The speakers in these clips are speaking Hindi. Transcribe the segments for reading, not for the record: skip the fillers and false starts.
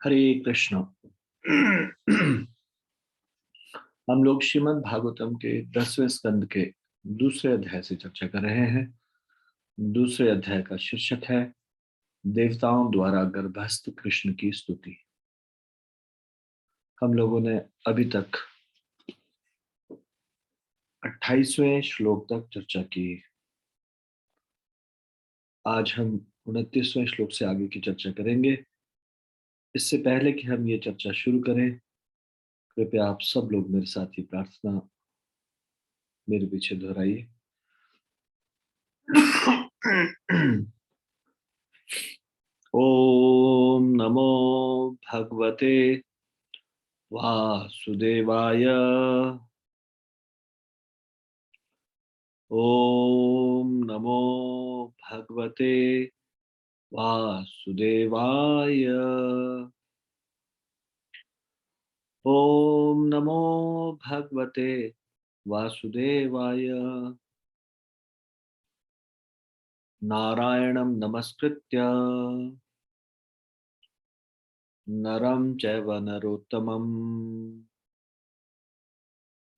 हरे कृष्ण। हम लोग श्रीमद् भागवतम के 10वें स्कंद के दूसरे अध्याय से चर्चा कर रहे हैं। दूसरे अध्याय का शीर्षक है देवताओं द्वारा गर्भस्थ कृष्ण की स्तुति। हम लोगों ने अभी तक 28वें श्लोक तक चर्चा की। आज हम 29वें श्लोक से आगे की चर्चा करेंगे। इससे पहले कि हम ये चर्चा शुरू करें, कृपया आप सब लोग मेरे साथ ये प्रार्थना मेरे पीछे दोहराइए। ओम नमो भगवते वासुदेवाय। ओम नमो भगवते वासुदेवाय। ओम नमो भगवते वासुदेवाय। नारायणं नमस्कृत्य नरं चैव नरोत्तमं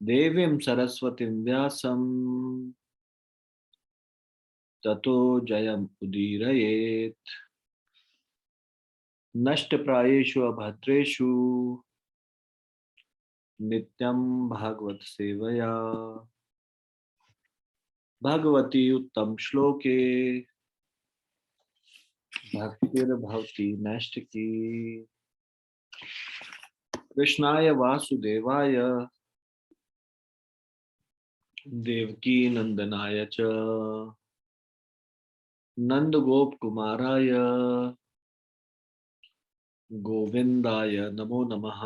देवीं सरस्वतीं व्यासं ततो जयम् उदीरयेत्। नष्टप्रायेषु अभद्रेषु नित्यं भागवत सेवया भगवती उत्तम श्लोके भक्तिर्भवति नैष्ठिकी। कृष्णाय वासुदेवाय देवकी नंदनाय च नंदगोप कुमाराय गोविंदाय नमो नमः।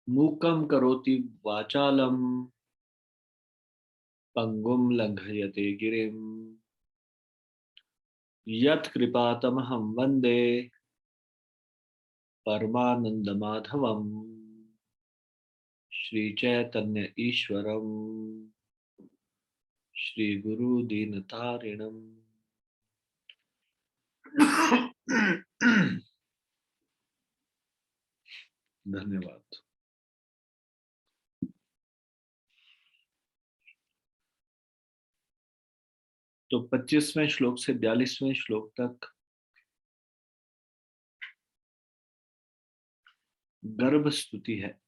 मूकं करोति वाचालं पंगुं लंघयते गिरिं यत्कृपातमहं वन्दे परमानन्दमाधवम्। श्री चैतन्य ईश्वरम श्री गुरु दीनतारिणम। धन्यवाद। तो 25वें श्लोक से 42वें श्लोक तक गर्भ स्तुति है।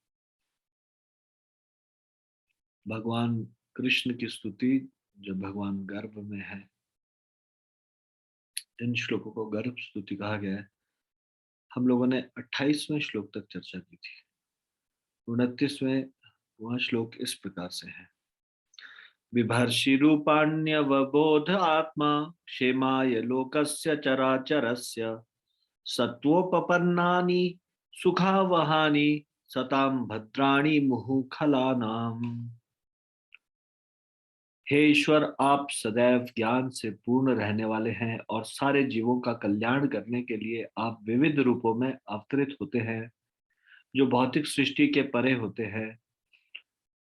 भगवान कृष्ण की स्तुति जो भगवान गर्भ में है, इन श्लोकों को गर्भ स्तुति कहा गया है। हम लोगों ने 28वें श्लोक तक चर्चा की थी। 29वें वह श्लोक इस प्रकार से है। बिभर्षि रूपाण्यवबोध आत्मा क्षेमाय लोकस्य चराचरस्य सत्वोपपन्नानि सुखावहानि सतां भद्राणि मुहुखलानाम्। हे ईश्वर, आप सदैव ज्ञान से पूर्ण रहने वाले हैं और सारे जीवों का कल्याण करने के लिए आप विविध रूपों में अवतरित होते हैं जो भौतिक सृष्टि के परे होते हैं।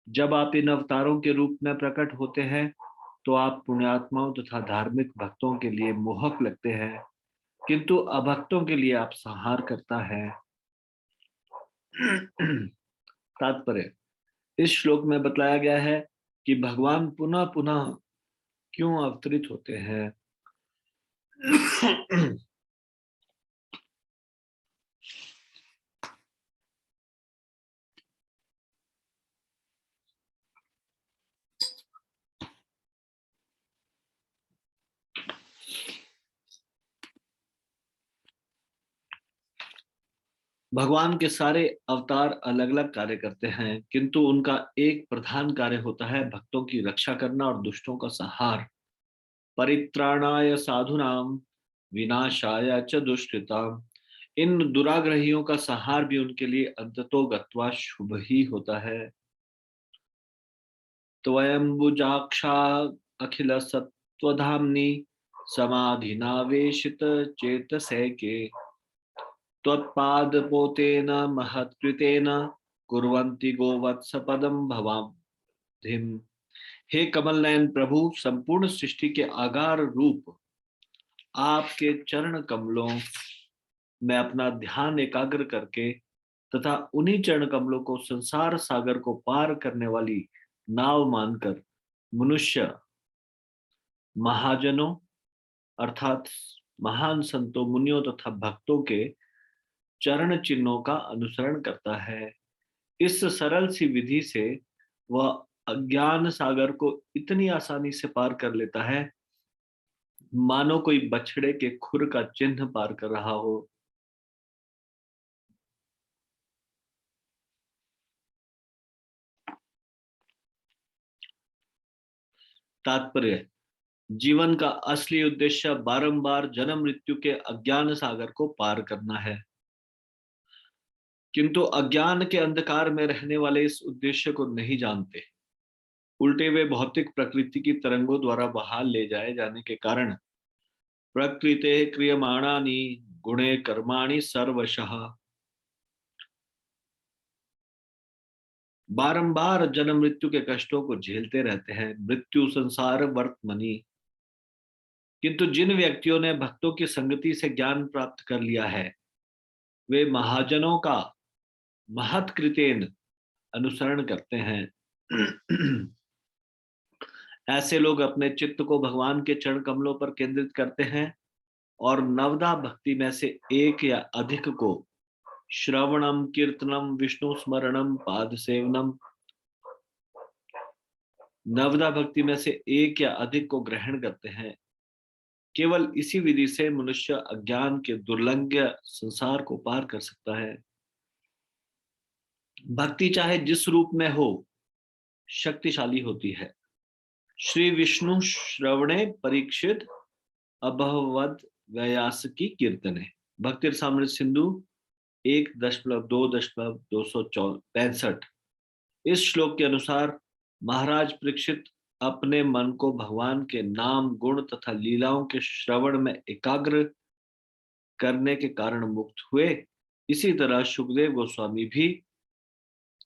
जब आप इन अवतारों के रूप में प्रकट होते हैं तो आप पुण्यात्माओं तथा धार्मिक भक्तों के लिए मोहक लगते हैं, किंतु अभक्तों के लिए आप संहार करता है। तात्पर्य, इस श्लोक में बतलाया गया है कि भगवान पुनः पुनः क्यों अवतरित होते हैं। भगवान के सारे अवतार अलग अलग कार्य करते हैं, किंतु उनका एक प्रधान कार्य होता है भक्तों की रक्षा करना और दुष्टों का संहार। परित्राणाय साधुनाम विनाशाय च दुष्कृताम। इन दुराग्रहियों का संहार भी उनके लिए अंततो गत्वा शुभ ही होता है। त्वयंबुजाक्षा अखिल सत्वधाम्नि समाधिनावेशित चेतसैके त्वत्पादपोतेन महत्कृतेन कुर्वन्ति गोवत्स पदम भवाब्धिम। हे कमल नयन प्रभु, संपूर्ण सृष्टि के आगार रूप आपके चरण कमलों मैं अपना ध्यान एकाग्र करके तथा उन्हीं चरण कमलों को संसार सागर को पार करने वाली नाव मानकर मनुष्य महाजनों अर्थात महान संतों, मुनियों तथा भक्तों के चरण चिन्हों का अनुसरण करता है। इस सरल सी विधि से वह अज्ञान सागर को इतनी आसानी से पार कर लेता है, मानो कोई बछड़े के खुर का चिन्ह पार कर रहा हो। तात्पर्य: जीवन का असली उद्देश्य बारंबार जन्म मृत्यु के अज्ञान सागर को पार करना है, किंतु अज्ञान के अंधकार में रहने वाले इस उद्देश्य को नहीं जानते। उल्टे वे भौतिक प्रकृति की तरंगों द्वारा बहा ले जाए जाने के कारण प्रकृते क्रियमाणानि गुणे कर्माणि सर्वशः बारंबार जन्म मृत्यु के कष्टों को झेलते रहते हैं। मृत्यु संसार वर्तमनि। किंतु जिन व्यक्तियों ने भक्तों की संगति से ज्ञान प्राप्त कर लिया है, वे महाजनों का महत् कृतेन अनुसरण करते हैं। ऐसे लोग अपने चित्त को भगवान के चरण कमलों पर केंद्रित करते हैं और नवदा भक्ति में से एक या अधिक को श्रवणम, कीर्तनम, विष्णु स्मरणम, पाद सेवनम, नवदा भक्ति में से एक या अधिक को ग्रहण करते हैं। केवल इसी विधि से मनुष्य अज्ञान के दुर्लंघ्य संसार को पार कर सकता है। भक्ति चाहे जिस रूप में हो, शक्तिशाली होती है। श्री विष्णु श्रवणे परीक्षित अभवद व्यास की कीर्तने। भक्ति रसामृत सिंधु 1.2.265। इस श्लोक के अनुसार महाराज परीक्षित अपने मन को भगवान के नाम, गुण तथा लीलाओं के श्रवण में एकाग्र करने के कारण मुक्त हुए। इसी तरह सुखदेव गोस्वामी भी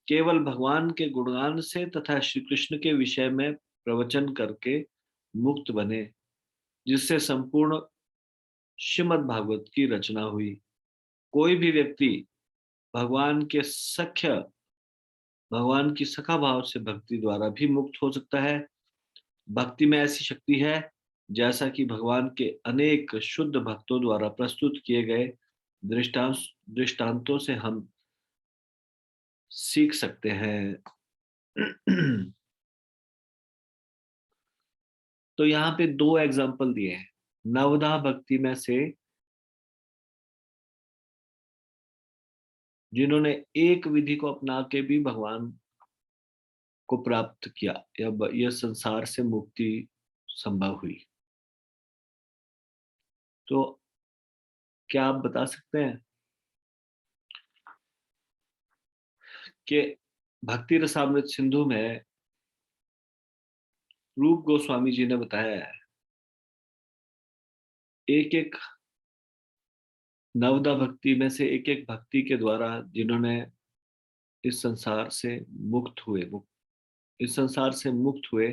केवल भगवान के गुणगान से तथा श्री कृष्ण के विषय में प्रवचन करके मुक्त बने, जिससे संपूर्ण श्रीमद् भागवत की रचना हुई। कोई भी व्यक्ति भगवान की सखा भाव से भक्ति द्वारा भी मुक्त हो सकता है। भक्ति में ऐसी शक्ति है, जैसा कि भगवान के अनेक शुद्ध भक्तों द्वारा प्रस्तुत किए गए दृष्टांतों से हम सीख सकते हैं। तो यहाँ पे 2 एग्जाम्पल दिए हैं। नवधा भक्ति में से जिन्होंने एक विधि को अपना के भी भगवान को प्राप्त किया या यह संसार से मुक्ति संभव हुई। तो क्या आप बता सकते हैं कि भक्ति रसामृत सिंधु में रूप गोस्वामी जी ने बताया है, एक एक नवदा भक्ति में से एक एक भक्ति के द्वारा जिन्होंने इस संसार से मुक्त हुए,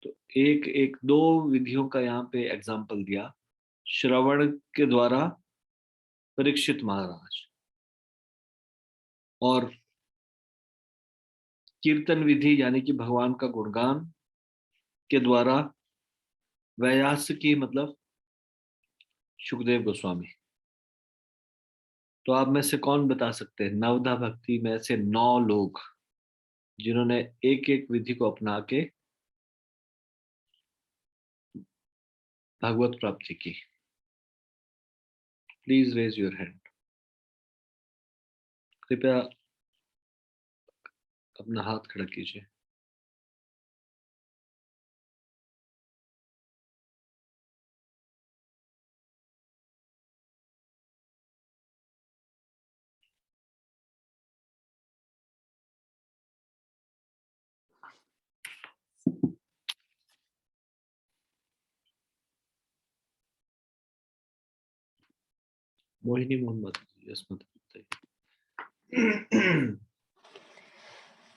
तो एक एक 2 विधियों का यहाँ पे एग्जाम्पल दिया। श्रवण के द्वारा परीक्षित महाराज, और कीर्तन विधि यानी कि भगवान का गुणगान के द्वारा व्यास की मतलब सुखदेव गोस्वामी। तो आप में से कौन बता सकते हैं नवधा भक्ति में से 9 लोग जिन्होंने एक एक विधि को अपना के भगवत प्राप्ति की? Please raise your hand. कृपया अपना हाथ खड़ा कीजिए। मोहिनी मोहम्मद, यस मत।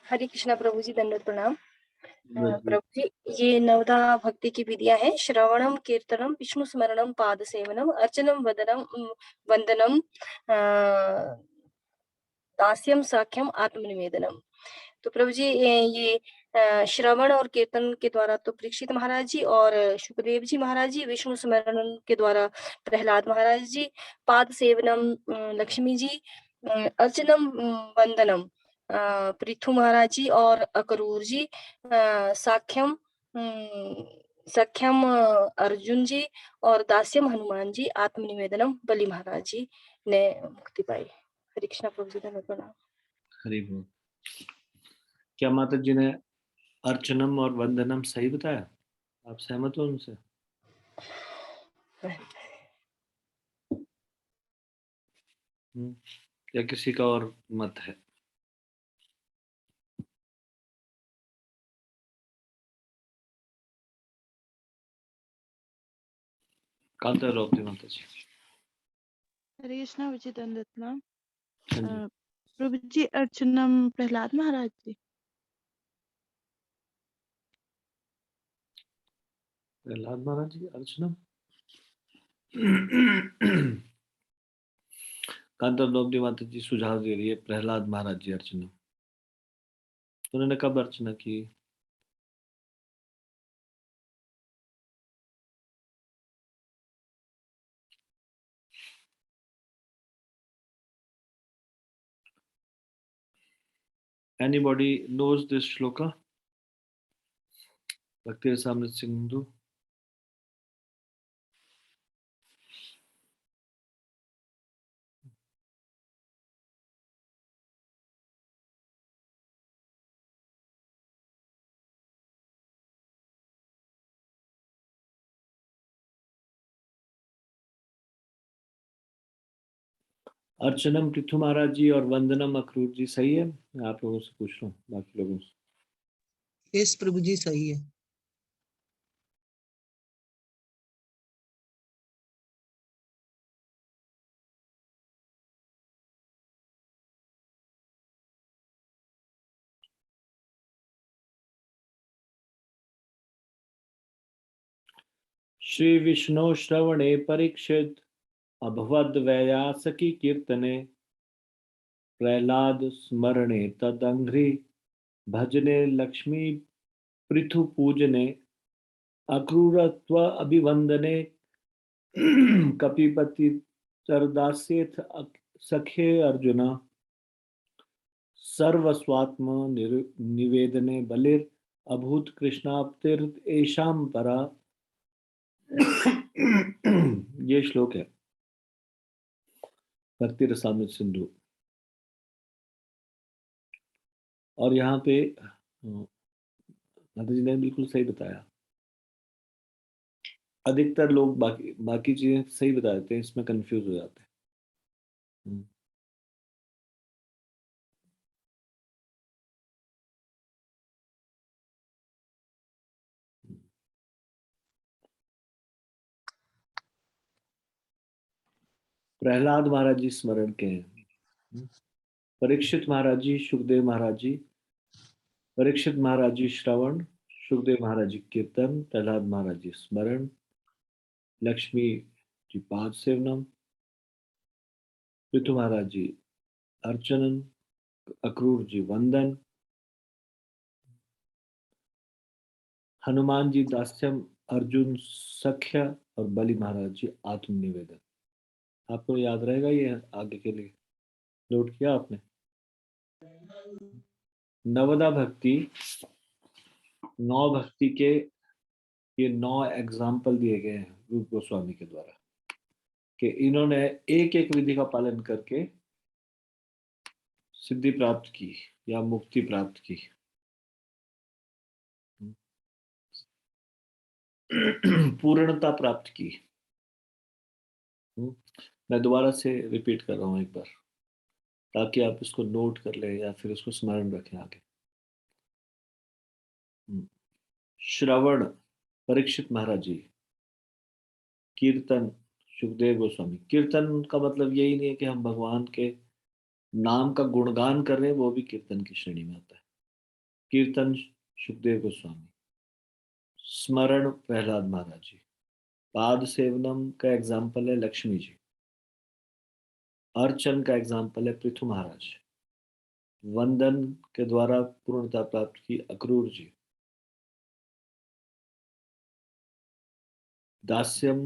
हरे कृष्णा प्रभु जी, दंडवत प्रणाम। प्रभु जी, ये नवदा भक्ति की विधियां हैं: श्रवणम, कीर्तनम, विष्णु स्मरणम, पाद सेवनम, अर्चनम, वंदनम, दास्यम, साख्यम, आत्मनिवेदनम। तो प्रभु जी, ये श्रवण और कीर्तन के द्वारा तो परीक्षित महाराज जी और सुखदेव जी महाराज जी, विष्णु स्मरण के द्वारा प्रहलाद महाराज जी, पाद सेवनम लक्ष्मी जी, अर्चनम वंदनम पृथु महाराज जी और अकरूर जी, साख्यम सख्यम अर्जुन जी और दास्यम हनुमान जी, आत्मनिवेदनम बलि महाराज जी ने मुक्ति पाई। हरे कृष्णा प्रभु जी, धन्यवाद, प्रणाम। हरि बोल। क्या माता जी ने अर्चनम और वंदनम सही बताया? आप सहमत हो उनसे? या किसी का और मत है? कांता रोकती माता जी। हरे कृष्णा विजय दंडरत्ना। हाँ जी। प्रभु जी, अर्चनम प्रहलाद महाराज जी। प्रहलाद महाराज जी अर्चनम। कांता द्रौपदी माता जी सुझाव दे रही है प्रहलाद महाराज जी अर्चना। उन्होंने कब अर्चना की? Anybody knows this shloka? Bhakti Rasamrita Sindhu. अर्चनम Prithu महाराज जी और वंदनम अक्रूर जी सही है? मैं आप लोगों से पूछ रहा हूँ, बाकी लोगों से। यस प्रभु जी, सही है। श्री विष्णु श्रवणे परीक्षित अभवद वैयासकी कीर्तने प्रहलाद स्मरणे तदंघ्रि भजने लक्ष्मी पृथु पूजने अक्रूरत्व अभिवंदने कपिपति तरदास्येथ सखे अर्जुन सर्वस्वात्म निवेदने बलिर अभूत कृष्णाप्तिर्थ एषाम परा। ये श्लोक है भक्ति रसामृत सिंधु। और यहाँ पे माता जी ने बिल्कुल सही बताया। अधिकतर लोग बाकी बाकी चीजें सही बता देते हैं, इसमें कंफ्यूज हो जाते हैं। प्रहलाद महाराज जी स्मरण के हैं। परीक्षित महाराज जी, सुखदेव महाराज जी। परीक्षित महाराज जी श्रवण, सुखदेव महाराज जी कीर्तन, प्रहलाद महाराज जी स्मरण, लक्ष्मी जी पाद सेवनम, पृथु महाराज जी अर्चनन, अक्रूर जी वंदन, हनुमान जी दास्यम, अर्जुन सख्य और बलि महाराज जी आत्मनिवेदन। आपको याद रहेगा ये आगे के लिए? नोट किया आपने? नवदा भक्ति, 9 भक्ति के ये 9 एग्जाम्पल दिए गए हैं रूप गोस्वामी के द्वारा कि इन्होंने एक एक विधि का पालन करके सिद्धि प्राप्त की या मुक्ति प्राप्त की। पूर्णता प्राप्त की। मैं दोबारा से रिपीट कर रहा हूं एक बार, ताकि आप इसको नोट कर लें या फिर इसको स्मरण रखें आगे। श्रवण परीक्षित महाराज जी, कीर्तन सुखदेव गोस्वामी। कीर्तन का मतलब यही नहीं है कि हम भगवान के नाम का गुणगान कर रहे हैं, वो भी कीर्तन की श्रेणी में आता है। कीर्तन सुखदेव गोस्वामी। स्मरण प्रहलाद महाराज जी। पाद सेवनम का एग्जाम्पल है लक्ष्मी जी। अर्चन का एग्जाम्पल है पृथु महाराज। वंदन के द्वारा पूर्णता प्राप्त की अक्रूर जी। दास्यम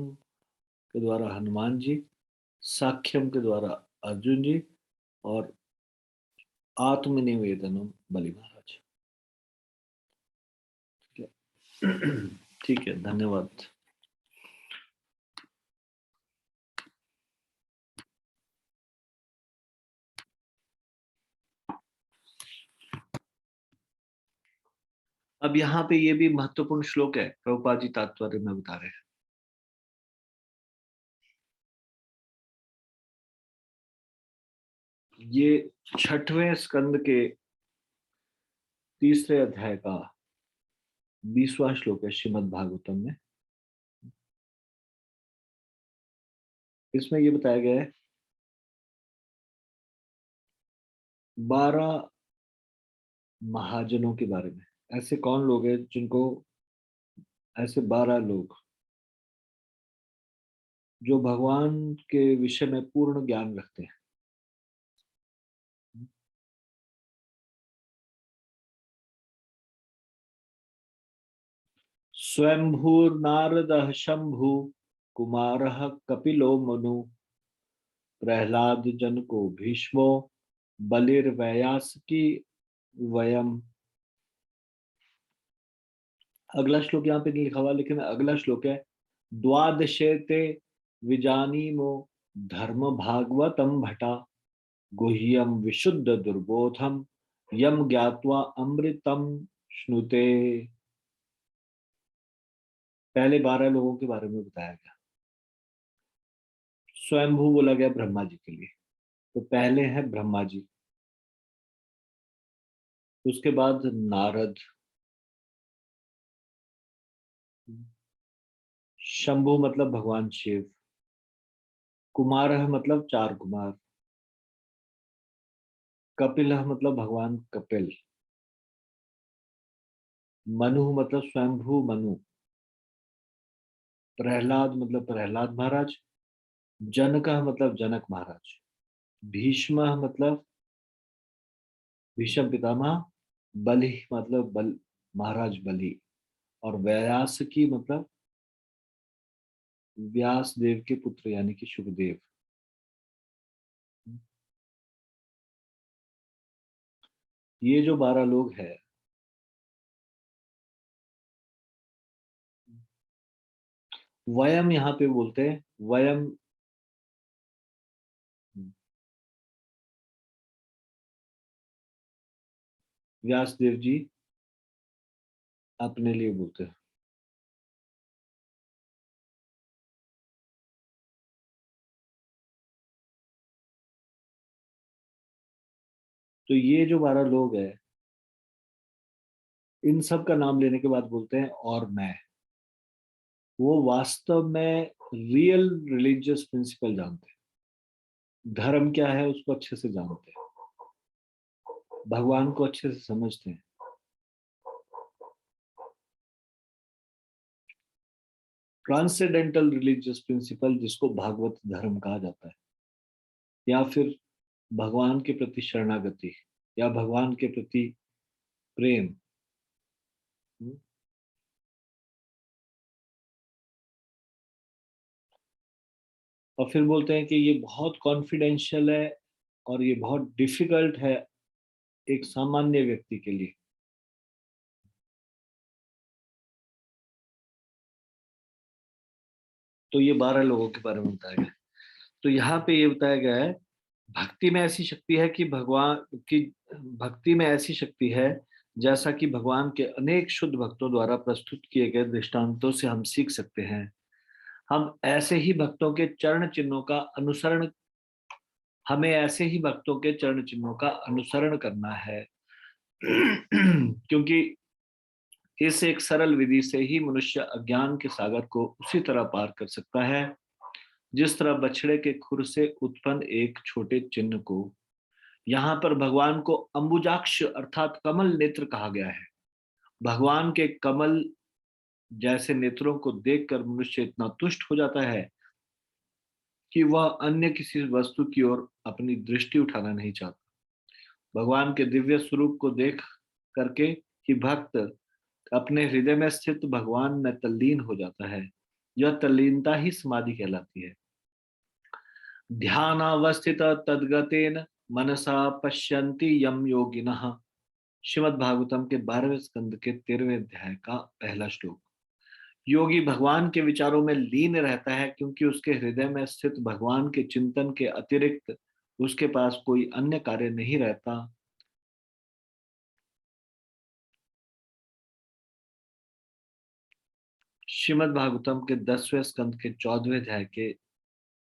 के द्वारा हनुमान जी। साख्यम के द्वारा अर्जुन जी। और आत्मनिवेदनम बलि महाराज। ठीक है, धन्यवाद। अब यहाँ पे ये भी महत्वपूर्ण श्लोक है, प्रभुपाद जी तात्पर्य में बता रहे हैं। ये 6वें स्कंद के 3रे अध्याय का 20वां श्लोक है श्रीमद् भागवतम में। इसमें ये बताया गया है 12 महाजनों के बारे में। ऐसे कौन लोग हैं जिनको, ऐसे 12 लोग जो भगवान के विषय में पूर्ण ज्ञान रखते हैं। स्वयंभूर्नारदः शंभु कुमारः कपिलो मनु प्रहलाद जनको भीष्मो बलिर्वयासकी वयम। अगला श्लोक यहाँ पे नहीं लिखा हुआ, लेकिन अगला श्लोक है द्वादशेते विजानीमो धर्म भागवतम भटा गुह्यम विशुद्ध दुर्बोधम यम ज्ञात्वा अमृतम श्नुते। पहले 12 लोगों के बारे में बताया गया। स्वयंभू बोला गया ब्रह्मा जी के लिए, तो पहले हैं ब्रह्मा जी, उसके बाद नारद, शंभु मतलब भगवान शिव, कुमार मतलब 4 कुमार, कपिल मतलब भगवान कपिल, मनु मतलब स्वयंभू मनु, प्रहलाद मतलब प्रहलाद महाराज, जनक मतलब जनक महाराज, भीष्म मतलब भीष्म पितामह, बलि मतलब बल महाराज बलि, और व्यासकी मतलब व्यास देव के पुत्र यानी कि सुखदेव। ये जो 12 लोग हैं, वयम यहाँ पे बोलते हैं। वयम व्यासदेव जी अपने लिए बोलते हैं। तो ये जो 12 लोग हैं, इन सब का नाम लेने के बाद बोलते हैं और मैं। वो वास्तव में रियल रिलीजियस प्रिंसिपल जानते हैं, धर्म क्या है उसको अच्छे से जानते हैं, भगवान को अच्छे से समझते हैं। ट्रांसेंडेंटल रिलीजियस प्रिंसिपल, जिसको भागवत धर्म कहा जाता है, या फिर भगवान के प्रति शरणागति या भगवान के प्रति प्रेम। और फिर बोलते हैं कि ये बहुत कॉन्फिडेंशियल है और ये बहुत डिफिकल्ट है एक सामान्य व्यक्ति के लिए। तो ये 12 लोगों के बारे में बताया गया। तो यहाँ पे ये बताया गया है भक्ति में ऐसी शक्ति है कि भगवान की भक्ति में ऐसी शक्ति है, जैसा कि भगवान के अनेक शुद्ध भक्तों द्वारा प्रस्तुत किए गए दृष्टांतों से हम सीख सकते हैं। हम ऐसे ही भक्तों के चरण चिन्हों का अनुसरण हमें ऐसे ही भक्तों के चरण चिन्हों का अनुसरण करना है क्योंकि इस एक सरल विधि से ही मनुष्य अज्ञान के सागर को उसी तरह पार कर सकता है जिस तरह बछड़े के खुर से उत्पन्न एक छोटे चिन्ह को। यहाँ पर भगवान को अंबुजाक्ष अर्थात कमल नेत्र कहा गया है, भगवान के कमल जैसे नेत्रों को देखकर मनुष्य इतना तुष्ट हो जाता है कि वह अन्य किसी वस्तु की ओर अपनी दृष्टि उठाना नहीं चाहता। भगवान के दिव्य स्वरूप को देख करके ही भक्त अपने हृदय में स्थित भगवान में तल्लीन हो जाता है। यह तल्लीनता ही समाधि कहलाती है। ध्यानावस्थित तद्गतेन मनसा पश्यन्ति यम योगिनः। श्रीमद् भागवतम के 12वें स्कंद के 13वें अध्याय का पहला श्लोक। योगी भगवान के विचारों में लीन रहता है क्योंकि उसके हृदय में स्थित भगवान के चिंतन के अतिरिक्त उसके पास कोई अन्य कार्य नहीं रहता। श्रीमद् भागवतम के 10वें स्कंद के 14वें अध्याय के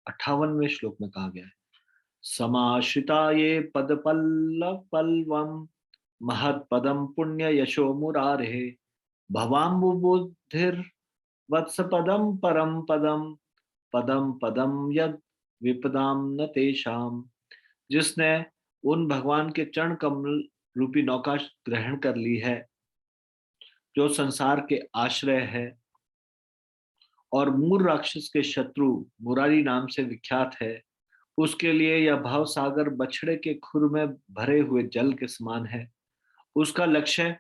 58वें श्लोक में कहा गया है, समाश्रिता ये पद पल्लवम महत पदम पुण्य यशो मुरारे भवाम्बुबुद्धिर वत्स पदम परम पदम पदम पदम यद विपदाम न तेषाम। जिसने उन भगवान के चरण कमल रूपी नौका ग्रहण कर ली है जो संसार के आश्रय है और मूर राक्षस के शत्रु मुरारी नाम से विख्यात है, उसके लिए यह भाव सागर बछड़े के खुर में भरे हुए जल के समान है। उसका लक्ष्य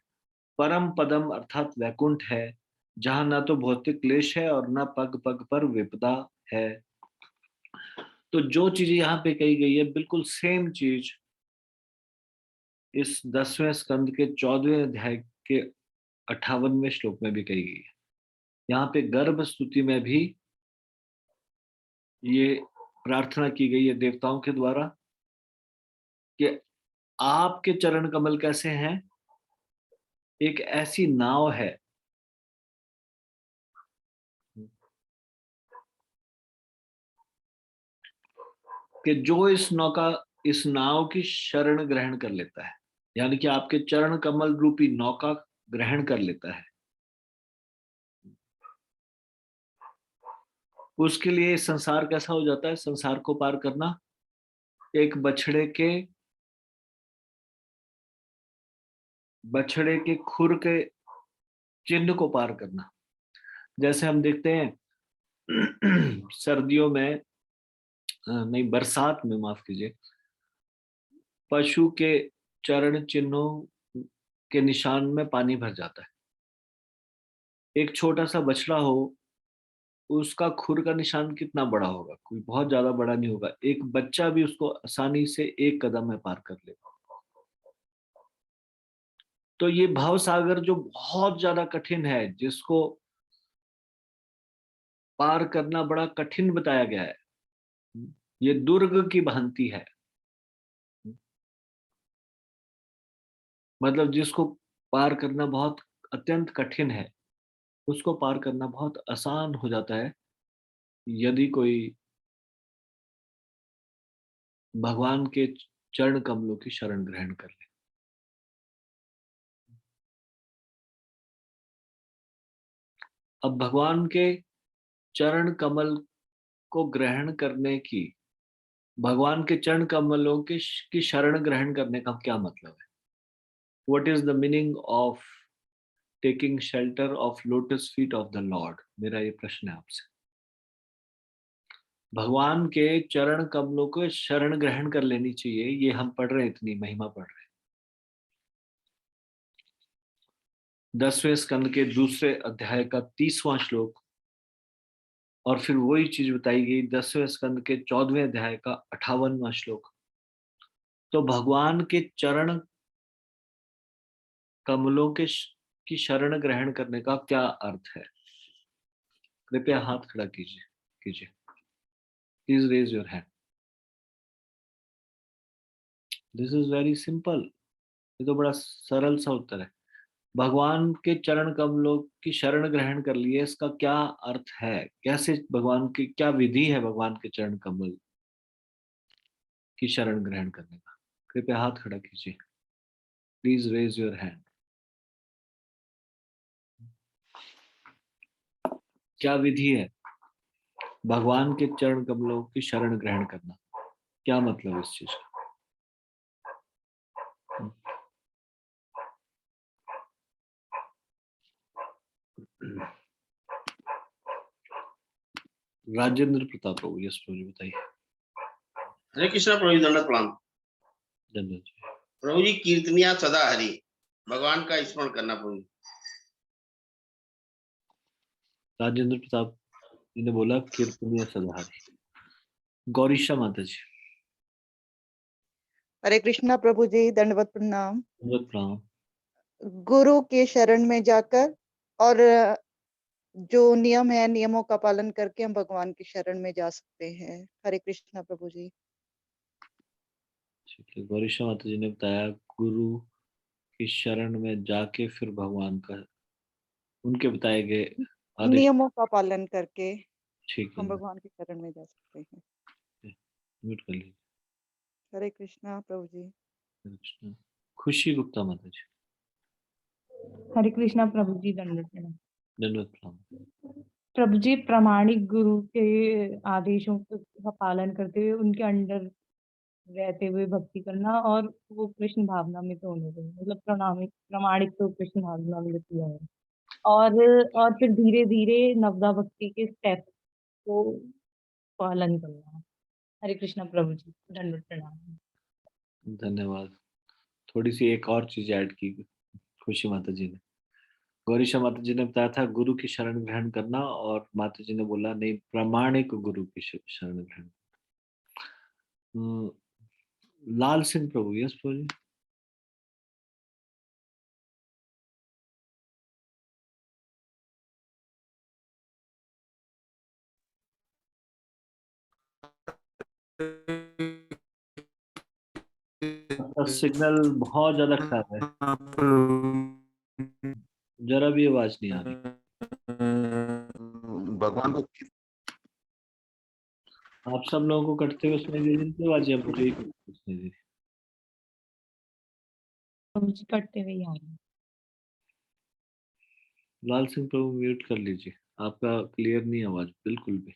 परम पदम अर्थात वैकुंठ है, जहां न तो भौतिक क्लेश है और न पग पग पर विपदा है। तो जो चीज यहाँ पे कही गई है बिल्कुल सेम चीज इस 10वें स्कंद के 14वें अध्याय के 58वें श्लोक में भी कही गई है। यहाँ पे गर्भ स्तुति में भी ये प्रार्थना की गई है देवताओं के द्वारा कि आपके चरण कमल कैसे हैं, एक ऐसी नाव है कि जो इस नाव की शरण ग्रहण कर लेता है, यानी कि आपके चरण कमल रूपी नौका ग्रहण कर लेता है, उसके लिए संसार कैसा हो जाता है। संसार को पार करना एक बछड़े के खुर के चिन्ह को पार करना। जैसे हम देखते हैं सर्दियों में, नहीं बरसात में माफ कीजिए, पशु के चरण चिन्हों के निशान में पानी भर जाता है। एक छोटा सा बछड़ा हो, उसका खुर का निशान कितना बड़ा होगा, कोई बहुत ज्यादा बड़ा नहीं होगा। एक बच्चा भी उसको आसानी से एक कदम में पार कर लेगा। तो ये भव सागर जो बहुत ज्यादा कठिन है, जिसको पार करना बड़ा कठिन बताया गया है, ये दुर्ग की भांति है। मतलब जिसको पार करना बहुत अत्यंत कठिन है, उसको पार करना बहुत आसान हो जाता है यदि कोई भगवान के चरण कमलों की शरण ग्रहण कर ले। अब भगवान के चरण कमल को ग्रहण करने की, भगवान के चरण कमलों की शरण ग्रहण करने का क्या मतलब है? What is the meaning of taking shelter of lotus feet of the Lord? मेरा ये प्रश्न है आपसे। भगवान के चरण कमलों को शरण ग्रहण कर लेनी चाहिए, ये हम पढ़ रहे हैं, इतनी महिमा पढ़ रहे हैं। 10वें स्कंद के दूसरे अध्याय का 30वां श्लोक, और फिर वही चीज बताई गई 10वें स्कंद के 14वें अध्याय का 58वां श्लोक। तो भगवान के चरण कमलों की शरण ग्रहण करने का क्या अर्थ है? कृपया हाथ खड़ा कीजिए कीजिए please raise your hand. This is very simple. ये तो बड़ा सरल सा उत्तर है। भगवान के चरण कमलों की शरण ग्रहण कर लिए, इसका क्या अर्थ है? कैसे भगवान की क्या विधि है भगवान के चरण कमल की शरण ग्रहण करने का? कृपया हाथ खड़ा कीजिए, प्लीज रेज योर हैंड। क्या विधि है भगवान के चरण कमलों की शरण ग्रहण करना? क्या मतलब इस चीज का? राजेंद्र प्रताप प्रभु, यस प्रभु जी बताइए। हरे कृष्णा प्रभु जी, दंडवत प्रणाम। धन्यवाद जी। प्रभु जी, कीर्तनिया सदा हरि, भगवान का स्मरण करना प्रभु जी। राजेंद्र प्रताप जी ने बोला कीर्तनीय सदाहरि। गौरीशा माता जी। हरे कृष्णा प्रभु जी, दंडवत प्रणाम। धन्यवाद प्रणाम। गुरु के शरण में जाकर और जो नियम है, नियमों का पालन करके हम भगवान की शरण में जा सकते हैं। हरे कृष्णा प्रभु जी। ठीक है, गौरीशा माता जी ने बताया गुरु की शरण में जाके फिर भगवान का, उनके बताए गए आदेश। नियमों का पालन करके ठीक है, हम भगवान की शरण में जा सकते हैं। म्यूट कर लीजिए। हरे कृष्णा प्रभु जी। हरे कृष्णा। खुशी गुप्ता माता जी। हरे कृष्णा प्रभु जी, दंडवत प्रणाम। धन्यवाद प्रणाम। प्रभु जी, प्रामाणिक गुरु के आदेशों का पालन करते हुए उनके अंडर रहते हुए भक्ति करना और वो कृष्ण भावना में तो होने चाहिए, मतलब प्रामाणिक तो कृष्ण भावना में किया है। और फिर धीरे धीरे नवदा भक्ति के स्टेप को पालन करना। हरे कृष्णा प्रभु जी, दंडवत प्रणाम। धन्यवाद। थोड़ी सी एक और चीज ऐड की खुशी माता जी ने। गौरीशा माता जी ने बताया था गुरु की शरण ग्रहण करना, और माता जी ने बोला नहीं, प्रामाणिक गुरु की शरण ग्रहण। लाल सिंह प्रभु, यस प्रभु जी। आपका सिग्नल बहुत ज्यादा खराब है, जरा भी आवाज नहीं आ रही। भगवान को आप सब लोगों को कटते हुए सुनाई दे रही है आवाज, या मुझे ही कटते हुए सुनाई दे रही है? प्रभु जी, कटते हुए ही आ रहे हैं। लाल सिंह प्रभु म्यूट कर लीजिए, आपका क्लियर नहीं है आवाज बिल्कुल भी।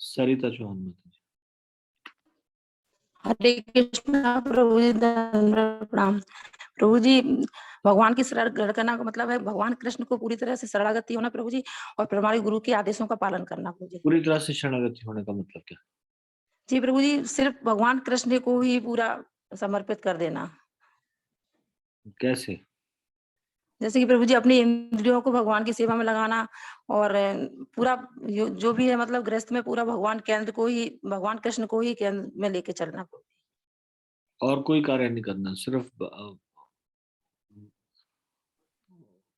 सरिता चौहान माता जी। हरे कृष्णा प्रभु जी, दंडवत प्रणाम। प्रभु जी, भगवान की शरण ग्रहण करना का मतलब है भगवान कृष्ण को पूरी तरह से शरणागति होना प्रभु जी, और प्रामाणिक गुरु के आदेशों का पालन करना प्रभु जी। पूरी तरह से शरणागति होने का मतलब क्या? जी प्रभु जी, सिर्फ भगवान कृष्ण को ही पूरा समर्पित कर देना। कैसे? जैसे कि प्रभु जी, अपनी इंद्रियों को भगवान की सेवा में लगाना, और पूरा जो भी है, मतलब गृहस्थ में पूरा भगवान केंद्र को ही, भगवान कृष्ण को ही केंद्र में लेके चलना प्रभु जी। और कोई कार्य नहीं करना, सिर्फ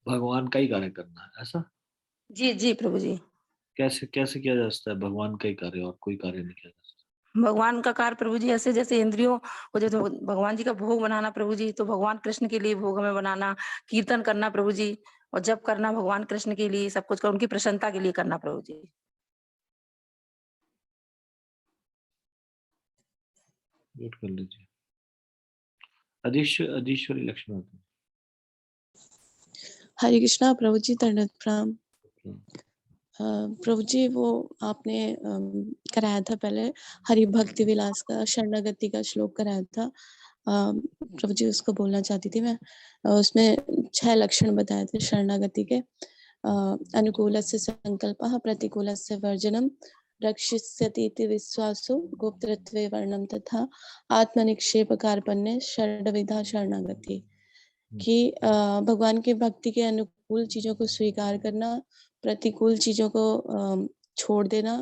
भगवान का ही कार्य करना है, ऐसा? जी जी प्रभु जी। कैसे कैसे किया जा सकता है भगवान का ही कार्य और कोई कार्य नहीं किया जा सकता? भगवान का कार्य प्रभु जी ऐसे, जैसे इंद्रियों को, जैसे भगवान जी का भोग बनाना प्रभु जी, तो भगवान कृष्ण के लिए भोग हमें बनाना, कीर्तन करना प्रभु जी, और जप करना भगवान कृष्ण के लिए, सब कुछ कर उनकी प्रसन्नता के लिए करना प्रभु जी। म्यूट कर लीजिए। अधीश्वरी लक्ष्मण। हरे कृष्णा प्रभु जी, दंडवत प्रणाम। प्रभु जी, वो आपने कराया था पहले हरि भक्ति विलास का शरणागति का श्लोक कराया था। प्रभु जी, उसको बोलना चाहती थी मैं। उसमें 6 लक्षण बताए थे शरणागति के। अनुकूलस्य संकल्पः, प्रतिकूलस्य वर्जनम, रक्षिष्यतीति विश्वासो, गुप्तत्वे वर्णम, तथा आत्मनिक्षेप कार्पण्य षड्विधा शरणागति। कि भगवान की भक्ति के अनुकूल चीजों को स्वीकार करना, प्रतिकूल चीजों को छोड़ देना,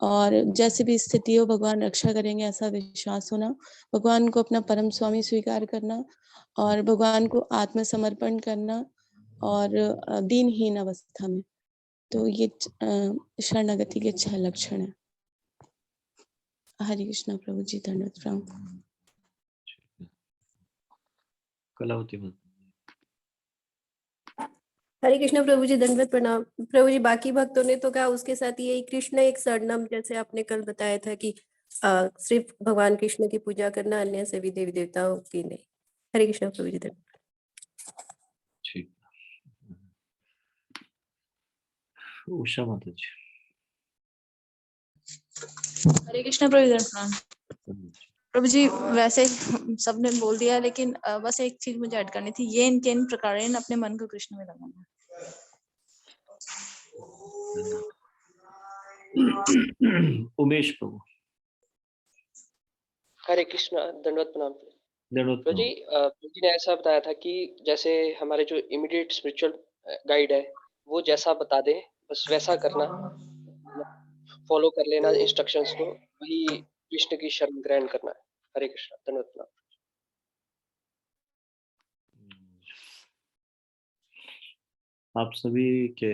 और जैसे भी स्थिति हो भगवान रक्षा करेंगे ऐसा विश्वास होना, भगवान को अपना परम स्वामी स्वीकार करना, और भगवान को आत्मसमर्पण करना, और दीनहीन अवस्था में। तो ये शरणागति के 6 लक्षण है। हरे कृष्णा प्रभु जी, धन्यवाद प्रभु। कलावती माता। हरे कृष्ण प्रभु जी, दंडवत प्रणाम। प्रभु जी, बाकी भक्तों ने तो कहा उसके साथ यही कृष्ण एक शरणम, जैसे आपने कल बताया था कि सिर्फ भगवान कृष्ण की पूजा करना, अन्य सभी देवी देवताओं की नहीं। हरे कृष्ण प्रभु जी, धन्यवाद। ठीक। उषा माता जी। हरे कृष्ण प्रभु जी, प्रणाम। प्रभु जी वैसे सबने बोल दिया, लेकिन बस एक चीज मुझे ऐड करनी थी, ये इनके इन प्रकारेण अपने मन को कृष्ण में लगाना। उमेश प्रभु। हरे कृष्णा, दंडवत प्रणाम। दंडवत प्रभु जी प्रभु जी ने ऐसा बताया था कि जैसे हमारे जो इमीडिएट स्पिरिचुअल गाइड है वो जैसा बता दे बस वैसा करना, फॉलो कर लेना इंस्ट्रक्शंस को, वही कृष्ण की शरण ग्रहण करना है। हरे कृष्णा, दंडवत प्रणाम। आप सभी के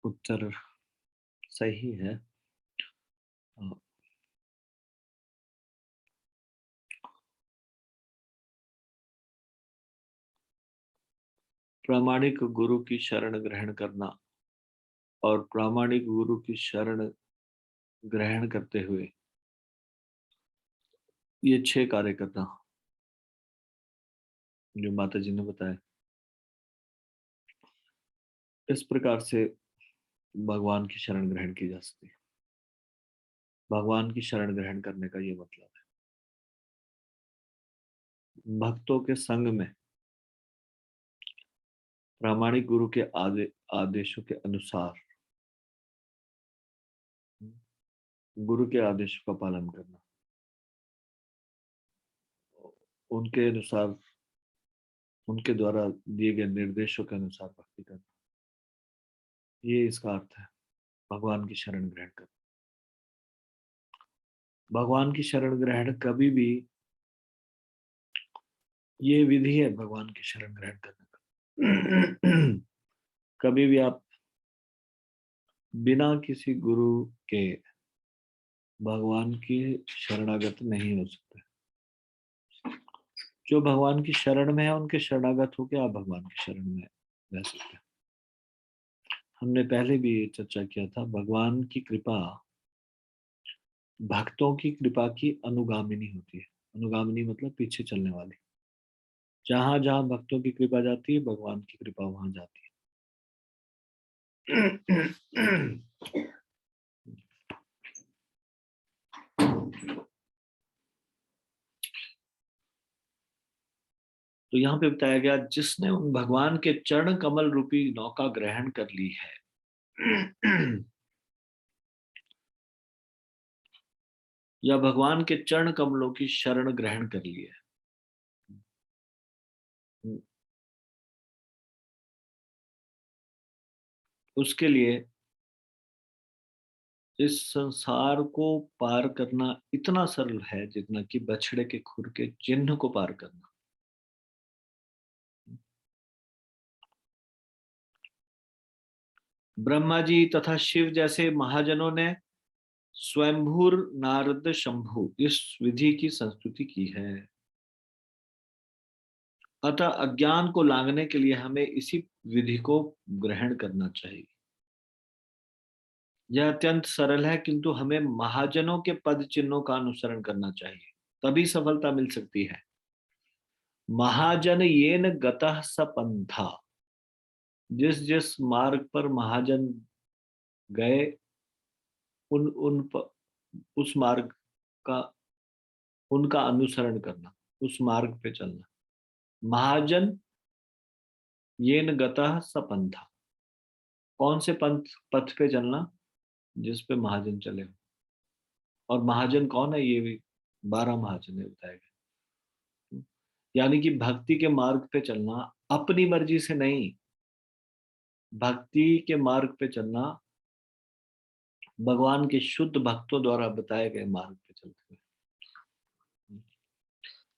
उत्तर सही है। प्रामाणिक गुरु की शरण ग्रहण करना और प्रामाणिक गुरु की शरण ग्रहण करते हुए ये 6 कार्य करना जो माता जी ने बताया, इस प्रकार से भगवान की शरण ग्रहण की जा सकती है। भगवान की शरण ग्रहण करने का ये मतलब है भक्तों के संग में प्रामाणिक गुरु के आदेशों के अनुसार गुरु के आदेशों का पालन करना, उनके अनुसार, उनके द्वारा दिए गए निर्देशों के अनुसार भक्ति करना, ये इसका अर्थ है भगवान की शरण ग्रहण करना। भगवान की शरण ग्रहण कभी भी, ये विधि है भगवान की शरण ग्रहण करने का। कभी भी आप बिना किसी गुरु के भगवान की शरणागत नहीं हो सकते। जो भगवान की शरण में है उनके शरणागत होकर आप भगवान की शरण में रह सकते हैं। हमने पहले भी चर्चा किया था, भगवान की कृपा भक्तों की कृपा की अनुगामिनी होती है। अनुगामिनी मतलब पीछे चलने वाली। जहां जहां भक्तों की कृपा जाती है भगवान की कृपा वहां जाती है। तो यहाँ पे बताया गया, जिसने उन भगवान के चरण कमल रूपी नौका ग्रहण कर ली है, या भगवान के चरण कमलों की शरण ग्रहण कर ली है, उसके लिए इस संसार को पार करना इतना सरल है जितना कि बछड़े के खुर के चिन्ह को पार करना। ब्रह्मा जी तथा शिव जैसे महाजनों ने स्वयंभूर नारद शंभु इस विधि की संस्तुति की है। अतः अज्ञान को लांघने के लिए हमें इसी विधि को ग्रहण करना चाहिए। यह अत्यंत सरल है, किंतु हमें महाजनों के पद चिन्हों का अनुसरण करना चाहिए, तभी सफलता मिल सकती है। महाजन येन गतः स पंथा, जिस जिस मार्ग पर महाजन गए उस मार्ग का, उनका अनुसरण करना, उस मार्ग पे चलना। महाजन येन गतः स पंथा, कौन से पथ पे चलना? जिस पे महाजन चले हो। और महाजन कौन है? ये भी 12 महाजन है बताया गया। यानी कि भक्ति के मार्ग पे चलना अपनी मर्जी से नहीं, भक्ति के मार्ग पे चलना भगवान के शुद्ध भक्तों द्वारा बताए गए मार्ग पे चलते हुए।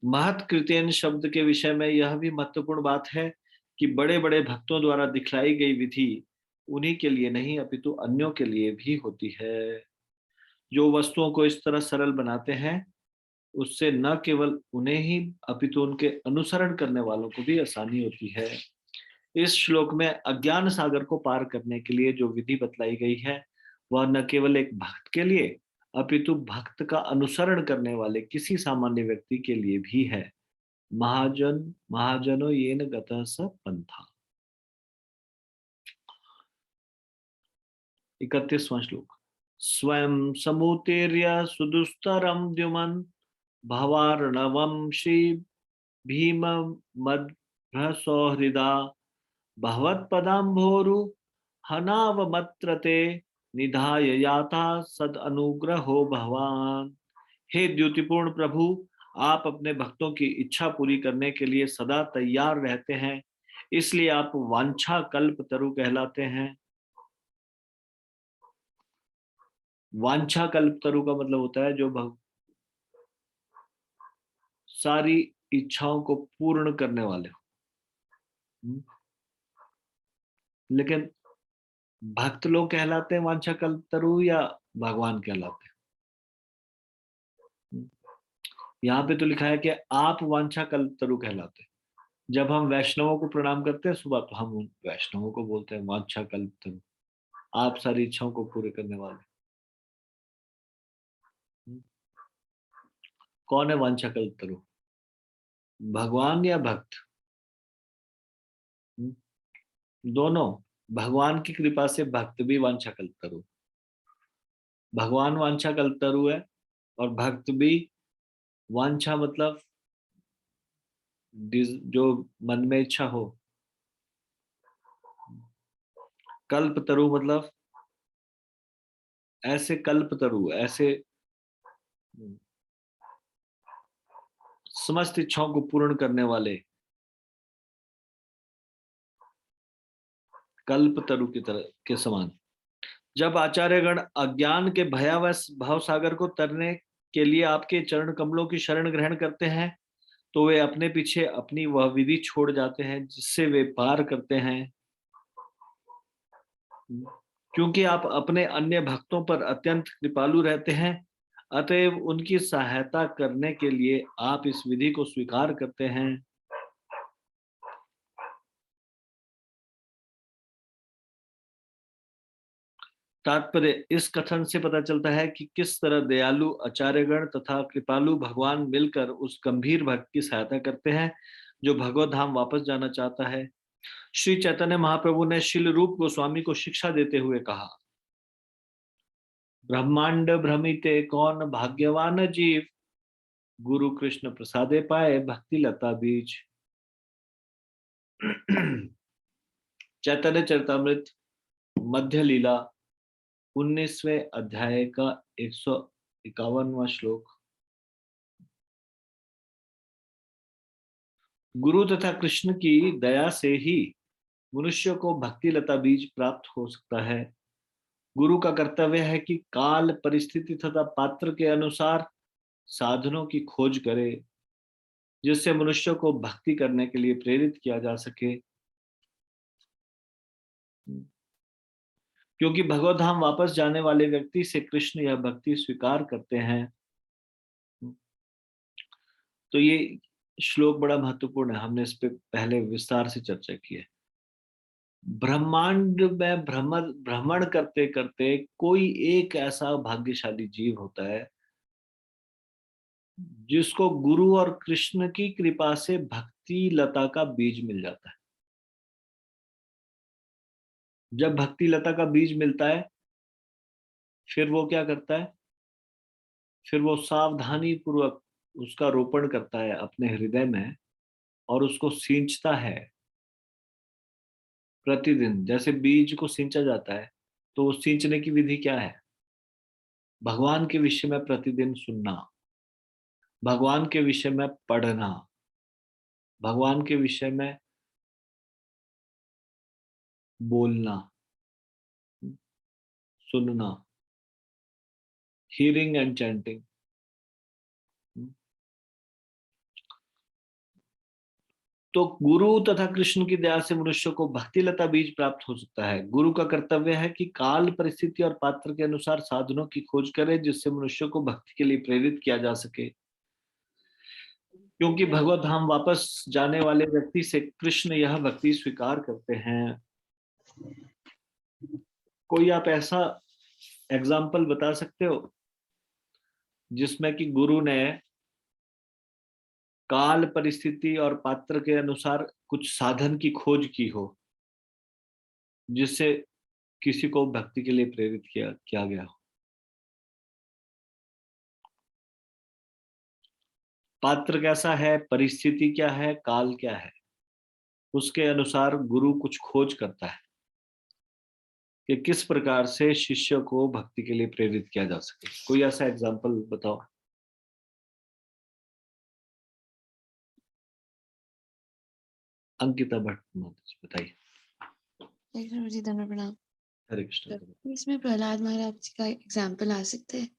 महत् कृत्यन शब्द के विषय में यह भी महत्वपूर्ण बात है कि बड़े बड़े भक्तों द्वारा दिखलाई गई विधि उन्हीं के लिए नहीं अपितु अन्यों के लिए भी होती है। जो वस्तुओं को इस तरह सरल बनाते हैं उससे न केवल उन्हें ही अपितु उनके अनुसरण करने वालों को भी आसानी होती है। इस श्लोक में अज्ञान सागर को पार करने के लिए जो विधि बतलाई गई है वह न केवल एक भक्त के लिए अपितु भक्त का अनुसरण करने वाले किसी सामान्य व्यक्ति के लिए भी है। महाजनो येन गतः स पंथा। 31वां श्लोक। स्वयं समुतीर्य सुदुस्तरम द्युमन भवार्णवं श्री भीम मद्भ्रसौहृदा भगवत्पदाम्भोरु हनावमत्रते निधाय याता सद अनुग्रहो भगवान। हे द्युतिपूर्ण प्रभु, आप अपने भक्तों की इच्छा पूरी करने के लिए सदा तैयार रहते हैं, इसलिए आप वांछा कल्प तरु कहलाते हैं। वांछा कल्प तरु का मतलब होता है जो सारी इच्छाओं को पूर्ण करने वाले हो। लेकिन भक्त लोग कहलाते हैं वांछा कल्प तरु या भगवान कहलाते हैं? यहाँ पे तो लिखा है कि आप वांछा कल्प तरु कहलाते हैं। जब हम वैष्णवों को प्रणाम करते हैं सुबह, तो हम उन वैष्णवों को बोलते हैं वांछा कल्प तरु, आप सारी इच्छाओं को पूरे करने वाले। कौन है वांछा कल्प तरु, भगवान या भक्त? दोनों। भगवान की कृपा से भक्त भी वांछा कल्प तरु, भगवान वांछा कल्प तरु है, और भक्त भी। वांछा मतलब जो मन में इच्छा हो, कल्प तरु मतलब ऐसे कल्प तरु, ऐसे समस्त इच्छाओं को पूर्ण करने वाले कल्प तरु की तरह के समान। जब आचार्यगण अज्ञान के भयावह भाव सागर को तरने के लिए आपके चरण कमलों की शरण ग्रहण करते हैं, तो वे अपने पीछे अपनी वह विधि छोड़ जाते हैं जिससे वे पार करते हैं। क्योंकि आप अपने अन्य भक्तों पर अत्यंत कृपालु रहते हैं, अतएव उनकी सहायता करने के लिए आप इस विधि को स्वीकार करते हैं। तात्पर्य इस कथन से पता चलता है कि किस तरह दयालु आचार्यगण तथा कृपालु भगवान मिलकर उस गंभीर भक्त की सहायता करते हैं जो भगवत धाम वापस जाना चाहता है। श्री चैतन्य महाप्रभु ने शिल रूप गोस्वामी को शिक्षा देते हुए कहा, ब्रह्मांड भ्रमिते कौन भाग्यवान जीव, गुरु कृष्ण प्रसादे पाए भक्ति लता बीज। चैतन्य चरितमृत मध्य लीला 19वें अध्याय का 151वां श्लोक। गुरु तथा कृष्ण की दया से ही मनुष्य को भक्ति लता बीज प्राप्त हो सकता है। गुरु का कर्तव्य है कि काल, परिस्थिति तथा पात्र के अनुसार साधनों की खोज करे, जिससे मनुष्य को भक्ति करने के लिए प्रेरित किया जा सके। क्योंकि भगवत धाम वापस जाने वाले व्यक्ति से कृष्ण यह भक्ति स्वीकार करते हैं। तो ये श्लोक बड़ा महत्वपूर्ण है, हमने इस पे पहले विस्तार से चर्चा की है। ब्रह्मांड में भ्रमण करते करते कोई एक ऐसा भाग्यशाली जीव होता है जिसको गुरु और कृष्ण की कृपा से भक्ति लता का बीज मिल जाता है। जब भक्ति लता का बीज मिलता है, फिर वो क्या करता है? फिर वो सावधानी पूर्वक उसका रोपण करता है अपने हृदय में और उसको सींचता है प्रतिदिन। जैसे बीज को सींचा जाता है, तो उस सींचने की विधि क्या है? भगवान के विषय में प्रतिदिन सुनना, भगवान के विषय में पढ़ना, भगवान के विषय में बोलना, सुनना, हियरिंग एंड चैंटिंग। तो गुरु तथा कृष्ण की दया से मनुष्य को भक्ति लता बीज प्राप्त हो सकता है। गुरु का कर्तव्य है कि काल, परिस्थिति और पात्र के अनुसार साधनों की खोज करे, जिससे मनुष्य को भक्ति के लिए प्रेरित किया जा सके। क्योंकि भगवत धाम वापस जाने वाले व्यक्ति से कृष्ण यह भक्ति स्वीकार करते हैं। कोई आप ऐसा एग्जाम्पल बता सकते हो जिसमें कि गुरु ने काल, परिस्थिति और पात्र के अनुसार कुछ साधन की खोज की हो, जिससे किसी को भक्ति के लिए प्रेरित किया गया हो? पात्र कैसा है, परिस्थिति क्या है, काल क्या है, उसके अनुसार गुरु कुछ खोज करता है कि किस प्रकार से शिष्य को भक्ति के लिए प्रेरित किया जा सके। कोई ऐसा एग्जाम्पल बताओ। अंकिता भट्ट बताइए। जी धन्यवाद प्रणाम। हरे कृष्ण। इसमें प्रहलाद महाराज जी का एग्जाम्पल आ सकते हैं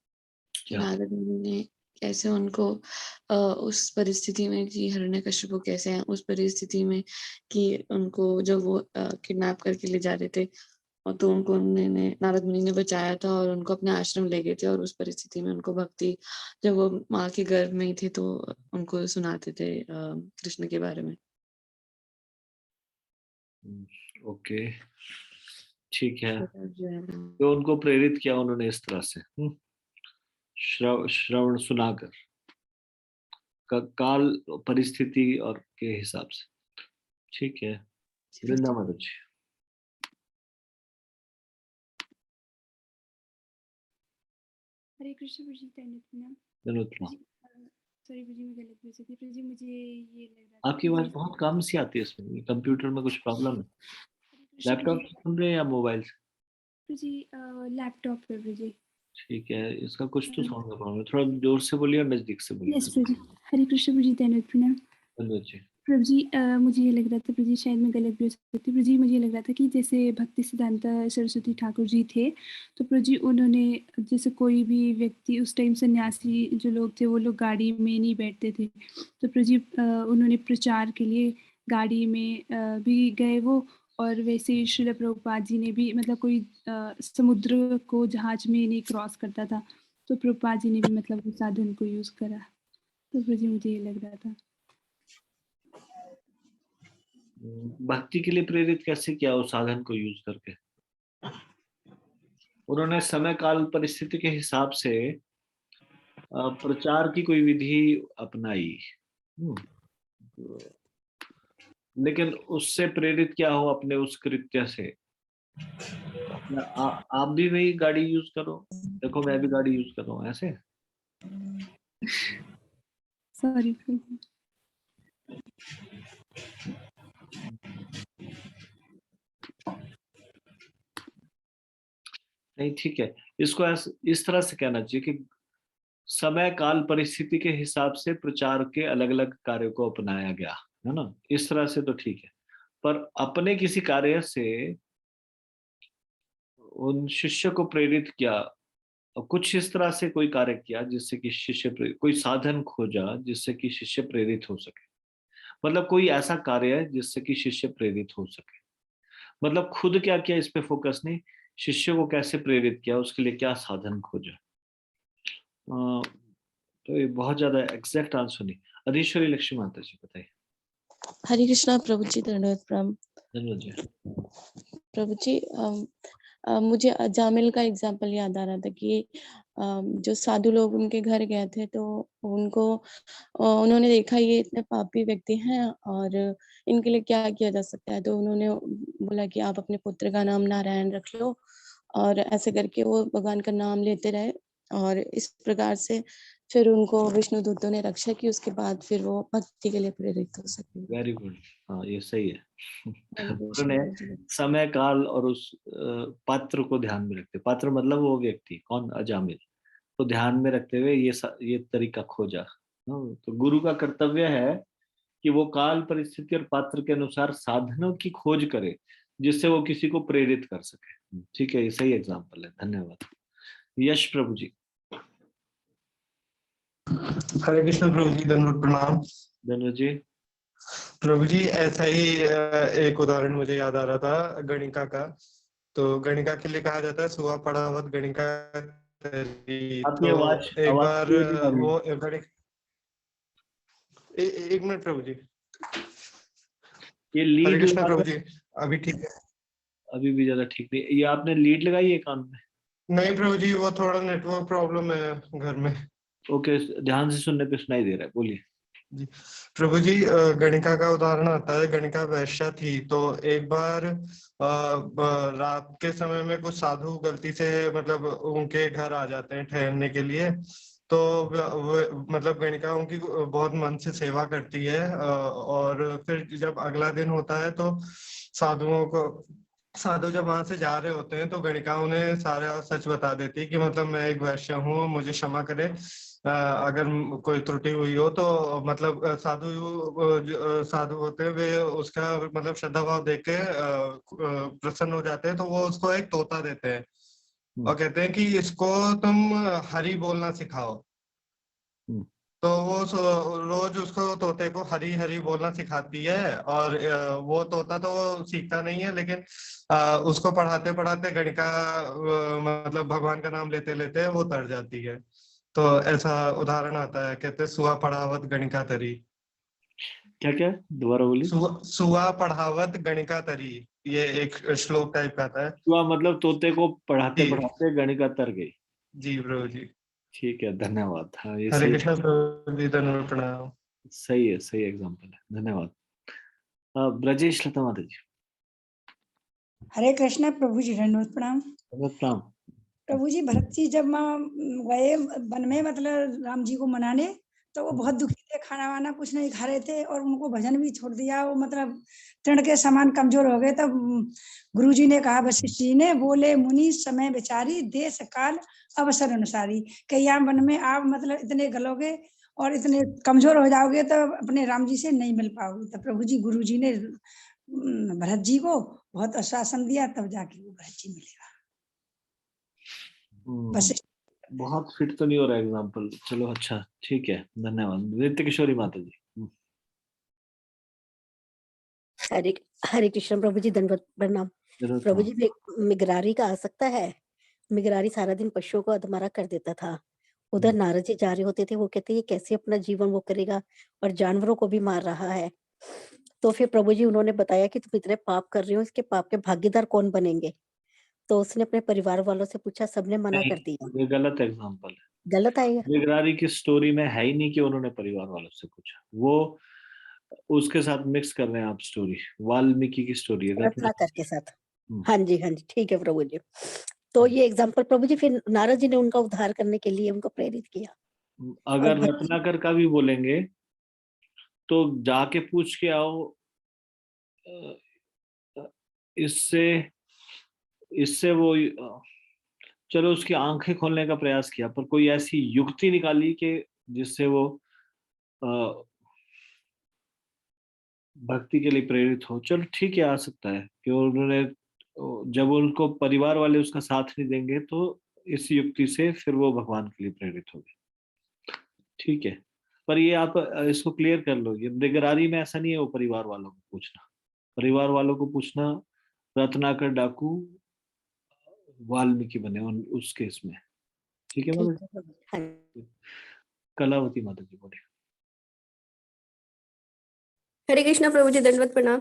कि नारद मुनि ने कैसे उनको उस परिस्थिति में कि हिरण्यकशिपु कैसे हैं उस परिस्थिति में कि उनको जब वो किडनैप करके ले जा रहे थे और तो उनको उन्होंने नारद मुनि ने बचाया था और उनको अपने आश्रम ले गए थे और उस परिस्थिति में उनको भक्ति जब वो माँ के गर्भ में ही थे तो उनको सुनाते थे कृष्ण के बारे में। ओके, ठीक है। तो उनको प्रेरित किया उन्होंने इस तरह से श्रवण सुनाकर, काल परिस्थिति और के हिसाब से। ठीक है, वृंदावन जी। हरे कृष्ण प्रभु जी। सॉरी प्रभु जी, मैं गलत बोल सकती प्रभु जी। मुझे ये लग रहा था आपकी आवाज बहुत कम सी आती है इसमें, कंप्यूटर में कुछ प्रॉब्लम है? लैपटॉप से सुन रहे हैं या मोबाइल से? प्रभु जी लैपटॉप पे प्रभु जी। ठीक है, इसका कुछ तो साउंड का प्रॉब्लम है, थोड़ा जोर से बोलिए, नजदीक से बोलिए। यस प्रभु जी। हरे कृष्ण प्रभु जी। धन्यवाद जी। प्रभु जी मुझे ये लग रहा था प्रभु जी, शायद मैं गलत भी हो सकती प्रभु जी, मुझे लग रहा था कि जैसे भक्ति सिद्धांत सरस्वती ठाकुर जी थे तो प्रभु जी उन्होंने जैसे कोई भी व्यक्ति उस टाइम सन्यासी जो लोग थे वो लोग गाड़ी में नहीं बैठते थे तो प्रभु जी उन्होंने प्रचार के लिए गाड़ी में भी गए वो, और वैसे ही श्रील प्रभुपाद जी ने भी मतलब कोई समुद्र को जहाज में नहीं क्रॉस करता था तो प्रभुपाद जी ने भी मतलब उस साधन को यूज़ करा। तो प्रभु जी मुझे ये लग रहा था। भक्ति के लिए प्रेरित कैसे किया उस साधन को यूज करके? उन्होंने समय काल परिस्थिति के हिसाब से प्रचार की कोई विधि अपनाई, लेकिन उससे प्रेरित क्या हो अपने उस कृत्य से। आप भी वही गाड़ी यूज करो, देखो मैं भी गाड़ी यूज कर रहा हूँ, ऐसे। सॉरी। नहीं, ठीक है, इसको इस तरह से कहना चाहिए कि समय काल परिस्थिति के हिसाब से प्रचार के अलग अलग कार्यों को अपनाया गया, है ना, इस तरह से तो ठीक है। पर अपने किसी कार्य से उन शिष्य को प्रेरित किया और कुछ इस तरह से कोई कार्य किया जिससे कि शिष्य कोई साधन खोजा जिससे कि शिष्य प्रेरित हो सके, मतलब कोई ऐसा कार्य है जिससे कि शिष्य प्रेरित हो सके। मतलब खुद क्या किया इस पे फोकस नहीं, शिष्य को कैसे प्रेरित किया, उसके लिए क्या साधन खोजा। तो ये बहुत ज्यादा एग्जैक्ट आंसर नहीं। अधीश्वरी लक्ष्मी माता जी बताइए। हरे कृष्णा प्रभु जी। धन्यवाद जी। प्रभु जी मुझे अजामिल का एग्जाम्पल याद आ रहा था कि जो साधु लोग उनके घर गए थे तो उनको उन्होंने देखा ये इतने पापी व्यक्ति हैं और इनके लिए क्या किया जा सकता है, तो उन्होंने बोला कि आप अपने पुत्र का नाम नारायण रख लो, और ऐसे करके वो भगवान का नाम लेते रहे और इस प्रकार से फिर उनको विष्णु दूतों ने रक्षा की, उसके बाद फिर वो भक्ति के लिए प्रेरित हो सके। वेरी गुड, हाँ ये सही है। उन्होंने समय काल और उस पात्र को ध्यान में रखते, पात्र मतलब वो व्यक्ति कौन, अजामिल, तो ध्यान में रखते हुए ये तरीका खोजा। तो गुरु का कर्तव्य है कि वो काल परिस्थिति और पात्र के अनुसार साधनों की खोज करे जिससे वो किसी को प्रेरित कर सके। ठीक है, ये सही एग्जाम्पल है। धन्यवाद। यश प्रभु जी। हरे कृष्ण प्रभु जी। धन्यवाद प्रणाम। धन्यवाद जी। प्रभु जी ऐसा ही एक उदाहरण मुझे याद आ रहा था गणिका का। तो गणिका के लिए कहा जाता है सुहा पढ़ावत गणिका। तो एक बार वो एक मिनट प्रभु जी। ये लीड, हरे कृष्ण प्रभु जी। अभी ठीक है? अभी भी ज्यादा ठीक नहीं। ये आपने लीड लगाई है कान में? नहीं प्रभु जी, वो थोड़ा नेटवर्क प्रॉब्लम है घर में। ओके, ध्यान से सुनने पे सुनाई दे रहा है, बोलिए। जी प्रभु जी, गणिका का उदाहरण आता है। गणिका वैश्या थी, तो एक बार रात के समय में कुछ साधु गलती से मतलब उनके घर आ जाते हैं ठहरने के लिए। तो मतलब गणिका उनकी बहुत मन से सेवा करती है। और फिर जब अगला दिन होता है तो साधु जब वहां से जा रहे होते हैं तो गणिका उन्हें सारा सच बता देती है कि मतलब मैं एक वैश्य हूँ, मुझे क्षमा करे, अगर कोई त्रुटि हुई हो तो। मतलब साधु होते हैं वे उसका मतलब श्रद्धा भाव देख के प्रसन्न हो जाते हैं, तो वो उसको एक तोता देते हैं और कहते हैं कि इसको तुम हरि बोलना सिखाओ। तो वो रोज उसको तोते को हरी हरी बोलना सिखाती है। और वो तोता तो सीखता नहीं है, लेकिन उसको पढ़ाते पढ़ाते गणिका मतलब भगवान का नाम लेते लेते वो तर जाती है। तो ऐसा उदाहरण आता है, कहते सुआ पढ़ावत गणिका तरी। क्या क्या दोबारा बोली? सुआ पढ़ावत गणिका तरी, ये एक श्लोक टाइप का आता है। सुआ मतलब तोते को पढ़ाते पढ़ाते गणिका तर गई। जी प्रभु जी। ठीक है, धन्यवाद। हाँ, ये हरे सही कृष्ण प्रभु जी, धन्यवाद, प्रणाम। सही है, सही एग्जाम्पल है, धन्यवाद। ब्रजेश लता माता जी। हरे कृष्ण प्रभु जी, दंडवत प्रणाम। प्रणाम। प्रभु जी, भरत जी जब गए वन में मतलब राम जी को मनाने, तो वो बहुत दुखी थे, खाना वाना कुछ नहीं खा रहे थे और उनको भजन भी छोड़ दिया। वो मतलब तृण के समान कमजोर हो गए। तब गुरु जी ने कहा, वशिष्ठ जी ने बोले, मुनि समय विचारी, देश काल अवसर अनुसारी। कि यहाँ वन में आप मतलब इतने गलोगे और इतने कमजोर हो जाओगे तो अपने राम जी से नहीं मिल पाओगे। तो प्रभु जी, गुरु जी ने भरत जी को बहुत आश्वासन दिया, तब जाके वो भरत जी मिलेगा। बहुत फिट तो नहीं हो रहा एग्जाम्पल, चलो अच्छा ठीक है, धन्यवाद। नृत्य किशोरी माता जी। हरे हरे कृष्ण प्रभु जी, दंडवत प्रणाम। प्रभु जी, मिगरारी का आ सकता है। मिगरारी सारा दिन पशुओं को अधमरा कर देता था। उधर नारद जी जा रहे होते थे, वो कहते ये कैसे अपना जीवन वो करेगा और जानवरों को भी मार रहा है। तो फिर प्रभु जी उन्होंने बताया कि तुम इतने पाप कर रहे हो, इसके पाप के भागीदार कौन बनेंगे? तो उसने अपने परिवार वालों से पूछा, सबने मना कर दिया। ये गलत एग्जाम्पल है, गलत आएगा। मिगरारी की स्टोरी में है ही नहीं कि उन्होंने परिवार वालों से पूछा, वो उसके साथ मिक्स कर रहे हैं आप स्टोरी, वाल्मीकि की स्टोरी है रत्नाकर के साथ। हाँ जी, हाँ जी, ठीक है प्रभु जी। तो ये एग्जाम्पल प्रभु जी, फिर नारद जी ने उनका उद्धार करने के लिए उनको प्रेरित किया। अगर रत्नाकर का भी बोलेंगे तो जाके पूछ के आओ, इससे वो चलो उसकी आंखें खोलने का प्रयास किया, पर कोई ऐसी युक्ति निकाली कि जिससे वो भक्ति के लिए प्रेरित हो। चलो ठीक है, आ सकता है कि उन्होंने जब उनको परिवार वाले उसका साथ नहीं देंगे तो इस युक्ति से फिर वो भगवान के लिए प्रेरित हो गए। ठीक है, पर ये आप इसको क्लियर कर लो, ये मृगरारी में ऐसा नहीं है वो परिवार वालों को पूछना। परिवार वालों को पूछना रत्नाकर डाकू वाल्मीकि बने उस केस में। ठीक है माता? कलावती माता जी बोले। हरे कृष्णा प्रभु जी, दंडवत प्रणाम।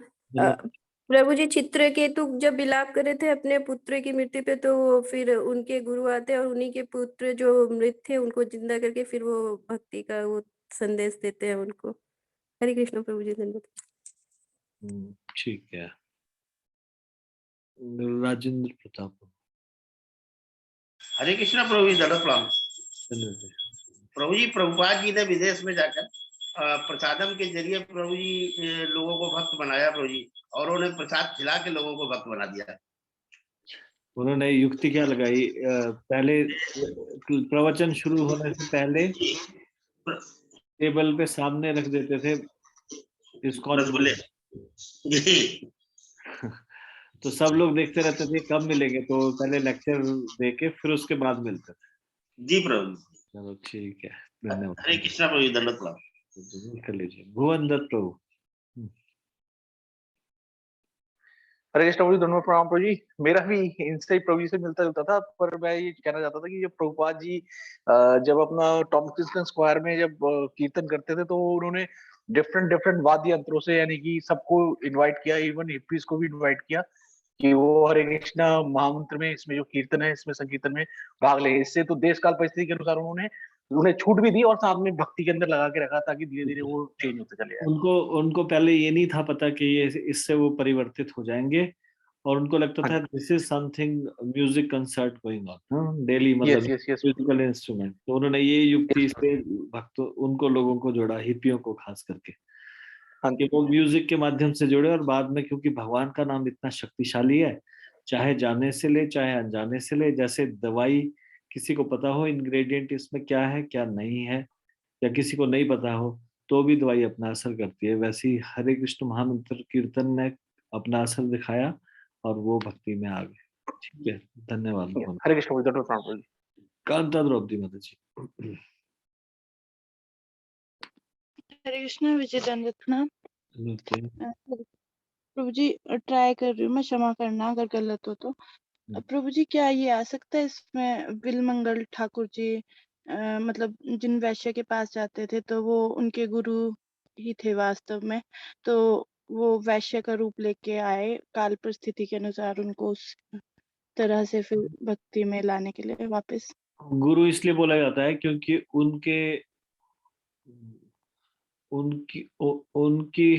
प्रभु जी, चित्रकेतु जब विलाप कर रहे थे अपने पुत्र की मृत्यु पे, तो फिर उनके गुरु आते हैं और उन्हीं के पुत्र जो मृत थे उनको जिंदा करके फिर वो भक्ति का वो संदेश देते हैं उनको। हरे कृष्ण प्रभु जी, दंडवत। ठीक है, राजेंद्र प्रताप। हरे कृष्णा प्रभु जी, दंडवत प्रणाम। प्रभु जी, प्रभुपाद जी ने विदेश में जाकर प्रसादम के जरिए प्रभु जी लोगों को भक्त बनाया प्रभु जी, और उन्होंने प्रसाद खिला के लोगों को भक्त बना दिया। उन्होंने युक्ति क्या लगाई? पहले प्रवचन शुरू होने से पहले टेबल पे सामने रख देते थे इसको रसगुल्ले। तो सब लोग देखते रहते थे कब मिलेंगे, तो पहले लेक्चर देके फिर उसके बाद मिलते थे। जी प्रभु। चलो ठीक है, धन्यवाद। हरे कृष्णा प्रभु जी, दंडवत प्रणाम। कर लीजिए भुवन दत्त प्रभु। हरे कृष्ण प्रभु जी, धन्यवाद प्रणाम प्रभु जी। मेरा भी इनसे प्रभु जी से मिलता जुलता था, पर मैं ये कहना चाहता था कि जब प्रभुपाद जी जब अपना टॉमकिंसन स्क्वायर में जब कीर्तन करते थे तो उन्होंने डिफरेंट वाद्य यंत्रों से, यानी कि सबको इनवाइट किया, इवन हिप्पीज को भी इनवाइट किया कि वो हरे कृष्णा महामंत्र में, इसमें जो कीर्तन है, इसमें संकीर्तन में भाग ले। इससे तो देश काल परिस्थिति के अनुसार उन्हें छूट भी दी और साथ में भक्ति के अंदर लगा के रखा ताकि धीरे धीरे वो चेंज होते चले जाए। उनको पहले ये नहीं था पता कि ये इससे वो परिवर्तित हो जाएंगे, और उनको लगता था this is something music concert going on daily, मतलब म्यूजिकल इंस्ट्रूमेंट। तो उन्होंने ये युक्ति से भक्तों उनको लोगों को जोड़ा, हिपियों को खास करके, कि वो म्यूजिक के माध्यम से जुड़े। और बाद में क्योंकि भगवान का नाम इतना शक्तिशाली है, चाहे जाने से ले चाहे अनजाने से ले, जैसे दवाई किसी को पता हो इंग्रेडिएंट इसमें क्या है क्या नहीं है, या किसी को नहीं पता हो तो भी दवाई अपना असर करती है, वैसे ही हरे कृष्ण महामंत्र कीर्तन ने अपना असर दिखाया और वो भक्ति में आ गए। ठीक है, धन्यवाद। हरे कृष्ण। कांता द्रौपदी माता जी। हरे कृष्ण विजय दंडरत्ना। प्रभु जी ट्राई कर रही हूँ मैं, क्षमा करना अगर गलत हो तो। प्रभु जी क्या ये आ सकता है इसमें बिल मंगल ठाकुर जी मतलब जिन वैश्य के पास जाते थे तो वो उनके गुरु ही थे वास्तव में, तो वो वैश्य का रूप लेके आए काल परिस्थिति के अनुसार उनको उस तरह से फिर भक्ति में लाने के लिए वापस। गुरु इसलिए बोला जाता है क्योंकि उनकी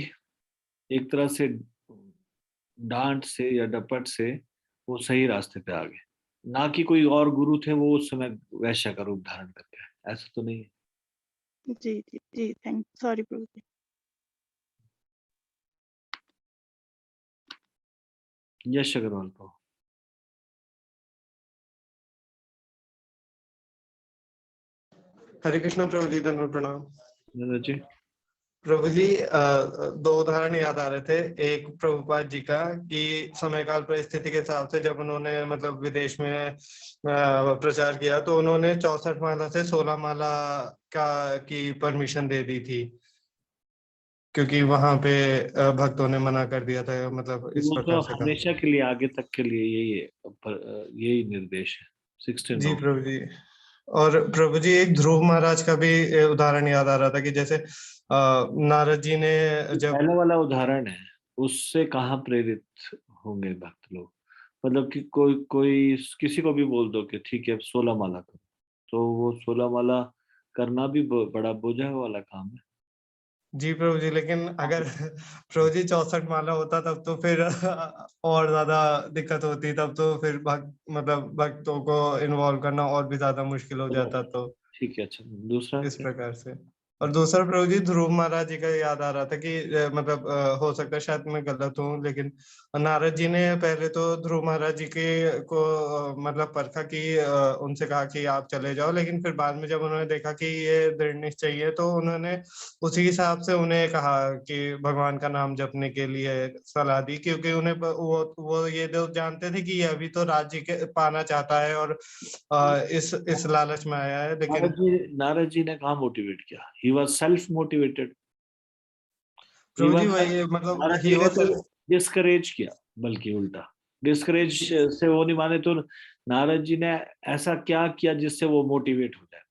एक तरह से डांट से या डपट से वो सही रास्ते पे आ गए, ना कि कोई और गुरु थे वो उस समय वैश्य का रूप धारण करके आए, ऐसा तो नहीं है। जी जी जी, थैंक सॉरी प्रभु जी। यश अग्रवाल को हरे कृष्ण प्रभु जी, धन्यवाद, प्रणाम जी। प्रभु जी दो उदाहरण याद आ रहे थे। एक प्रभुपाद जी का कि समय काल परिस्थिति के हिसाब से जब उन्होंने मतलब विदेश में प्रचार किया तो उन्होंने 64 माला से 16 माला की परमिशन दे दी थी, क्योंकि वहां पे भक्तों ने मना कर दिया था, मतलब इस प्रकार से हमेशा के लिए आगे तक के लिए यही निर्देश है 16 जी प्रभु जी। और प्रभु जी एक ध्रुव महाराज का भी उदाहरण याद आ रहा था कि जैसे नारद जी ने जब पहले वाला उदाहरण है, उससे कहाँ प्रेरित होंगे भक्त लोग। मतलब कि कोई किसी को भी बोल दो कि ठीक है 16 माला करो, तो वो 16 माला करना भी बड़ा बोझ वाला काम है। जी प्रभु जी, लेकिन अगर प्रभु जी 64 माला होता तब तो फिर और ज्यादा दिक्कत होती, तब तो फिर भक्तों को इन्वॉल्व करना और भी ज्यादा मुश्किल हो जाता। तो ठीक है, अच्छा दूसरा इस प्रकार से। और दूसरा प्रभु जी ध्रुव महाराज जी का याद आ रहा था कि मतलब हो सकता है शायद मैं गलत हूँ, लेकिन नारद जी ने पहले तो ध्रुव महाराज जी के को मतलब परखा कि उनसे कहा कि आप चले जाओ, लेकिन फिर बाद में जब उन्होंने देखा कि ये दृढ़ निश्चय है तो उन्होंने उसी हिसाब से उन्हें कहा कि भगवान का नाम जपने के लिए सलाह दी, क्योंकि उन्हें वो ये लोग जानते थे कि ये अभी तो राज्य के पाना चाहता है और इस लालच में आया है। लेकिन नारद जी ने कहा मोटिवेट किया, ही वाज सेल्फ मोटिवेटेड। प्रभु जी वही मतलब नारद जी ने तो डिस्करेज किया, बल्कि उल्टा डिस्करेज से वो नहीं माने, तो नारद जी ने ऐसा क्या किया जिससे वो मोटिवेट हो जाए।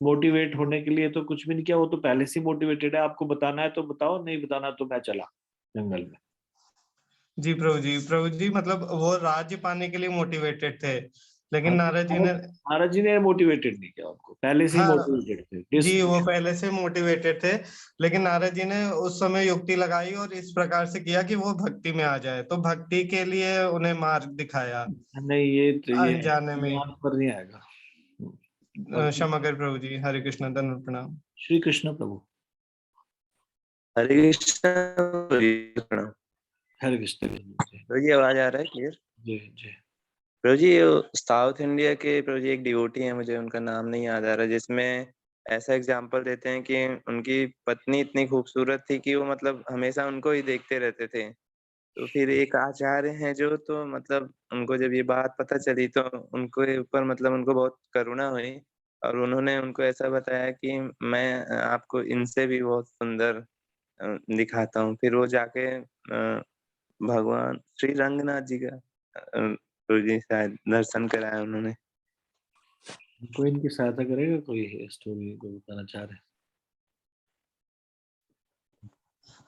मोटिवेट होने के लिए तो कुछ भी नहीं किया, वो तो पहले से मोटिवेटेड है। आपको बताना है तो बताओ, नहीं बताना तो मैं चला जंगल में। जी प्रभु जी मतलब वो राज्य पाने के लिए मोटिवेटेड थे, लेकिन नारद जी ने मोटिवेटेड नहीं किया उनको, पहले से ही मोटिवेटेड थे। जी वो पहले से मोटिवेटेड थे, लेकिन नारद जी ने उस समय युक्ति लगाई और इस प्रकार से किया कि वो भक्ति में आ जाए, तो भक्ति के लिए उन्हें मार्ग दिखाया। नहीं ये अनजाने में पर नहीं आएगा। क्षमा कर प्रभु जी। हरे कृष्ण, धन्यवाद, प्रणाम। श्री कृष्ण प्रभु। हरे कृष्ण प्रणाम। हरे कृष्ण। प्रभु जी आवाज आ रहा है क्लियर? जी जी। प्रभु जी साउथ इंडिया के प्रभु जी एक डिवोटी है, मुझे उनका नाम नहीं याद आ रहा, जिसमें ऐसा एग्जाम्पल देते हैं कि उनकी पत्नी इतनी खूबसूरत थी कि वो मतलब हमेशा उनको ही देखते रहते थे। तो फिर एक आचार्य हैं जो, तो मतलब उनको जब ये बात पता चली तो उनके ऊपर मतलब उनको बहुत करुणा हुई और उन्होंने उनको ऐसा बताया कि मैं आपको इनसे भी बहुत सुंदर दिखाता हूँ। फिर वो जाके भगवान श्री रंगनाथ जी का जी शायद दर्शन कराया उन्होंने। कोई इनकी सहायता करेगा, कोई स्टोरी को बताना चाह रहे?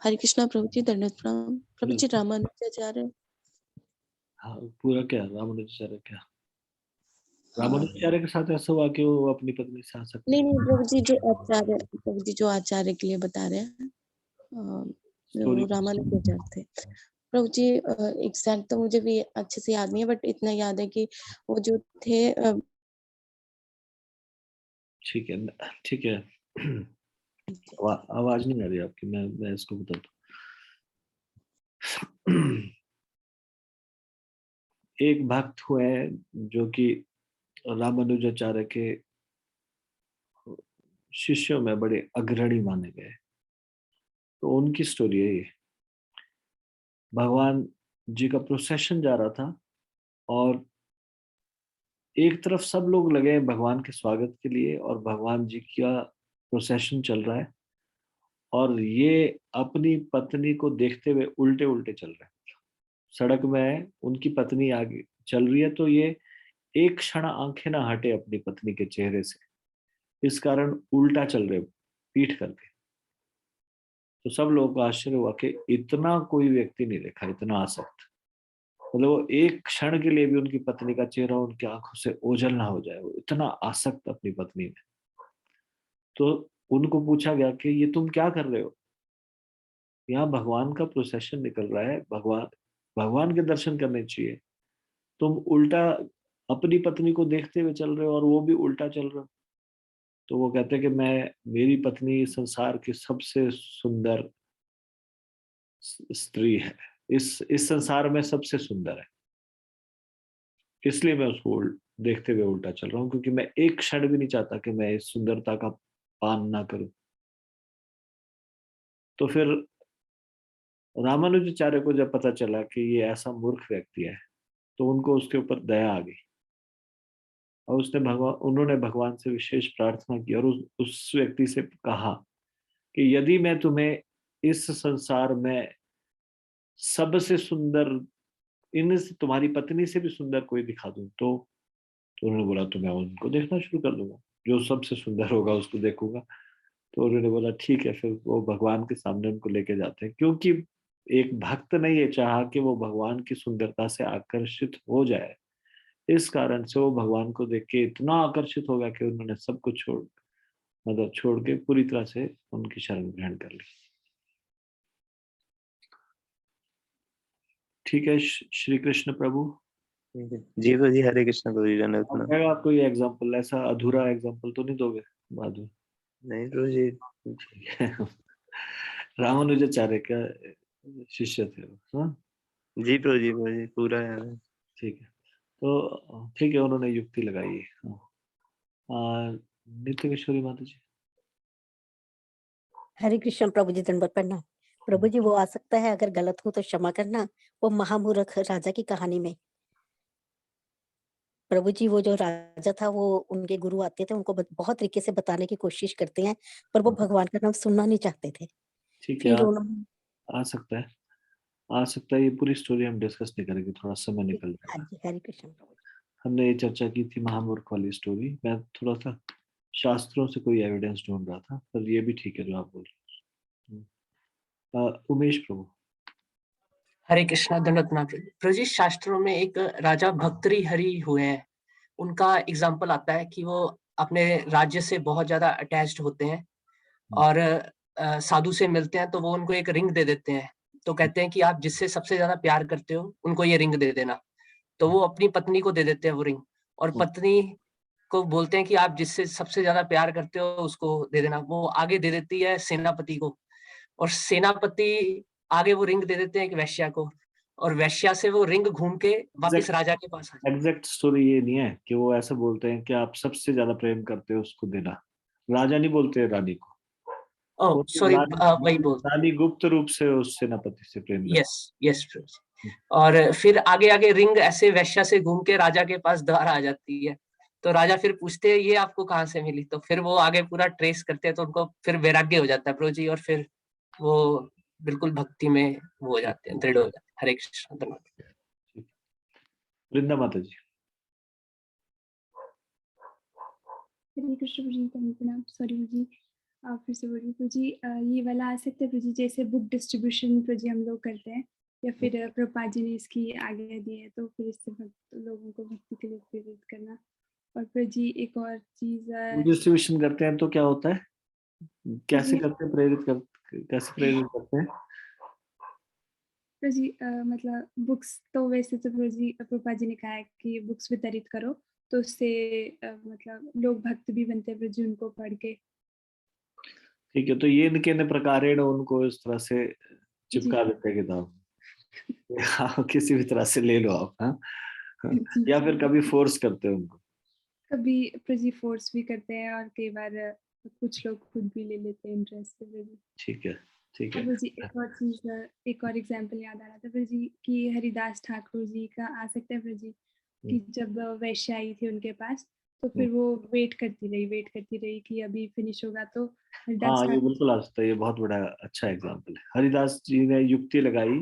हरे कृष्णा प्रभु जी, दंडवत प्रणाम। प्रभु जी रामानुजाचार्य। हाँ पूरा क्या रामानुजाचार्य क्या? रामानुजाचार्य के साथ ऐसा हुआ कि वो अपनी पत्नी से आ सकते? नहीं प्रभु जी जो आचार्य के लिए बता रहे हैं, वो रामानुजाचार्य थे। प्रभु जी एग्जैक्ट तो मुझे भी अच्छे से याद नहीं है, बट इतना याद है कि वो जो थे ठीक है, ठीक है। आवाज नहीं आ रही आपकी, मैं इसको बताता हूँ। एक भक्त हुए जो कि रामानुजाचार्य के शिष्यों में बड़े अग्रणी माने गए। तो उनकी स्टोरी है ये। भगवान जी का प्रोसेशन जा रहा था और एक तरफ सब लोग लगे हैं भगवान के स्वागत के लिए और भगवान जी का प्रोसेशन चल रहा है और ये अपनी पत्नी को देखते हुए उल्टे उल्टे चल रहे हैं। सड़क में उनकी पत्नी आगे चल रही है तो ये एक क्षण आंखें ना हटे अपनी पत्नी के चेहरे से, इस कारण उल्टा चल रहे पीठ करके। तो सब लोगों को आश्चर्य हुआ कि इतना कोई व्यक्ति नहीं देखा, इतना आसक्त। मतलब वो एक क्षण के लिए भी उनकी पत्नी का चेहरा उनकी आंखों से ओझल ना हो जाए, वो इतना आसक्त अपनी पत्नी में। तो उनको पूछा गया कि ये तुम क्या कर रहे हो? यहाँ भगवान का प्रोसेशन निकल रहा है, भगवान के दर्शन करने चाहिए, तुम उल्टा अपनी पत्नी को देखते हुए चल रहे हो और वो भी उल्टा चल रहा। तो वो कहते हैं कि मेरी पत्नी संसार की सबसे सुंदर स्त्री है, इस संसार में सबसे सुंदर है, इसलिए मैं उसको देखते हुए उल्टा चल रहा हूँ, क्योंकि मैं एक क्षण भी नहीं चाहता कि मैं इस सुंदरता का पान ना करूं। तो फिर रामानुजाचार्य को जब पता चला कि ये ऐसा मूर्ख व्यक्ति है तो उनको उसके ऊपर दया आ गई और उन्होंने भगवान से विशेष प्रार्थना की और उस व्यक्ति से कहा कि यदि मैं तुम्हें इस संसार में सबसे सुंदर, इन तुम्हारी पत्नी से भी सुंदर कोई दिखा दूं तो उन्होंने बोला तो मैं उनको देखना शुरू कर दूंगा, जो सबसे सुंदर होगा उसको देखूंगा। तो उन्होंने बोला ठीक है। फिर वो भगवान के सामने उनको लेके जाते हैं, क्योंकि एक भक्त ने ये चाहा कि वो भगवान की सुंदरता से आकर्षित हो जाए, इस कारण से वो भगवान को देख के इतना आकर्षित हो गया कि उन्होंने सब कुछ छोड़ के पूरी तरह से उनकी शरण ग्रहण कर ली। ठीक है, श्री कृष्ण प्रभु। जी प्रभु जी, हरे कृष्ण प्रभु जी। आपको ये एग्जाम्पल, ऐसा अधूरा एग्जाम्पल तो नहीं दोगे बाद में? नहीं प्रभु जी। ठीक है। रामानुजाचार्य का शिष्य थे वो। हाँ जी प्रभु जी, प्रभु जी पूरा याद है। ठीक है, तो ठीक है, उन्होंने युक्ति लगाई है। नित्य किशोरी माता जी। हरे कृष्ण प्रभु जी, दंडवत प्रणाम। प्रभु जी वो आ सकता है, अगर गलत हो तो क्षमा करना। वो महामूर्ख राजा की कहानी में प्रभु जी, वो जो राजा था वो उनके गुरु आते थे, उनको बहुत तरीके से बताने की कोशिश करते हैं, पर वो भगवान का नाम सुनना नहीं चाहते थे। ठीक है, फिर उन्होंने आ सकता है। ये पूरी स्टोरी हम डिस्कस नहीं करेंगे, थोड़ा समय निकल जाएगा। हरे कृष्ण प्रभु। हमने ये चर्चा की थी महामूर्ख वाली स्टोरी। मैं थोड़ा सा शास्त्रों से कोई एविडेंस ढूंढ रहा था, पर ये भी ठीक है जो आप बोल रहे हो। उमेश प्रभु। हरे कृष्णा, दंडवत प्रणाम प्रभु जी। शास्त्रों में एक राजा भर्तृहरि हुए हैं, उनका एग्जाम्पल आता है कि वो अपने राज्य से बहुत ज्यादा अटैच्ड होते हैं और साधु से मिलते हैं तो वो उनको एक रिंग दे देते हैं। तो कहते हैं कि आप जिससे सबसे ज्यादा प्यार करते हो उनको ये रिंग दे देना। तो वो अपनी पत्नी को दे देते हैं वो रिंग, और पत्नी को बोलते हैं कि आप जिससे सबसे ज्यादा प्यार करते हो उसको दे देना। वो आगे दे देती है सेनापति को, और सेनापति आगे वो रिंग दे देते हैं एक वैश्या को, और वैश्या से वो रिंग घूम के वापस राजा के पास। एग्जैक्ट स्टोरी ये नहीं है कि वो ऐसे बोलते हैं कि आप सबसे ज्यादा प्रेम करते हो उसको देना। राजा नहीं बोलते रानी को। ओह सॉरी, वही बोलते रानी गुप्त रूप से उस सेनापति से प्रेम करती। यस। और फिर आगे रिंग ऐसे वैश्या से घूम के राजा के पास दोबारा आ जाती है। तो राजा फिर पूछते हैं ये आपको कहाँ से मिली? तो फिर वो आगे पूरा ट्रेस करते हैं, तो उनको फिर वैराग्य हो जाता है प्रभु जी, और फिर वो बिल्कुल भक्ति में वो हो जाते हैं, दृढ़ हो जाते हैं। हरे कृष्ण, धन्यवाद। वृंदा माता जी। हरे कृष्ण प्रभु जी, प्रणाम। सॉरी प्रभु जी, आप फिर से बोलिए प्रभु जी। ये वाला आ सकता है प्रभु जी, जैसे बुक डिस्ट्रीब्यूशन प्रभु जी हम लोग करते हैं, या फिर प्रभुपाद जी ने इसकी आज्ञा दी है, तो फिर इससे लोगों को भक्ति के लिए प्रेरित करना। और प्रभु जी एक और चीज, डिस्ट्रीब्यूशन करते हैं तो क्या होता है, कैसे करते हैं, कैसे प्रेरित करते हैं? प्रभु जी मतलब बुक्स तो वैसे तो प्रभु जी प्रभुपाद जी ने कहा है कि बुक्स वितरित करो, तो उससे मतलब लोग भक्त भी बनते हैं प्रभु जी उनको पढ़ के। ठीक है, तो ये इनके न प्रकारेण उनको इस तरह से जी चिपका देते हैं किताब। हाँ, किसी भी तरह से ले लो आप। हाँ, जी या फिर कभी फोर्स करते हो उनको। कभी प्रभु जी फोर्स भी करते हैं और कई बार कुछ लोग खुद भी ले लेते हैं इंटरेस्ट से प्रभु जी। ठीक है, ठीक है। प्रभु जी एक और चीज एक और एग्जाम्पल याद आ रहा था प्रभु जी कि हरिदास ठाकुर जी का आ सकता है प्रभु जी कि जब वैश्य आई थी उनके पास तो फिर वो वेट करती रही कि अभी फिनिश होगा, तो हरिदास हाँ, ये ठाकुर बिल्कुल आ सकता है, ये बहुत बड़ा अच्छा एग्जाम्पल है। हरिदास जी ने युक्ति लगाई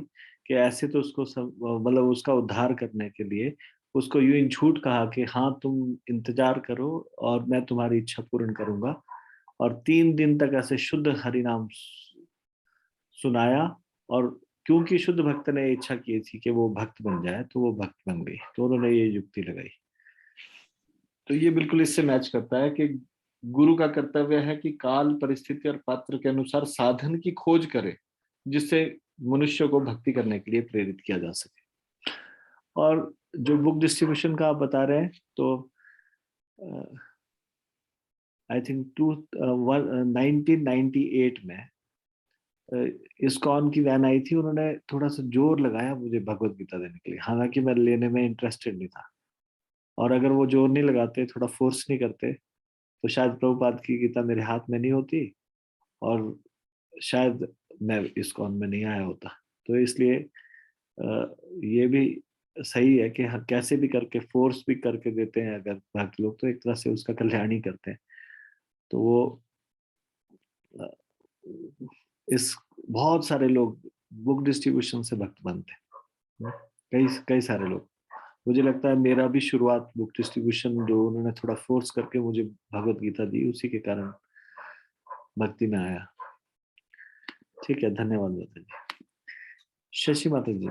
कि ऐसे तो उसको सब मतलब उसका उद्धार करने के लिए उसको यूं ही झूठ कहा कि हाँ तुम इंतजार करो और मैं तुम्हारी इच्छा पूर्ण करूंगा, और 3 दिन तक ऐसे शुद्ध हरिनाम सुनाया। और क्योंकि शुद्ध भक्त ने इच्छा की थी कि वो भक्त बन जाए, तो वो भक्त बन गई, तो उन्होंने ये युक्ति लगाई। तो ये बिल्कुल इससे मैच करता है कि गुरु का कर्तव्य है कि काल, परिस्थिति और पात्र के अनुसार साधन की खोज करे जिससे मनुष्य को भक्ति करने के लिए प्रेरित किया जा सके। और जो बुक डिस्ट्रीब्यूशन का आप बता रहे हैं, तो आई थिंक 1998 में इस्कॉन की वैन आई थी, उन्होंने थोड़ा सा जोर लगाया मुझे भगवत गीता देने के लिए, हालांकि मैं लेने में इंटरेस्टेड नहीं था। और अगर वो जोर नहीं लगाते, थोड़ा फोर्स नहीं करते, तो शायद प्रभुपाद की गीता मेरे हाथ में नहीं होती और शायद मैं इस्कॉन में नहीं आया होता। तो इसलिए ये भी सही है कि कैसे भी करके फोर्स भी करके देते हैं अगर भक्त लोग, तो एक तरह से उसका कल्याण ही करते हैं। तो वो इस बहुत सारे लोग बुक डिस्ट्रीब्यूशन से भक्त बनते हैं, कई कई सारे लोग। मुझे लगता है मेरा भी शुरुआत बुक डिस्ट्रीब्यूशन, जो उन्होंने थोड़ा फोर्स करके मुझे भगवत गीता दी, उसी के कारण भक्ति में आया। ठीक है, धन्यवाद माता जी। शशि माता जी।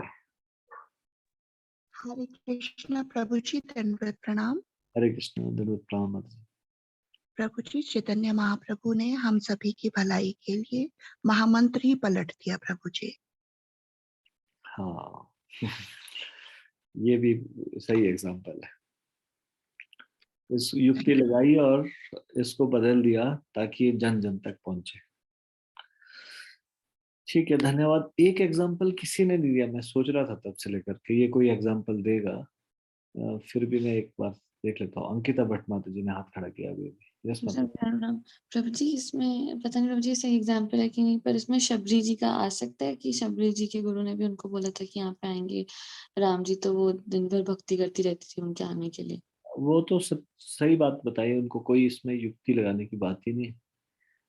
हरे कृष्णा प्रभु जी, दंडवत प्रणाम। हरे कृष्ण, दंडवत प्रणाम माता जी। प्रभु जी, चैतन्य महाप्रभु ने हम सभी की भलाई के लिए महामंत्र ही पलट दिया प्रभु जी। हाँ, ये भी सही एग्जांपल है। इस युक्ति लगाई और इसको बदल दिया ताकि ये जन जन तक पहुंचे। ठीक है, धन्यवाद। एक एग्जांपल किसी ने नहीं दिया, मैं सोच रहा था तब से लेकर के ये कोई एग्जांपल देगा, फिर भी मैं एक बार देख लेता हूँ। अंकिता भट्ट माता जी ने हाथ खड़ा किया अभी। यस माता जी। प्रभु जी, इसमें पता नहीं प्रभु जी सही एग्जाम्पल है कि नहीं, पर इसमें शबरी जी का आ सकता है कि शबरी जी के गुरु ने भी उनको बोला था कि यहाँ पे आएंगे राम जी, तो वो दिन भर भक्ति करती रहती थी उनके आने के लिए। वो तो सही बात बताई, उनको कोई इसमें युक्ति लगाने की बात ही नहीं।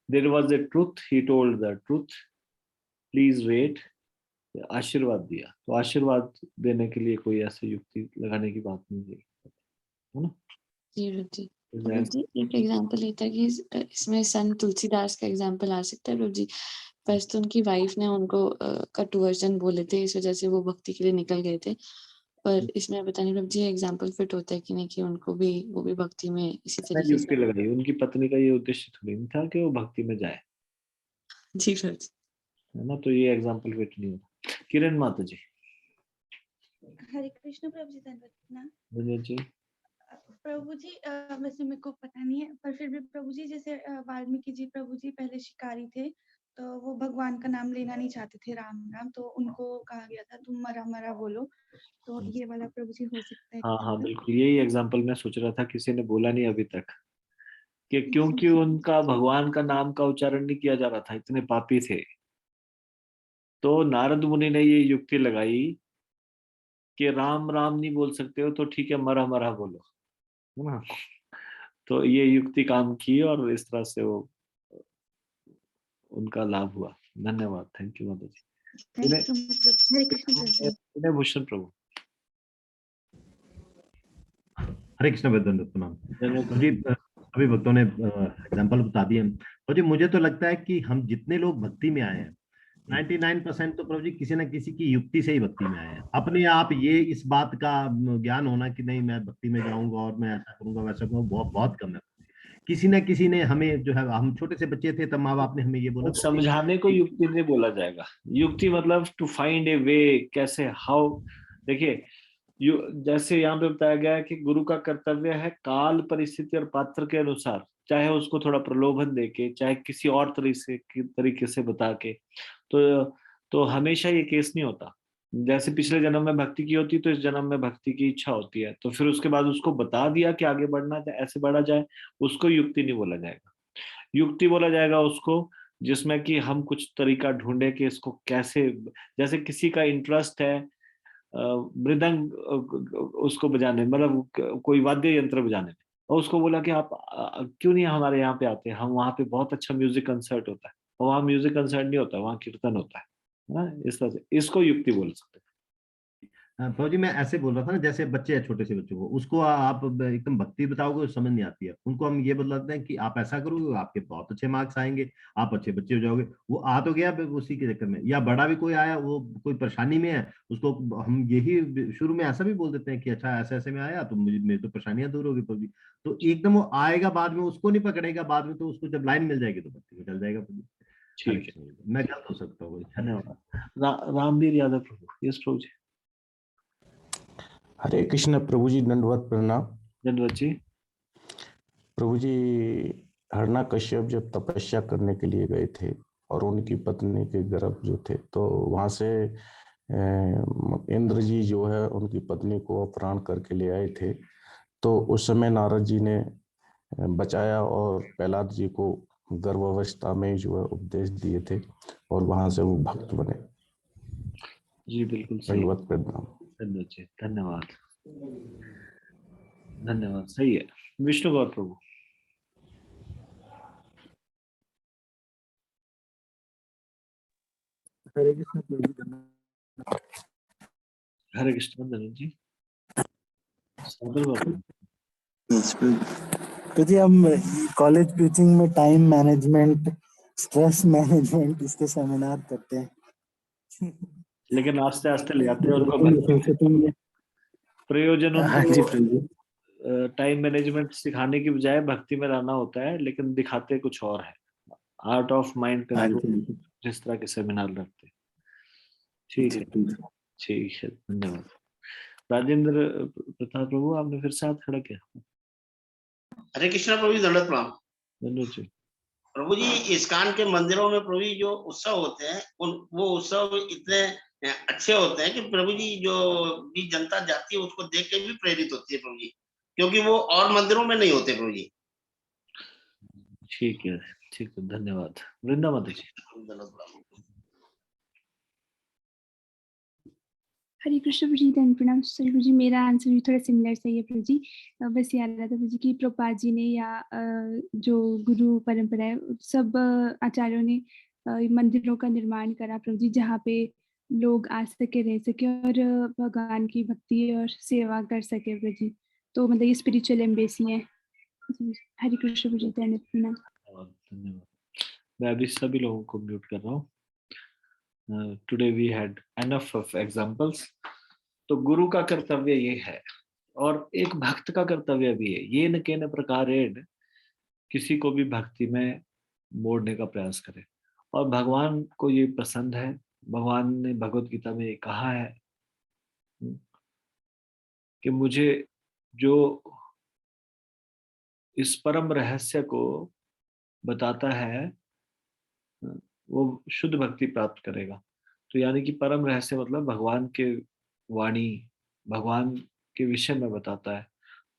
There was a truth, he told the truth, please wait. आशीर्वाद दिया, तो आशीर्वाद देने के लिए कोई ऐसी युक्ति लगाने की बात नहीं है ना। जी प्रभु जी। प्रभु जी, एक एग्जाम्पल ये था कि इसमें संत तुलसीदास का एग्जाम्पल आ सकता है प्रभु जी। फर्स्ट तो उनकी वाइफ ने उनको कट वर्जन बोले थे, इस वजह से वो भक्ति के लिए निकल गए थे। पर इसमें पता नहीं प्रभु जी एग्जाम्पल फिट होता है कि नहीं, कि उनको भी वो भी भक्ति में इसी तरीके युक्ति से। लगाई, उनकी पत्नी का ये उद्देश्य थोड़ी नहीं था कि वो भक्ति में जाए, जी प्रभु जी, है ना। तो ये एग्जाम्पल फिट नहीं होता। किरण माता जी। हरे कृष्ण प्रभु जी, धन्यवाद प्रणाम। धन्यवाद जी। प्रभु जी वैसे मेरे को पता नहीं है, पर फिर भी प्रभु जी जैसे वाल्मीकि जी प्रभु जी पहले शिकारी थे, तो वो भगवान का नाम लेना नहीं चाहते थे, राम नाम, तो उनको कहा गया था तुम मरा मरा बोलो, तो ये वाला प्रभु जी हो सकता है। हाँ हाँ, बिल्कुल यही एग्जाम्पल मैं सोच रहा था, किसी ने बोला नहीं अभी तक कि क्योंकि उनका भगवान का नाम का उच्चारण नहीं किया जा रहा था, इतने पापी थे। तो नारद मुनि ने ये युक्ति लगाई कि राम राम नहीं बोल सकते हो तो ठीक है, मरा मरा बोलो, है ना। तो ये युक्ति काम की और इस तरह से वो उनका लाभ हुआ। धन्यवाद, थैंक यू माता जी। विनय भूषण प्रभु। हरे कृष्ण, दंडवत प्रणाम जी। अभी भक्तों ने एग्जाम्पल बता दिए। और जी मुझे तो लगता है कि हम जितने लोग भक्ति में आए हैं 99% तो प्रभु जी किसी न किसी की युक्ति से ही भक्ति में आए हैं। अपने आप ये इस बात का ज्ञान होना कि नहीं मैं भक्ति में जाऊंगा और मैं ऐसा करूंगा वैसा करूंगा, बहुत बहुत कम है। किसी ना किसी ने हमें जो है, हम छोटे से बच्चे थे तब माँ बाप ने हमें ये बोला था समझाने को युक्ति नहीं बोला जाएगा। युक्ति मतलब टू फाइंड ए वे, कैसे, हाउ। देखिए जैसे यहाँ पे बताया गया है कि गुरु का कर्तव्य है काल, परिस्थिति और पात्र के अनुसार, चाहे उसको थोड़ा प्रलोभन देके, चाहे किसी और तरीके से बता के, तो हमेशा ये केस नहीं होता। जैसे पिछले जन्म में भक्ति की होती तो इस जन्म में भक्ति की इच्छा होती है, तो फिर उसके बाद उसको बता दिया कि आगे बढ़ना ऐसे बढ़ा जाए, उसको युक्ति नहीं बोला जाएगा। युक्ति बोला जाएगा उसको जिसमें कि हम कुछ तरीका ढूंढे कि इसको कैसे, जैसे किसी का इंटरेस्ट है मृदंग उसको बजाने, मतलब कोई वाद्य यंत्र बजाने में, और उसको बोला कि आप क्यों नहीं हमारे यहाँ पे आते हैं, हम वहाँ पे बहुत अच्छा म्यूजिक कंसर्ट होता है, और वहाँ म्यूजिक कंसर्ट नहीं होता, वहाँ कीर्तन होता है ना। इस तरह से इसको युक्ति बोल सकते हैं। प्रभु जी मैं ऐसे बोल रहा था ना, जैसे बच्चे हैं, छोटे से बच्चों को, उसको आप एकदम भक्ति बताओगे तो समझ नहीं आती है। उनको हम ये बतलाते हैं कि आप ऐसा करोगे आपके बहुत अच्छे मार्क्स आएंगे, आप अच्छे बच्चे हो जाओगे। वो आ तो गया उसी के चक्कर में, या बड़ा भी कोई आया वो कोई परेशानी में है, उसको हम यही शुरू में ऐसा भी बोल देते हैं कि अच्छा ऐसे ऐसे में आया तो मुझे, मेरी तो परेशानियां दूर होगी प्रभु जी। तो एकदम वो आएगा, बाद में उसको नहीं पकड़ेगा, बाद में तो उसको जब लाइन मिल जाएगी तो भक्ति में चल जाएगा प्रभु। ठीक है, मैं गलत हो सकता हूँ। धन्यवाद। रामवीर यादव प्रभु। यस प्रभु जी। हरे कृष्ण प्रभु जी, दंडवत प्रणाम। दंडवत जी। प्रभु जी, हरना कश्यप जब तपस्या करने के लिए गए थे और उनकी पत्नी के गर्भ जो थे, तो वहां से इंद्र जी जो है उनकी पत्नी को अपहरण करके ले आए थे। तो उस समय नारद जी ने बचाया और प्रहलाद जी को गर्भावस्था में जो है उपदेश दिए थे, और वहां से वो भक्त बने। जी बिल्कुल सही। दंडवत प्रणाम। धन्यवाद, धन्यवाद। सही है। विष्णु गौर प्रभु। हरे कृष्ण प्रभु। हरे कृष्ण धनु जी। जी हम कॉलेज टीचिंग में टाइम मैनेजमेंट, स्ट्रेस मैनेजमेंट, इसके सेमिनार करते हैं, लेकिन आस्ते आस्ते ले आते हैं उनको प्रयोजन। उनको टाइम मैनेजमेंट सिखाने की बजाय भक्ति में रहना होता है, लेकिन दिखाते कुछ और है। आर्ट ऑफ माइंड कंट्रोल जिस तरह के सेमिनार लगते हैं। ठीक है, ठीक है, धन्यवाद। राजेंद्र प्रताप प्रभु, आपने फिर से हाथ खड़ा किया। हरे कृष्णा प्रभु जी, दंडवत प्रणाम। धन्यवाद जी। प्रभु जी, इस्कॉन के मंदिरों में प्रभु जी जो उत्सव होते हैं, वो उत्सव इतने अच्छे होते हैं कि प्रभु जी जो भी जनता जाती है उसको देख के भी प्रेरित होती है प्रभु जी, क्योंकि वो और मंदिरों में नहीं होते प्रभु जी। ठीक है, ठीक है, धन्यवाद। वृंदा माता जी। हरे कृष्ण प्रभु जी, धन प्रणाम। सॉरी प्रभु जी, मेरा आंसर भी थोड़ा सिमिलर सही है प्रभु जी। बस याद रहा था प्रभु जी की प्रभुपाद जी ने या जो गुरु परंपरा है, सब आचार्यों ने मंदिरों का निर्माण करा प्रभु जी, जहाँ पे लोग आ सके, रह सके और भगवान की भक्ति और सेवा कर सके प्रभु जी। तो मतलब ये स्पिरिचुअल एम्बेसी है। हरे कृष्ण प्रभु जी, धन प्रणाम। धन्यवाद। मैं अभी सभी लोगों को म्यूट कर रहा हूँ। Today we had enough of examples. तो गुरु का कर्तव्य ये है, और एक भक्त का कर्तव्य भी है, ये न केन प्रकारेण किसी को भी भक्ति में मोड़ने का प्रयास करे। और भगवान को ये पसंद है। भगवान ने भगवत गीता में ये कहा है कि मुझे जो इस परम रहस्य को बताता है वो शुद्ध भक्ति प्राप्त करेगा। तो यानी कि परम रहस्य मतलब भगवान के वाणी, भगवान के विषय में बताता है,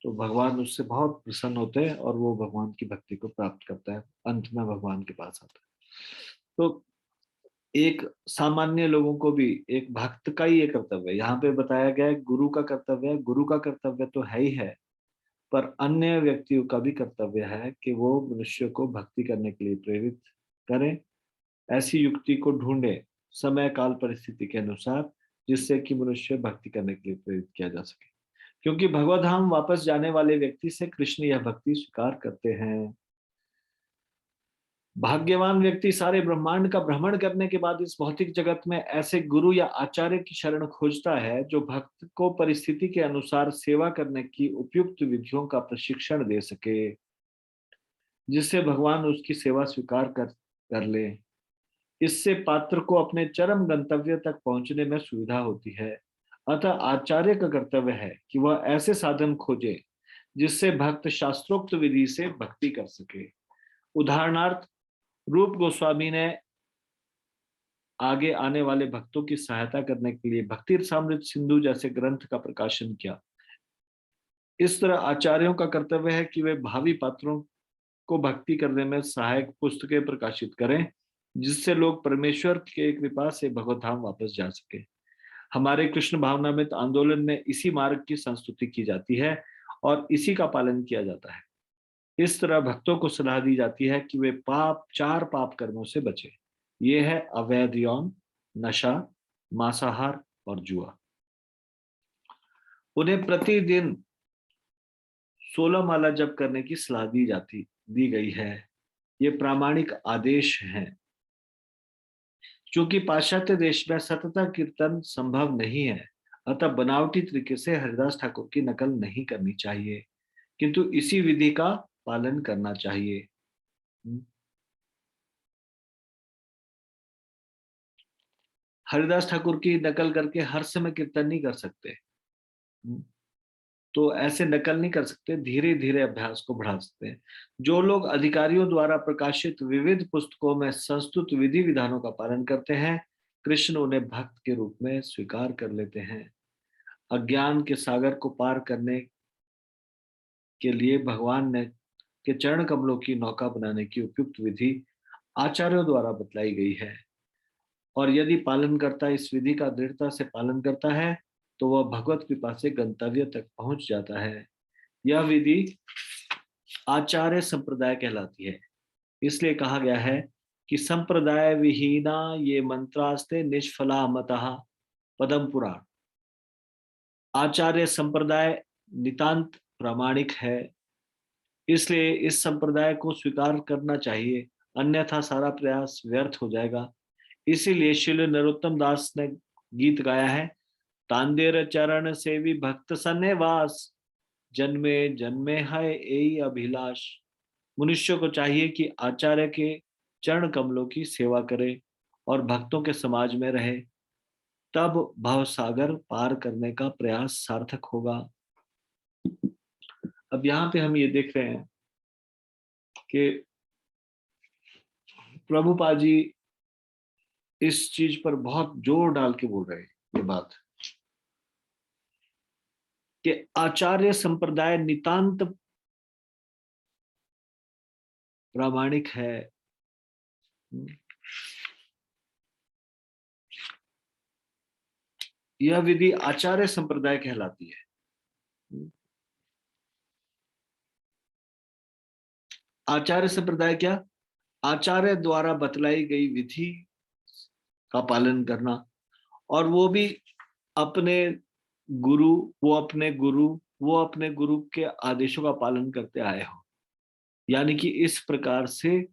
तो भगवान उससे बहुत प्रसन्न होते हैं और वो भगवान की भक्ति को प्राप्त करता है, अंत में भगवान के पास आता है। तो एक सामान्य लोगों को भी एक भक्त का ही ये कर्तव्य है। यहाँ पे बताया गया है गुरु का कर्तव्य है। गुरु का कर्तव्य तो है ही है, पर अन्य व्यक्तियों का भी कर्तव्य है कि वो मनुष्य को भक्ति करने के लिए प्रेरित करें, ऐसी युक्ति को ढूंढे समय काल परिस्थिति के अनुसार, जिससे कि मनुष्य भक्ति करने के लिए प्रेरित किया जा सके। क्योंकि भगवत धाम वापस जाने वाले व्यक्ति से कृष्ण यह भक्ति स्वीकार करते हैं। भाग्यवान व्यक्ति सारे ब्रह्मांड का भ्रमण करने के बाद इस भौतिक जगत में ऐसे गुरु या आचार्य की शरण खोजता है जो भक्त को परिस्थिति के अनुसार सेवा करने की उपयुक्त विधियों का प्रशिक्षण दे सके। जिससे भगवान उसकी सेवा स्वीकार कर ले। इससे पात्र को अपने चरम गंतव्य तक पहुंचने में सुविधा होती है। अतः आचार्य का कर्तव्य है कि वह ऐसे साधन खोजे जिससे भक्त शास्त्रोक्त विधि से भक्ति कर सके। उदाहरणार्थ, रूप गोस्वामी ने आगे आने वाले भक्तों की सहायता करने के लिए भक्ति रसामृत सिंधु जैसे ग्रंथ का प्रकाशन किया। इस तरह आचार्यों का कर्तव्य है कि वे भावी पात्रों को भक्ति करने में सहायक पुस्तकें प्रकाशित करें, जिससे लोग परमेश्वर के कृपा से भगवत धाम वापस जा सके। हमारे कृष्ण भावनामृत आंदोलन में इसी मार्ग की संस्तुति की जाती है और इसी का पालन किया जाता है। इस तरह भक्तों को सलाह दी जाती है कि वे चार पाप कर्मों से बचें। ये है अवैध यौन, नशा, मांसाहार और जुआ। उन्हें प्रतिदिन 16 माला जप करने की सलाह दी गई है। ये प्रामाणिक आदेश हैं। चूंकि पाश्चात्य देश में सतता कीर्तन संभव नहीं है, अतः बनावटी तरीके से हरिदास ठाकुर की नकल नहीं करनी चाहिए, किंतु इसी विधि का पालन करना चाहिए। हरिदास ठाकुर की नकल करके हर समय कीर्तन नहीं कर सकते, तो ऐसे नकल नहीं कर सकते, धीरे धीरे अभ्यास को बढ़ा सकते हैं। जो लोग अधिकारियों द्वारा प्रकाशित विविध पुस्तकों में संस्तुत विधि विधानों का पालन करते हैं, कृष्ण उन्हें भक्त के रूप में स्वीकार कर लेते हैं। अज्ञान के सागर को पार करने के लिए भगवान ने के चरण कमलों की नौका बनाने की उपयुक्त विधि आचार्यों द्वारा बतलाई गई है, और यदि पालनकर्ता इस विधि का दृढ़ता से पालन करता है तो वह भगवत कृपा से गंतव्य तक पहुंच जाता है। यह विधि आचार्य संप्रदाय कहलाती है। इसलिए कहा गया है कि संप्रदाय विहीना ये मंत्रास्ते निष्फला मतः पदम पुराण। आचार्य संप्रदाय नितांत प्रामाणिक है, इसलिए इस संप्रदाय को स्वीकार करना चाहिए, अन्यथा सारा प्रयास व्यर्थ हो जाएगा। इसीलिए श्रील नरोत्तम दास ने गीत गाया है, तांदेर चरण सेवी भक्त सन्निवास, जन्मे जन्मे है यही अभिलाष। मनुष्य को चाहिए कि आचार्य के चरण कमलों की सेवा करे और भक्तों के समाज में रहे, तब भव सागर पार करने का प्रयास सार्थक होगा। अब यहाँ पे हम ये देख रहे हैं कि प्रभुपाद जी इस चीज पर बहुत जोर डाल के बोल रहे हैं ये बात कि आचार्य संप्रदाय नितांत प्रामाणिक है। यह विधि आचार्य संप्रदाय कहलाती है। आचार्य संप्रदाय क्या? आचार्य द्वारा बतलाई गई विधि का पालन करना, और वो भी अपने गुरु के आदेशों का पालन करते आए हो। यानी कि इस प्रकार से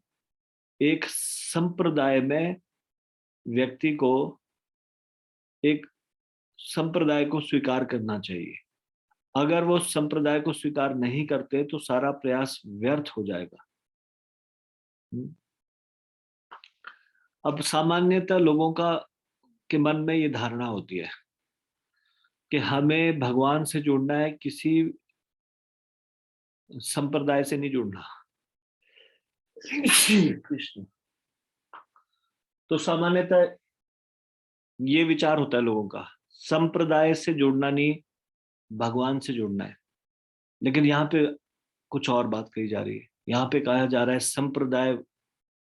एक संप्रदाय में व्यक्ति को एक संप्रदाय को स्वीकार करना चाहिए। अगर वो संप्रदाय को स्वीकार नहीं करते तो सारा प्रयास व्यर्थ हो जाएगा। अब सामान्यतः लोगों के मन में ये धारणा होती है कि हमें भगवान से जुड़ना है, किसी संप्रदाय से नहीं जुड़ना। कृष्ण। तो सामान्यतः ये विचार होता है लोगों का, संप्रदाय से जुड़ना नहीं, भगवान से जुड़ना है। लेकिन यहाँ पे कुछ और बात कही जा रही है। यहाँ पे कहा जा रहा है संप्रदाय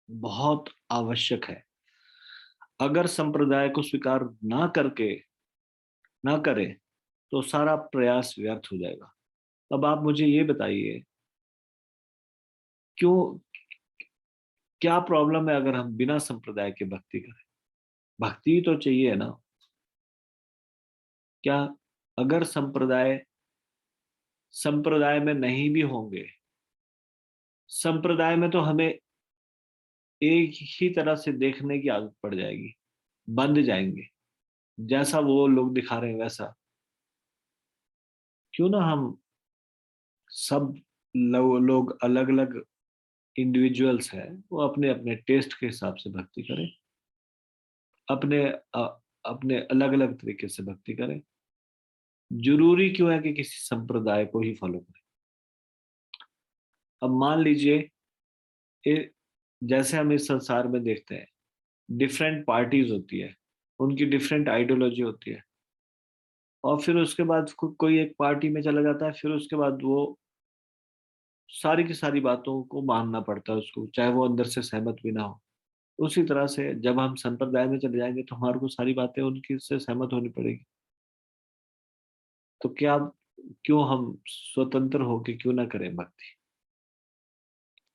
बहुत आवश्यक है। अगर संप्रदाय को स्वीकार ना करे तो सारा प्रयास व्यर्थ हो जाएगा। अब आप मुझे ये बताइए, क्या प्रॉब्लम है अगर हम बिना संप्रदाय के भक्ति करें? भक्ति तो चाहिए ना। क्या अगर संप्रदाय में नहीं भी होंगे, संप्रदाय में तो हमें एक ही तरह से देखने की आदत पड़ जाएगी, बंध जाएंगे, जैसा वो लोग दिखा रहे हैं वैसा। क्यों ना हम सब लोग अलग अलग इंडिविजुअल्स है वो अपने अपने टेस्ट के हिसाब से भक्ति करें, अपने अपने अलग अलग तरीके से भक्ति करें। जरूरी क्यों है कि किसी संप्रदाय को ही फॉलो करें? अब मान लीजिए जैसे हम इस संसार में देखते हैं डिफरेंट पार्टीज होती है, उनकी डिफरेंट आइडियोलॉजी होती है, और फिर उसके बाद कोई एक पार्टी में चला जाता है, फिर उसके बाद वो सारी की सारी बातों को मानना पड़ता है उसको, चाहे वो अंदर से सहमत भी ना हो। उसी तरह से जब हम संप्रदाय में चले जाएंगे तो हमारे को सारी बातें उनकी से सहमत होनी पड़ेगी। तो क्यों हम स्वतंत्र होके क्यों ना करें भक्ति?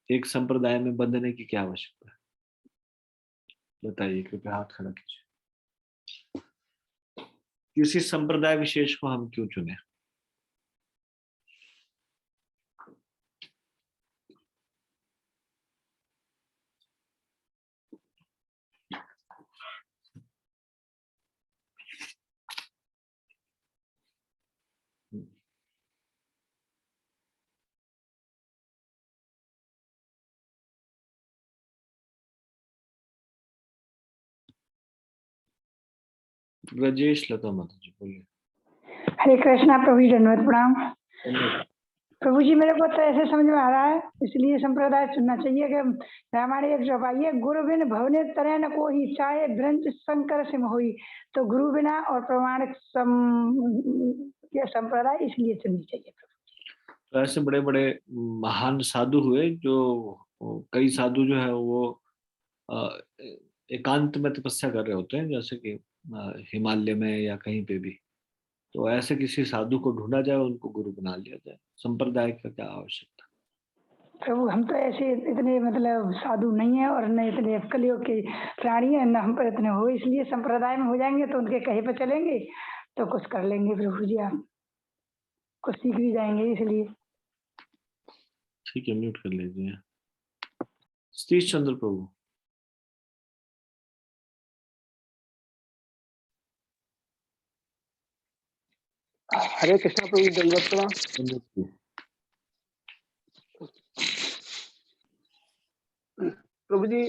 एक संप्रदाय में बंधने की क्या आवश्यकता है? बताइए, कृपया हाथ खड़ा कीजिए। किसी संप्रदाय विशेष को हम क्यों चुने? ब्रजेश लता माता जी बोलिए। हरे कृष्णा प्रभु जी, धन्यवाद प्रणाम। प्रभु जी मेरे को तो ऐसे समझ में आ रहा है, इसलिए संप्रदाय चुनना चाहिए कि रामायण एक जपाइए, गुरु बिन भवने तरह न कोई, चाहे ग्रंथ शंकर सिम होई। तो गुरु बिना और प्रमाणिक संप्रदाय इसलिए चुननी चाहिए। तो ऐसे बड़े बड़े महान साधु हुए, जो कई साधु जो है वो एकांत में तपस्या कर रहे होते हैं, जैसे कि हिमालय में या कहीं पे भी। तो ऐसे किसी साधु को ढूंढा जाए, उनको गुरु बना लिया जाए। संप्रदाय का क्या आवश्यकता? प्रभु हम तो ऐसे इतने मतलब साधु नहीं है, और न इतने कलियुग के प्राणी है, न हम पर इतने हो, इसलिए संप्रदाय में हो जाएंगे तो उनके कहे पर चलेंगे तो कुछ कर लेंगे। प्रभु जी आप कुछ सीख भी जाएंगे, इसलिए। ठीक है, म्यूट कर लीजिए। सतीश चंद्र प्रभु। हरे कृष्णा प्रभु, दंडवत प्रणाम। प्रभु जी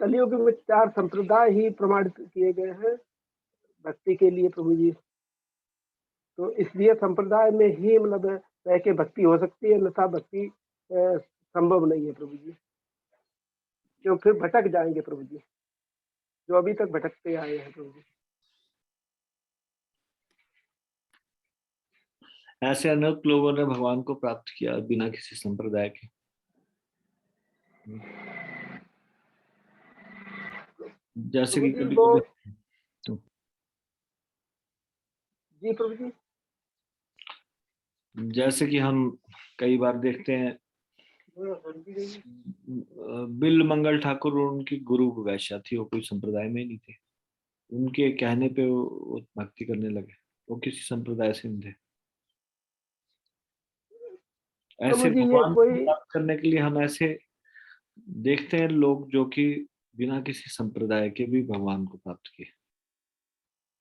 कलियुग में 4 संप्रदाय ही प्रमाणित किए गए हैं भक्ति के लिए प्रभु जी। तो इसलिए संप्रदाय में ही मतलब रह के भक्ति हो सकती है, अन्यथा भक्ति संभव नहीं है प्रभु जी, क्यों फिर भटक जाएंगे प्रभु जी, जो अभी तक भटकते आए हैं प्रभु जी। ऐसे अनेक लोगों ने भगवान को प्राप्त किया बिना किसी संप्रदाय के। जैसे कि कभी जी प्रभु जी, जैसे कि हम कई बार देखते हैं बिल मंगल ठाकुर, उनकी गुरु वैश्या थी, वो कोई संप्रदाय में नहीं थे। उनके कहने पे वो भक्ति करने लगे, वो किसी संप्रदाय से नहीं थे। ऐसे भगवान को प्राप्त करने के लिए हम ऐसे देखते हैं लोग जो कि बिना किसी संप्रदाय के भी भगवान को प्राप्त किए।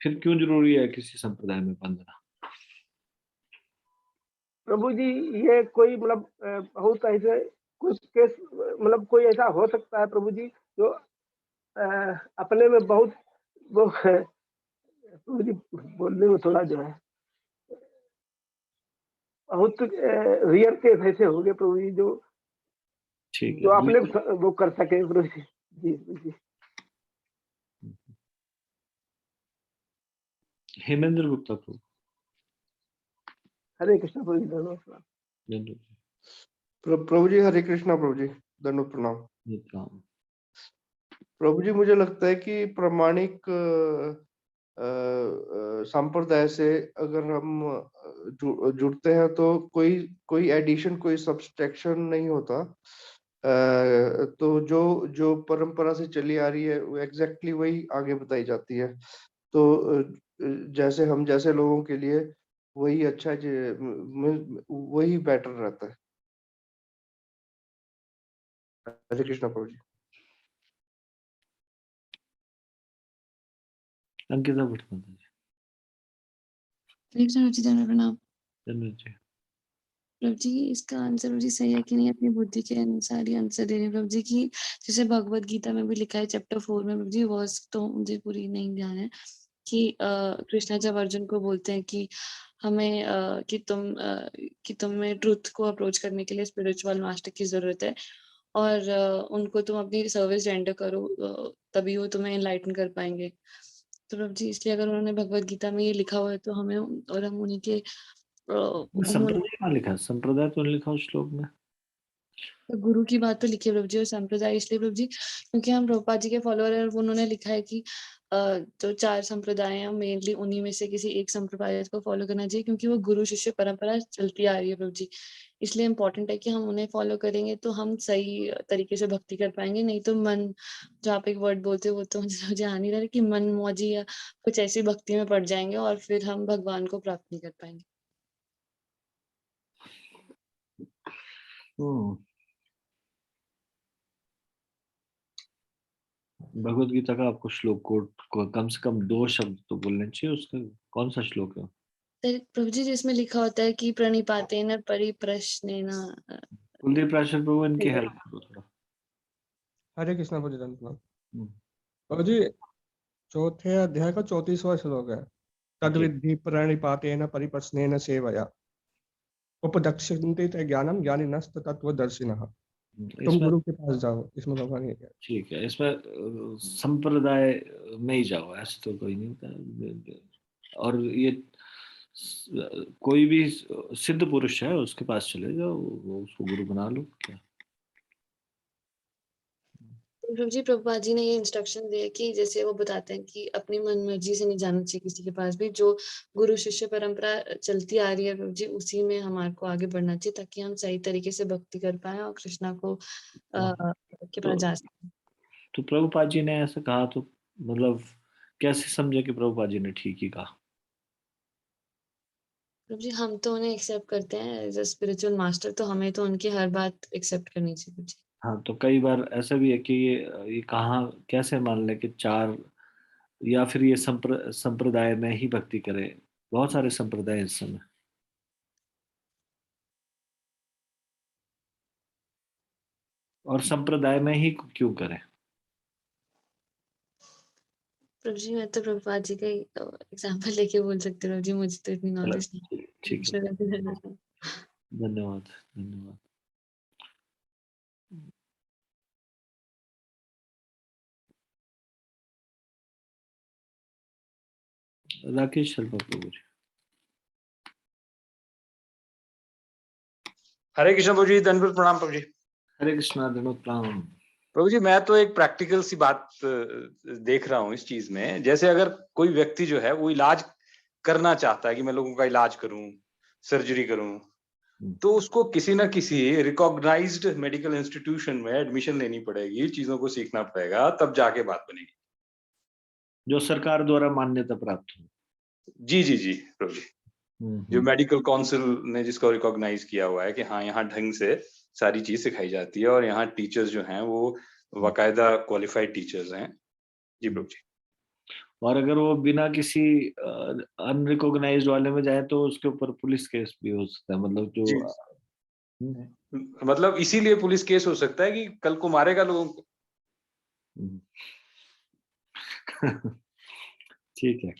फिर क्यों जरूरी है किसी संप्रदाय में बंधना? प्रभु जी ये कोई मतलब बहुत ऐसे कुछ केस मतलब कोई ऐसा हो सकता है प्रभु जी जो अपने में बहुत वो प्रभु जी बोलने में थोड़ा जो है बहुत रियल केस ऐसे हो गए प्रभु जी जो अपने वो कर सके प्रभु जी। जी जी। हेमेंद्र गुप्ता प्रभु। हरे कृष्णा प्रभु जी, धन्यवाद। प्रभु जी हरे कृष्णा प्रभु जी, धन्यवाद प्रणाम। प्रभु जी मुझे लगता है कि प्रामाणिक संप्रदाय से अगर हम जुड़ते हैं तो कोई एडिशन, कोई सब्सट्रैक्शन नहीं होता। तो जो परंपरा से चली आ रही है वो एग्जैक्टली वही आगे बताई जाती है। तो जैसे लोगों के लिए वही अच्छा है, वही बेटर रहता है। हरे कृष्णा प्रभु जी। अंकिता भट्ट माता जी। प्रणाम। धन्यवाद जी। प्रभु जी इसका आंसर प्रभु जी सही है कि नहीं अपनी बुद्धि के अनुसार ही आंसर दे रहे हैं प्रभु जी की जैसे भगवत गीता में भी लिखा है चैप्टर 4 में प्रभु जी वर्स तो मुझे पूरी नहीं ध्यान है कि कृष्णा जब अर्जुन को बोलते हैं कि हमें कि तुम्हें ट्रुथ को अप्रोच करने के लिए स्पिरिचुअल मास्टर की जरूरत है और उनको तुम अपनी सर्विस रेंडर करो तभी वो तुम्हें एनलाइटन कर पाएंगे। तो प्रभु जी इसलिए अगर उन्होंने भगवत गीता में ये लिखा हुआ है तो हमें और हम उन्हीं के संप्रदाय कहाँ लिखा है? संप्रदाय तो नहीं लिखा उस श्लोक में। तो गुरु की बात तो लिखी है प्रभु जी और संप्रदाय इसलिए प्रभु जी क्योंकि हम प्रभुपाद जी के फॉलोअर हैं और उन्होंने लिखा है कि जो 4 संप्रदाय हैं मेनली उन्हीं में से किसी एक संप्रदाय को फॉलो करना चाहिए क्योंकि वो गुरु शिष्य परंपरा चलती आ रही है प्रभु जी। इसलिए इम्पोर्टेंट है कि हम उन्हें फॉलो करेंगे तो हम सही तरीके से भक्ति कर पाएंगे नहीं तो मन जो आप एक वर्ड बोलते हो वो तो मुझे आ नहीं रहा कि मन मौजी या कुछ ऐसी भक्ति में पड़ जाएंगे और फिर हम भगवान को प्राप्त नहीं कर पाएंगे। भगवत गीता का आपको श्लोक को कम से कम 2 शब्द तो बोलने चाहिए। उसका कौन सा श्लोक है? प्रभु जी जिसमें लिखा होता है कि प्रणिपातेन परिप्रश्नेन। कुलदीप राशन प्रभु इनकी हेल्प करो थोड़ा। हरे कृष्णा प्रभु जी। प्रभु जी चौथे अध्याय का 34वां श्लोक है तद्विद्धि प्रणिपातेन परिप्रश्नेन सेवया उपदक्षिणते ते ज्ञानम ज्ञानिनस्त तत्वदर्शिनः। तुम गुरु के पास जाओ इसमें भगवान ये कहते। ठीक है इसमें संप्रदाय में ही जाओ ऐसे तो कोई नहीं होता और ये कोई भी सिद्ध पुरुष है उसके पास चले जाओ वो उसको गुरु बना लो क्या। प्रभु जी प्रभुपाद जी ने ये इंस्ट्रक्शन दिया कि जैसे वो बताते हैं कि अपनी मन मर्जी से नहीं जाना चाहिए किसी के पास भी जो गुरु शिष्य परंपरा चलती आ रही है प्रभु जी उसी में हमारे को आगे बढ़ना चाहिए ताकि हम सही तरीके से भक्ति कर पाए और कृष्णा को के पास जा सकें। तो प्रभुपाद जी ने ऐसा कहा तो मतलब कैसे समझे कि प्रभुपाद जी ने ठीक ही कहा? प्रभु जी हम तो उन्हें एक्सेप्ट करते हैं एज अ स्पिरिचुअल मास्टर तो हमें तो उनकी हर बात एक्सेप्ट करनी चाहिए प्रभु जी। हाँ तो कई बार ऐसा भी है कि ये कहाँ कैसे मान ले कि 4 या फिर ये संप्रदाय में ही भक्ति करे। बहुत सारे संप्रदाय इस समय और संप्रदाय में ही क्यों करें? प्रभु जी मैं तो प्रभुपाद जी का एग्जांपल लेके बोल सकती हूँ जी मुझे तो इतनी नॉलेज नहीं। ठीक है धन्यवाद धन्यवाद। राकेश शर्मा प्रभु जी। हरे कृष्ण प्रभु जी दंडवत प्रणाम प्रभु जी। हरे कृष्णा दंडवत प्रणाम प्रभु जी। मैं तो एक प्रैक्टिकल सी बात देख रहा हूँ इस चीज में जैसे अगर कोई व्यक्ति जो है वो इलाज करना चाहता है कि मैं लोगों का इलाज करूं सर्जरी करूं तो उसको किसी ना किसी रिकॉग्नाइज्ड मेडिकल इंस्टीट्यूशन में एडमिशन लेनी पड़ेगी चीजों को सीखना पड़ेगा तब जाके बात बनेगी जो सरकार द्वारा मान्यता प्राप्त हो। जी जी जी प्रभु जी जो मेडिकल काउंसिल ने जिसको रिकॉग्नाइज किया हुआ है कि हाँ यहाँ ढंग से सारी चीज सिखाई जाती है और यहाँ टीचर्स जो हैं वो बाकायदा क्वालिफाइड टीचर्स हैं। जी प्रभु जी। और अगर वो बिना किसी अनरिकॉग्नाइज्ड वाले में जाए तो उसके ऊपर पुलिस केस भी हो सकता है मतलब जो मतलब इसीलिए पुलिस केस हो सकता है कि कल को मारेगा लोगों को। ठीक है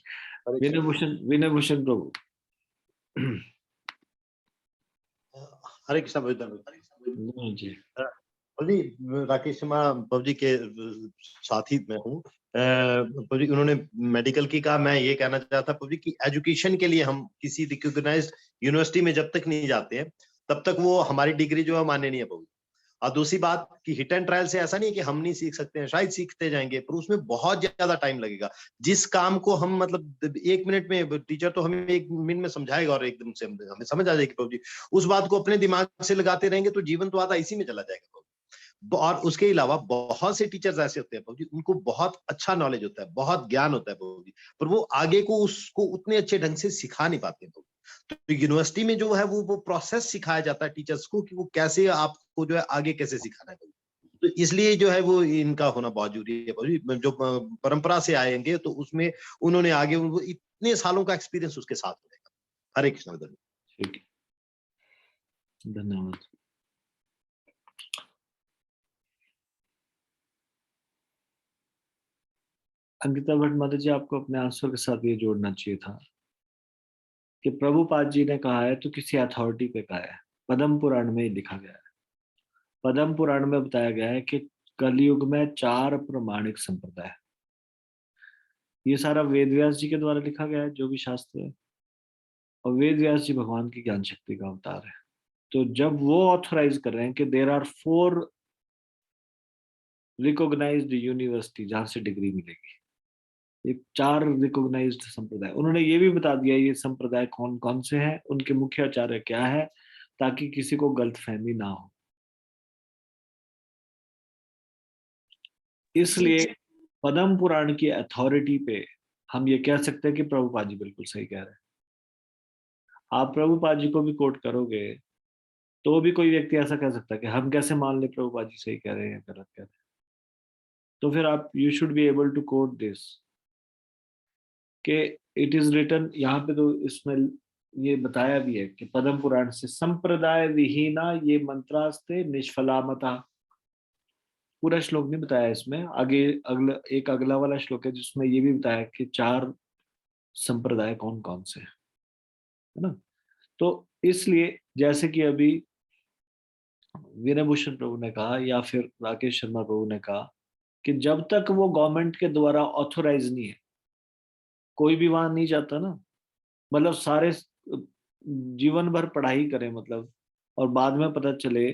विनय भूषण प्रभु। हरे कृष्ण प्रभु जी। राकेश शर्मा प्रभु जी के साथी में हूँ। प्रभु जी उन्होंने मेडिकल की कहा मैं ये कहना चाहता प्रभु जी कि एजुकेशन के लिए हम किसी रिकॉग्नाइज्ड यूनिवर्सिटी में जब तक नहीं जाते हैं तब तक वो हमारी डिग्री जो है मान्य नहीं है प्रभु। और दूसरी बात कि हिट एंड ट्रायल से ऐसा नहीं कि हम नहीं सीख सकते हैं शायद सीखते जाएंगे पर उसमें बहुत ज्यादा टाइम लगेगा। जिस काम को हम मतलब 1 मिनट में टीचर तो हमें 1 मिनट में समझाएगा और एकदम से हमें समझ आ जाएगी प्रभु जी उस बात को अपने दिमाग से लगाते रहेंगे तो जीवन तो आधा इसी में चला जाएगा। और उसके अलावा बहुत से टीचर्स ऐसे होते हैं प्रभु जी उनको बहुत अच्छा नॉलेज होता है बहुत ज्ञान होता है प्रभु जी पर वो आगे को उसको उतने अच्छे ढंग से सिखा नहीं पाते प्रभु। तो यूनिवर्सिटी में जो है वो प्रोसेस सिखाया जाता है टीचर्स को कि वो कैसे आपको जो है आगे कैसे सिखाना है तो इसलिए जो है वो इनका होना बहुत जरूरी है प्रभु जी। जो परंपरा से आएंगे तो उसमें उन्होंने आगे इतने सालों का एक्सपीरियंस उसके साथ रहेगा। हरे कृष्ण। धन्यवाद। अंकिता भट्ट माता जी, आपको अपने आंसर के साथ ये जोड़ना चाहिए था कि प्रभुपाद जी ने कहा है तो किसी अथॉरिटी पे कहा है। पद्म पुराण में ही लिखा गया है। पद्म पुराण में बताया गया है कि कलयुग में 4 प्रमाणिक संप्रदाय है। ये सारा वेद व्यास जी के द्वारा लिखा गया है, जो भी शास्त्र है, और वेद व्यास जी भगवान की ज्ञान शक्ति का अवतार है। तो जब वो ऑथराइज कर रहे हैं कि देयर आर 4 रिकॉग्नाइज्ड यूनिवर्सिटी जहां से डिग्री मिलेगी, ये 4 रिकॉग्नाइज्ड संप्रदाय, उन्होंने ये भी बता दिया ये संप्रदाय कौन कौन से हैं, उनके मुख्य आचार्य क्या है, ताकि किसी को गलतफहमी ना हो। इसलिए पद्म पुराण की अथॉरिटी पे हम ये कह सकते हैं कि प्रभुपाद जी बिल्कुल सही कह रहे हैं। आप प्रभुपाद जी को भी कोट करोगे तो भी कोई व्यक्ति ऐसा कह सकता है कि हम कैसे मान ले प्रभुपाद जी सही कह रहे हैं या गलत कह रहे हैं। तो फिर आप you should be able to quote this कि इट इज रिटन, यहाँ पे तो इसमें ये बताया भी है कि पद्म पुराण से संप्रदाय विहीना ये मंत्रास्ते निष्फलामता। पूरा श्लोक नहीं बताया इसमें, आगे अगला वाला श्लोक है जिसमें ये भी बताया कि 4 संप्रदाय कौन कौन से है ना। तो इसलिए जैसे कि अभी विनय भूषण प्रभु ने कहा या फिर राकेश शर्मा प्रभु ने कहा कि जब तक वो गवर्नमेंट के द्वारा ऑथोराइज नहीं है, कोई भी वहां नहीं जाता ना। मतलब सारे जीवन भर पढ़ाई करें मतलब, और बाद में पता चले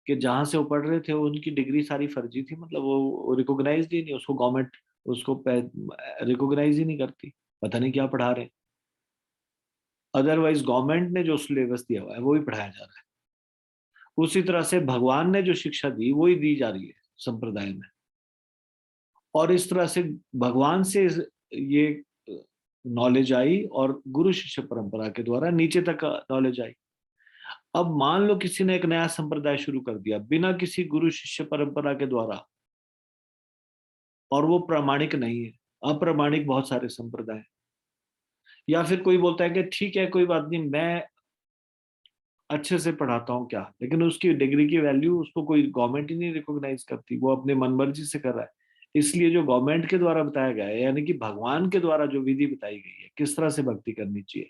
कि जहां से वो पढ़ रहे थे उनकी डिग्री सारी फर्जी थी, मतलब वो रिकॉग्नाइज ही नहीं, उसको गवर्नमेंट उसको रिकॉग्नाइज ही नहीं करती, पता नहीं क्या पढ़ा रहे। अदरवाइज गवर्नमेंट ने जो सिलेबस दिया हुआ है वो भी पढ़ाया जा रहा है। उसी तरह से भगवान ने जो शिक्षा दी वो ही दी जा रही है संप्रदाय में, और इस तरह से भगवान से ये नॉलेज आई और गुरु शिष्य परंपरा के द्वारा नीचे तक नॉलेज आई। अब मान लो किसी ने एक नया संप्रदाय शुरू कर दिया बिना किसी गुरु शिष्य परंपरा के द्वारा, और वो प्रामाणिक नहीं है, अप्रामाणिक बहुत सारे संप्रदाय, या फिर कोई बोलता है कि ठीक है कोई बात नहीं मैं अच्छे से पढ़ाता हूँ क्या, लेकिन उसकी डिग्री की वैल्यू उसको कोई गवर्नमेंट ही नहीं रिकॉग्नाइज करती, वो अपने मनमर्जी से कर रहा है। इसलिए जो गवर्नमेंट के द्वारा बताया गया है, यानी कि भगवान के द्वारा जो विधि बताई गई है किस तरह से भक्ति करनी चाहिए,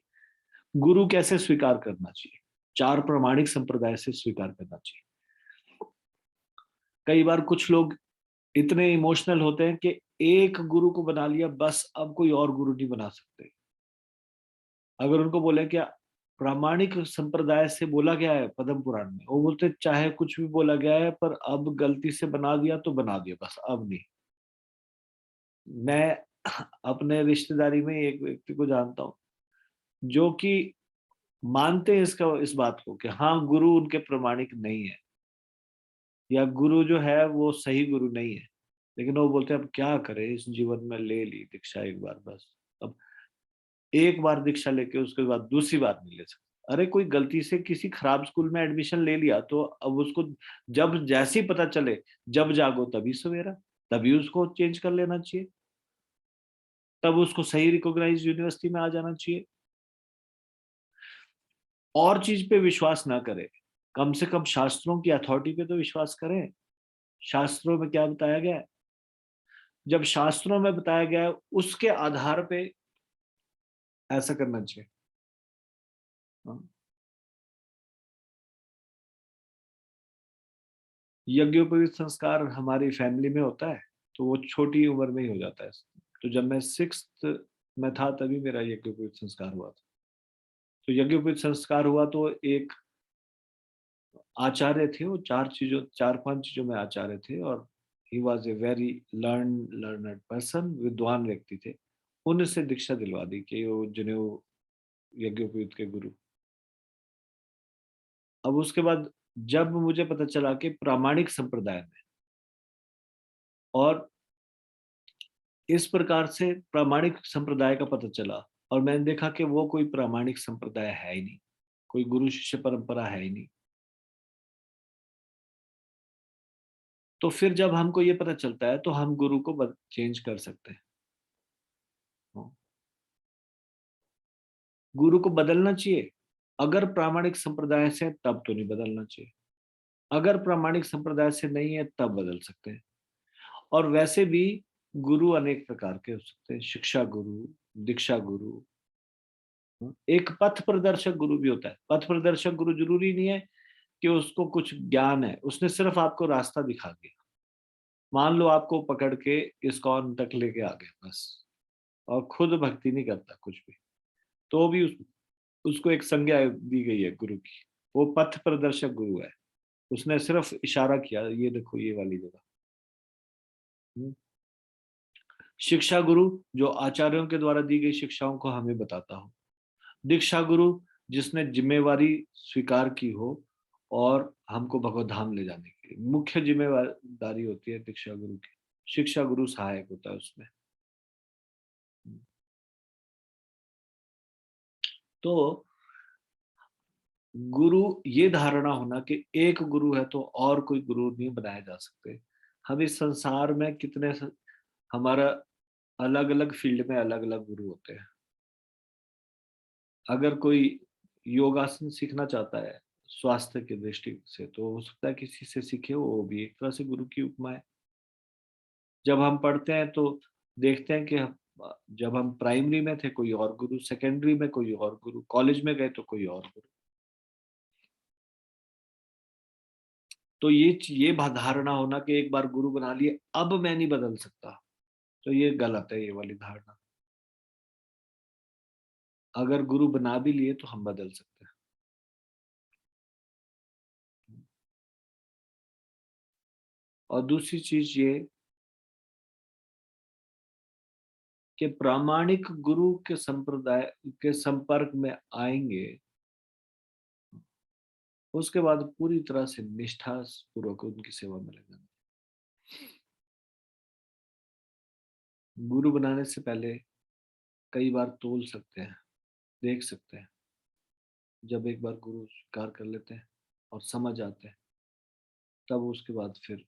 गुरु कैसे स्वीकार करना चाहिए, 4 प्रमाणिक संप्रदाय से स्वीकार करना चाहिए। कई बार कुछ लोग इतने इमोशनल होते हैं कि एक गुरु को बना लिया बस, अब कोई और गुरु नहीं बना सकते। अगर उनको बोले क्या प्रामाणिक संप्रदाय से बोला गया है पद्म पुराण में, वो बोलते चाहे कुछ भी बोला गया है पर अब गलती से बना दिया तो बना दिया बस, अब नहीं। मैं अपने रिश्तेदारी में एक व्यक्ति को जानता हूँ जो कि मानते हैं इस बात को कि हाँ गुरु उनके प्रमाणिक नहीं है, या गुरु जो है वो सही गुरु नहीं है, लेकिन वो बोलते हैं अब क्या करें, इस जीवन में ले ली दीक्षा एक बार बस, अब एक बार दीक्षा लेके उसके बाद दूसरी बार नहीं ले सकते। अरे कोई गलती से किसी खराब स्कूल में एडमिशन ले लिया तो अब उसको जब जैसे ही पता चले, जब जागो तभी सवेरा, तभी उसको चेंज कर लेना चाहिए, तब उसको सही रिकॉग्नाइज यूनिवर्सिटी में आ जाना चाहिए। और चीज पे विश्वास ना करें, कम से कम शास्त्रों की अथॉरिटी पे तो विश्वास करें। शास्त्रों में क्या बताया गया है, जब शास्त्रों में बताया गया है उसके आधार पे ऐसा करना चाहिए। यज्ञोपवीत संस्कार हमारी फैमिली में होता है तो वो छोटी उम्र में ही हो जाता है। तो जब मैं 6th में था तभी मेरा यज्ञोपवीत संस्कार हुआ था। तो यज्ञोपवीत संस्कार हुआ तो एक आचार्य थे, वो 4-5 चीजों में आचार्य थे, और he was a very learned person, विद्वान व्यक्ति थे। उनसे दीक्षा दिलवा दी कि वो जनेऊ यज्ञोपवीत के गुरु। अब उसके बाद जब मुझे पता चला कि प्रामाणिक संप्रदाय में, और इस प्रकार से प्रामाणिक संप्रदाय का पता चला और मैंने देखा कि वो कोई प्रामाणिक संप्रदाय है ही नहीं, कोई गुरु शिष्य परंपरा है ही नहीं। तो फिर जब हमको ये पता चलता है तो हम गुरु को चेंज कर सकते हैं, गुरु को बदलना चाहिए। अगर प्रामाणिक संप्रदाय से तब तो नहीं बदलना चाहिए, अगर प्रामाणिक संप्रदाय से नहीं है तब बदल सकते हैं। और वैसे भी गुरु अनेक प्रकार के हो सकते हैं, शिक्षा गुरु, दीक्षा गुरु, एक पथ प्रदर्शक गुरु भी होता है। पथ प्रदर्शक गुरु जरूरी नहीं है कि उसको कुछ ज्ञान है, उसने सिर्फ आपको रास्ता दिखा दिया। मान लो आपको पकड़ के इस्कॉन तक लेके आ गए बस, और खुद भक्ति नहीं करता कुछ भी, तो भी उसको एक संज्ञा दी गई है गुरु की, वो पथ प्रदर्शक गुरु है। उसने सिर्फ इशारा किया, ये देखो ये वाली जगह। शिक्षा गुरु जो आचार्यों के द्वारा दी गई शिक्षाओं को हमें बताता हो। दीक्षा गुरु जिसने जिम्मेवारी स्वीकार की हो और हमको भगवत धाम ले जाने की मुख्य जिम्मेदारी होती है दीक्षा गुरु की। शिक्षा गुरु सहायक होता है उसमें। तो गुरु, ये धारणा होना कि एक गुरु है तो और कोई गुरु नहीं बनाया जा सकते। हम इस संसार में कितने, हमारा अलग अलग फील्ड में अलग अलग गुरु होते हैं। अगर कोई योगासन सीखना चाहता है स्वास्थ्य की दृष्टि से, तो हो सकता है किसी से सीखे, वो भी एक तरह से गुरु की उपमा है। जब हम पढ़ते हैं तो देखते हैं कि जब हम प्राइमरी में थे कोई और गुरु, सेकेंडरी में कोई और गुरु, कॉलेज में गए तो कोई और गुरु। तो ये धारणा होना कि एक बार गुरु बना लिए अब मैं नहीं बदल सकता, तो ये गलत है, ये वाली धारणा। अगर गुरु बना भी लिए तो हम बदल सकते हैं। और दूसरी चीज ये कि प्रामाणिक गुरु के संप्रदाय के संपर्क में आएंगे, उसके बाद पूरी तरह से निष्ठा पूर्वक उनकी सेवा में लगना। गुरु बनाने से पहले कई बार तोल सकते हैं, देख सकते हैं। जब एक बार गुरु स्वीकार कर लेते हैं और समझ आते हैं, तब उसके बाद फिर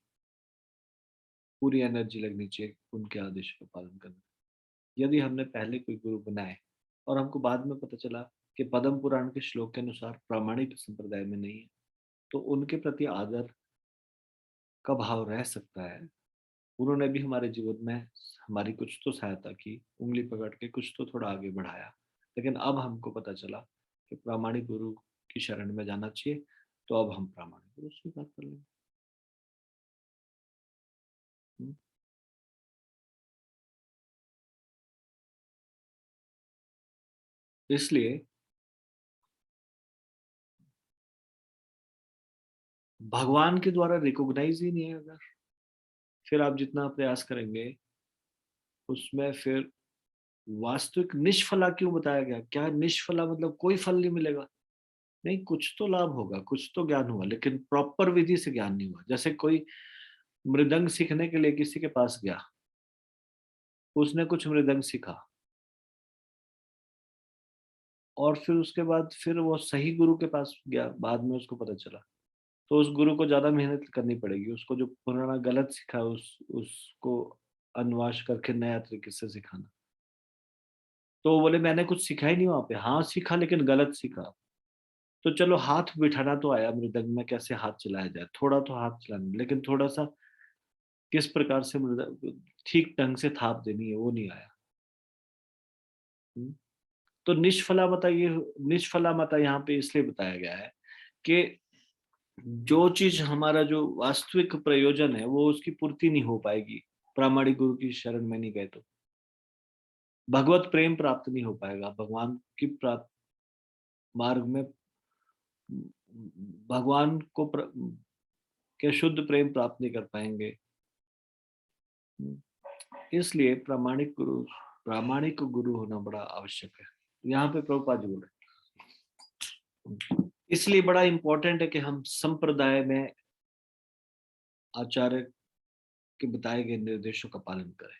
पूरी एनर्जी लगनी चाहिए उनके आदेशों का पालन करना। यदि हमने पहले कोई गुरु बनाए और हमको बाद में पता चला कि पद्म पुराण के श्लोक के अनुसार प्रामाणिक संप्रदाय में नहीं है, तो उनके प्रति आदर का भाव रह सकता है। उन्होंने भी हमारे जीवन में हमारी कुछ तो सहायता की, उंगली पकड़ के कुछ तो थोड़ा आगे बढ़ाया, लेकिन अब हमको पता चला कि प्रामाणिक गुरु की शरण में जाना चाहिए, तो अब हम प्रामाणिक गुरु स्वीकार कर लेंगे। इसलिए भगवान के द्वारा रिकॉग्नाइज ही नहीं है, अगर फिर आप जितना प्रयास करेंगे उसमें फिर वास्तविक निष्फला क्यों बताया गया? क्या निष्फला मतलब कोई फल नहीं मिलेगा? नहीं, कुछ तो लाभ होगा, कुछ तो ज्ञान हुआ, लेकिन प्रॉपर विधि से ज्ञान नहीं हुआ। जैसे कोई मृदंग सीखने के लिए किसी के पास गया, उसने कुछ मृदंग सीखा और फिर उसके बाद फिर वो सही गुरु के पास गया, बाद में उसको पता चला, तो उस गुरु को ज्यादा मेहनत करनी पड़ेगी। उसको जो पुराना गलत सीखा उसको अनुवाश करके नया तरीके से सिखाना। तो बोले मैंने कुछ सीखा ही नहीं वहां पे। हाँ सीखा, लेकिन गलत सीखा। तो चलो हाथ बिठाना तो आया, मृदंग में कैसे हाथ चलाया जाए, थोड़ा तो हाथ चलाना, लेकिन थोड़ा सा किस प्रकार से मृदंग ठीक ढंग से थाप देनी है वो नहीं आया। तो निष्फला मता यहाँ पे इसलिए बताया गया है कि जो चीज हमारा जो वास्तविक प्रयोजन है वो उसकी पूर्ति नहीं हो पाएगी प्रामाणिक गुरु की शरण में नहीं गए तो। भगवत प्रेम प्राप्त नहीं हो पाएगा, भगवान की प्राप्त मार्ग में भगवान को के शुद्ध प्रेम प्राप्त नहीं कर पाएंगे। इसलिए प्रामाणिक गुरु होना बड़ा आवश्यक है। यहाँ पे प्रभुपाद जी बोले इसलिए बड़ा इंपॉर्टेंट है कि हम संप्रदाय में आचार्य के बताए गए निर्देशों का पालन करें।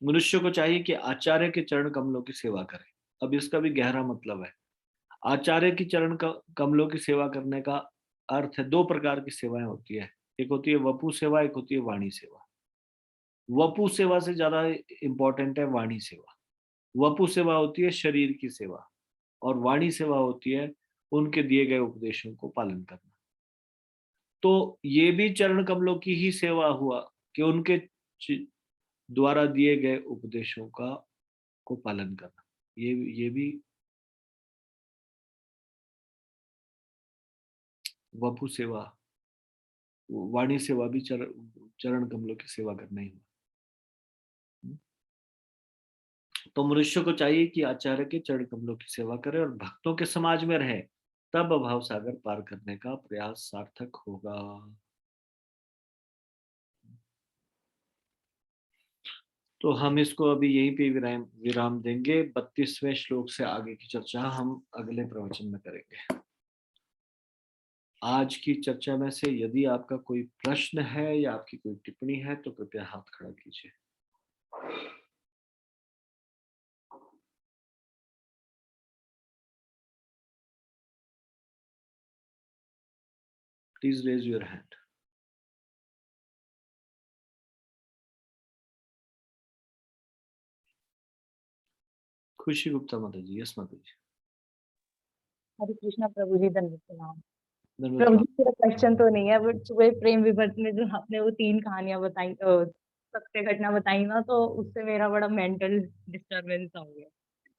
मनुष्य को चाहिए कि आचार्य के चरण कमलों की सेवा करे। अब इसका भी गहरा मतलब है। आचार्य की चरण कमलों की सेवा करने का अर्थ है, दो प्रकार की सेवाएं होती है, एक होती है वपु सेवा, एक होती है वाणी सेवा। वपु सेवा से ज्यादा इंपॉर्टेंट है वाणी सेवा। वपु सेवा होती है शरीर की सेवा, और वाणी सेवा होती है उनके दिए गए उपदेशों को पालन करना। तो ये भी चरण कमलों की ही सेवा हुआ कि उनके द्वारा दिए गए उपदेशों को पालन करना। ये भी वपु सेवा, वाणी सेवा भी चरण कमलों की सेवा करना ही हुआ। तो मनुष्य को चाहिए कि आचार्य के चरण कमलों की सेवा करे और भक्तों के समाज में रहे, तब भव सागर पार करने का प्रयास सार्थक होगा। तो हम इसको अभी यहीं पे विराम देंगे। 32वें श्लोक से आगे की चर्चा हम अगले प्रवचन में करेंगे। आज की चर्चा में से यदि आपका कोई प्रश्न है या आपकी कोई टिप्पणी है तो कृपया हाथ खड़ा कीजिए। Please raise your hand. Khushi Gupta माता जी। यस माता जी। हरे कृष्णा प्रभु जी, धन्यवाद प्रणाम। धन्यवाद प्रभु जी मेरा क्वेश्चन तो नहीं है, बट सुबह प्रेम विभक्त में जो आपने वो 3 कहानियां बताई, सत्य घटना बताई ना, तो उससे मेरा बड़ा मेंटल डिस्टरबेंस हो गया।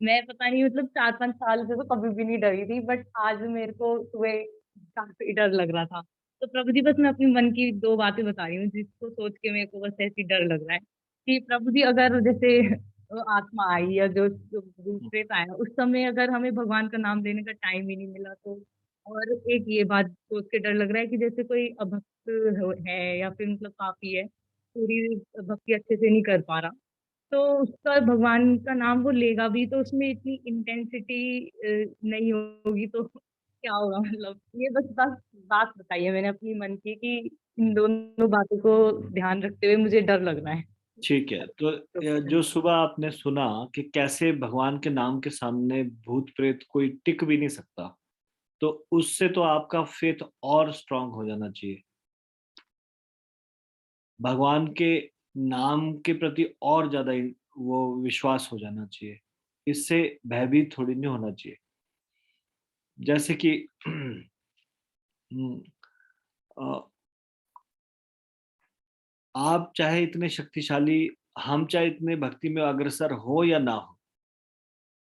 मैं पता नहीं मतलब 4-5 साल से तो कभी भी नहीं डरी थी, बट आज मेरे को सुबह काफी डर लग रहा था। तो प्रभु जी बस मैं अपनी मन की 2 बातें बता रही हूँ जिसको सोच के मेरे को बस ऐसे ही डर लग रहा है कि प्रभु जी अगर जैसे आत्मा आई या जो दूसरे का आया, उस समय अगर हमें भगवान का नाम लेने का टाइम ही नहीं मिला तो। और एक ये बात सोच के डर लग रहा है कि जैसे कोई अभक्त है या फिर मतलब पापी है, पूरी भक्ति अच्छे से नहीं कर पा रहा, तो उसका भगवान का नाम वो लेगा भी तो उसमें इतनी इंटेंसिटी नहीं होगी, तो क्या होगा? मतलब ये बस बात बताइए मैंने अपनी मन की कि इन दोनों बातों को ध्यान रखते हुए मुझे डर लग रहा है। ठीक है। तो जो सुबह आपने सुना कि कैसे भगवान के नाम के सामने भूत प्रेत कोई टिक भी नहीं सकता, तो उससे तो आपका फेथ और स्ट्रांग हो जाना चाहिए। भगवान के नाम के प्रति और ज्यादा वो विश्वास हो जाना चाहिए। इससे भयभीत थोड़ी नहीं होना चाहिए। जैसे कि आप चाहे इतने शक्तिशाली, हम चाहे इतने भक्ति में अग्रसर हो या ना हो,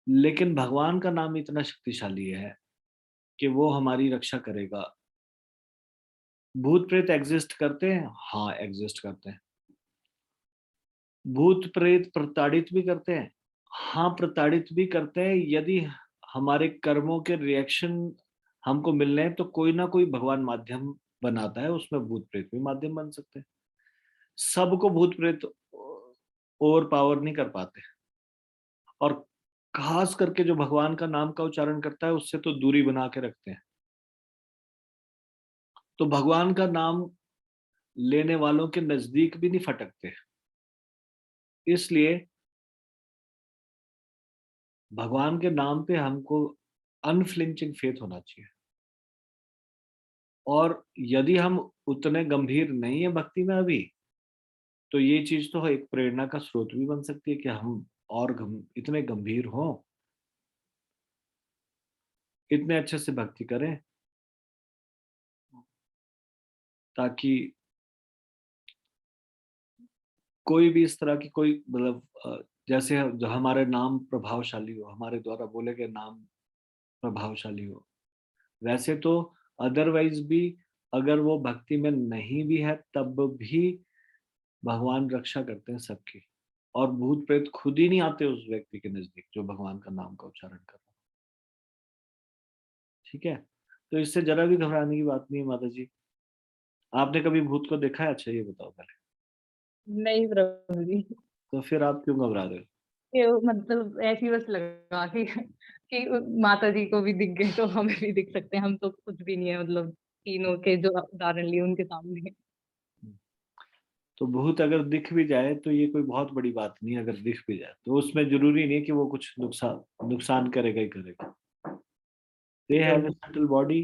लेकिन भगवान का नाम इतना शक्तिशाली है कि वो हमारी रक्षा करेगा। भूत प्रेत एग्जिस्ट करते हैं, हाँ एग्जिस्ट करते हैं। भूत प्रेत प्रताड़ित भी करते हैं, हाँ प्रताड़ित भी करते हैं। यदि हमारे कर्मों के रिएक्शन हमको मिलने हैं तो कोई ना कोई भगवान माध्यम बनाता है, उसमें भूत प्रेत भी माध्यम बन सकते हैं। सबको भूत प्रेत ओवर पावर नहीं कर पाते, और खास करके जो भगवान का नाम का उच्चारण करता है उससे तो दूरी बना के रखते हैं। तो भगवान का नाम लेने वालों के नजदीक भी नहीं फटकते। इसलिए भगवान के नाम पे हमको अनफ्लिंचिंग फेथ होना चाहिए। और यदि हम उतने गंभीर नहीं है भक्ति में अभी, तो ये चीज तो एक प्रेरणा का स्रोत भी बन सकती है कि हम और इतने गंभीर हों, इतने अच्छे से भक्ति करें, ताकि कोई भी इस तरह की कोई मतलब जैसे जो हमारे नाम प्रभावशाली हो, हमारे द्वारा बोले गए नाम प्रभावशाली हो, वैसे तो अदरवाइज भी अगर वो भक्ति में नहीं भी है तब भी भगवान रक्षा करते हैं सबकी, और भूत प्रेत खुद ही नहीं आते उस व्यक्ति के नजदीक जो भगवान का नाम का उच्चारण कर रहा है। ठीक है, तो इससे जरा भी घबराने की बात नहीं है माता जी। आपने कभी भूत को देखा है? अच्छा ये बताओ पहले। नहीं प्रभु जी। तो फिर आप क्यों घबरा रहे हो? मतलब ऐसी बस लगा कि माता जी को भी दिख गए तो हमें भी दिख सकते हैं, हम तो कुछ भी नहीं है, मतलब तीनों के जो उदाहरण लिए उनके सामने। तो भूत अगर दिख भी जाए तो ये कोई बहुत बड़ी बात नहीं है। अगर दिख भी जाए तो उसमें जरूरी नहीं है कि वो कुछ नुकसान करेगा ही करेगा। They have a subtle body.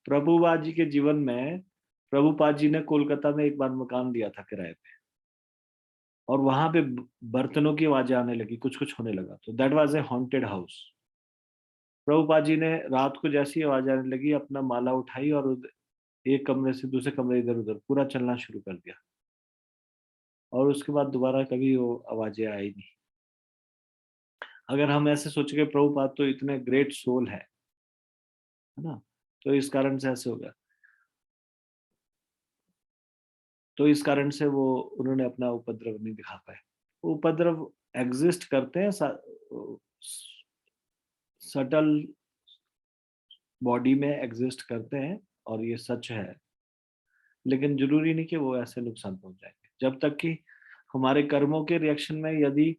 Prabhupada ji के जीवन में प्रभुपाद जी ने कोलकाता में एक बार मकान दिया था किराए पे। और वहां पे बर्तनों की आवाजें आने लगी, कुछ कुछ होने लगा। तो that was a haunted house. Prabhupada ji ने रात को जैसी आवाज आने लगी अपना माला उठाई और एक कमरे से दूसरे कमरे इधर उधर पूरा चलना शुरू कर दिया, और उसके बाद दोबारा कभी वो आवाजें आई नहीं। अगर हम ऐसे सोचे कि प्रभुपाद तो इतने ग्रेट सोल है ना, तो इस कारण से ऐसे हो गया। तो इस कारण से वो उन्होंने अपना उपद्रव नहीं दिखा पाए। उपद्रव एग्जिस्ट करते हैं सटल बॉडी में एग्जिस्ट करते हैं, और ये सच है, लेकिन जरूरी नहीं कि वो ऐसे नुकसान पहुंच जाएंगे। जब तक कि हमारे कर्मों के रिएक्शन में यदि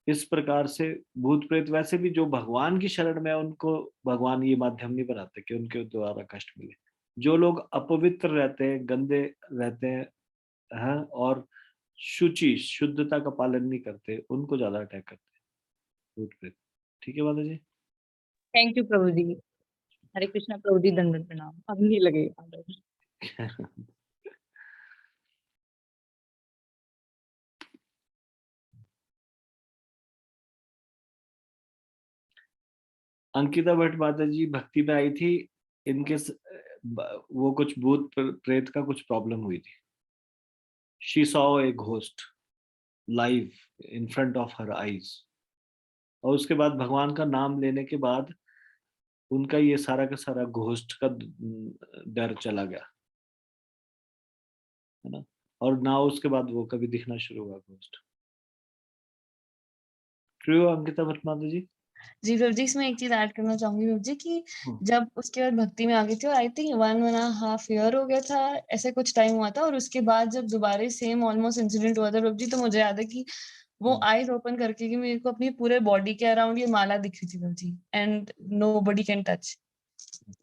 इस प्रकार से भूत प्रेत, वैसे भी जो भगवान की शरण में उनको भगवान ये माध्यम नहीं बनाते कि उनके द्वारा कष्ट मिले। जो लोग अपवित्र रहते हैं, गंदे रहते हैं और शुद्धता का पालन नहीं करते, उनको ज्यादा अटैक करते हैं भूत प्रेत। ठीक है माता जी? थैंक यू प्रभु जी। हरे कृष्णा प्रभु जी, दंडवत प्रणाम। अब नहीं लगेगा। अंकिता भट्ट माता जी भक्ति में आई थी, इनके वो कुछ भूत प्रेत का कुछ प्रॉब्लम हुई थी। She saw a ghost live in front of her eyes, और उसके बाद भगवान का नाम लेने के बाद उनका ये सारा का सारा घोस्ट का डर चला गया, है ना। और ना उसके बाद वो कभी दिखना शुरू हुआ घोस्ट। ट्रू अंकिता भट्ट माता जी? जी प्रभु जी, इसमें एक चीज ऐड करना चाहूंगी प्रभु जी कि जब उसके बाद भक्ति में आ गई थी, और आई थिंक 1.5 ईयर हो गया था, ऐसे कुछ टाइम हुआ था, और उसके बाद जब दोबारा सेम ऑलमोस्ट इंसिडेंट हुआ था प्रभु जी, तो मुझे याद है कि वो आईज ओपन करके कि मेरे को अपनी पूरे बॉडी के अराउंड ये माला दिख रही थी प्रभु जी, एंड नोबडी कैन टच।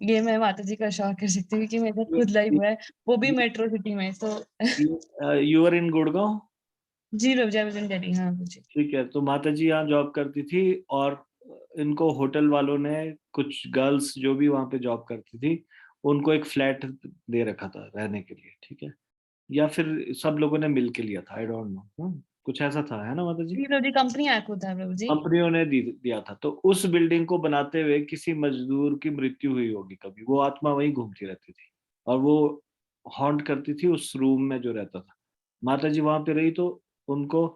ये मैं माता जी का श्योर कर सकती हूँ कि मेरे साथ खुद लाइव हुआ है, वो भी मेट्रो सिटी में। तो यू आर इन गुड़गांव? जी Prabhu ji, I was in Delhi. हाँ प्रभु जी। ठीक है, तो माता जी यहाँ जॉब करती थी, और इनको होटल वालों ने, कुछ गर्ल्स जो भी वहाँ पे जॉब करती थी, उनको एक फ्लैट दे रखा था रहने के लिए, ठीक है, या फिर सब लोगों ने मिल के लिया था, आई डोंट नो, कुछ ऐसा था, है ना माता जी? प्रभु जी कंपनी एक्ट होता है प्रभु जी। कंपनियों ने दिया था। तो उस बिल्डिंग को बनाते हुए किसी मजदूर की मृत्यु हुई होगी कभी, वो आत्मा वहीं घूमती रहती थी और वो हॉन्ट करती थी उस रूम में जो रहता था। माता जी वहां पे रही तो उनको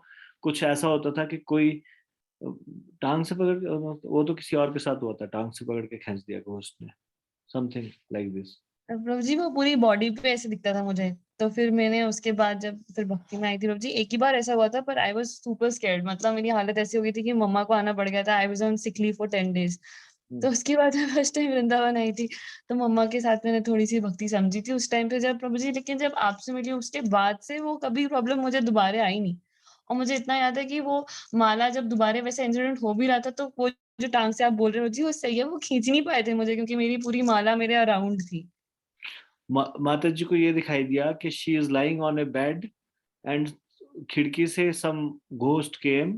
कुछ ऐसा होता था कि कोई टांग से पकड़, वो तो किसी और के साथ हुआ था, टांग से पकड़ के खींच दिया घोस्ट ने, समथिंग लाइक दिस। प्रभु जी वो पूरी बॉडी पे ऐसे दिखता था मुझे, तो फिर मैंने उसके बाद जब फिर भक्ति में आई थी प्रभु जी, एक ही बार ऐसा हुआ था, पर आई वाज सुपर स्कैर्ड। मतलब मेरी हालत ऐसी हो गई थी कि मम्मा को आना पड़ गया था। I was on sick leave for 10 days. तो उसके बाद मैं फर्स्ट टाइम वृंदावन आई थी, तो मम्मा के साथ मैंने थोड़ी सी भक्ति समझी थी उस टाइम पे जब प्रभु जी, लेकिन जब आपसे मिली उसके बाद से वो कभी प्रॉब्लम मुझे दोबारा आई नहीं। और मुझे इतना याद है कि वो माला जब दोबारा वैसे इंसिडेंट हो भी रहा था, तो वो जो टांग से आप बोल रहे हो जी, वो सही है, वो खींच नहीं पाए थे मुझे, क्योंकि मेरी पूरी माला मेरे अराउंड थी। माता जी को ये दिखाई दिया कि she is lying on A bed and खिड़की से सम घोस्ट केम,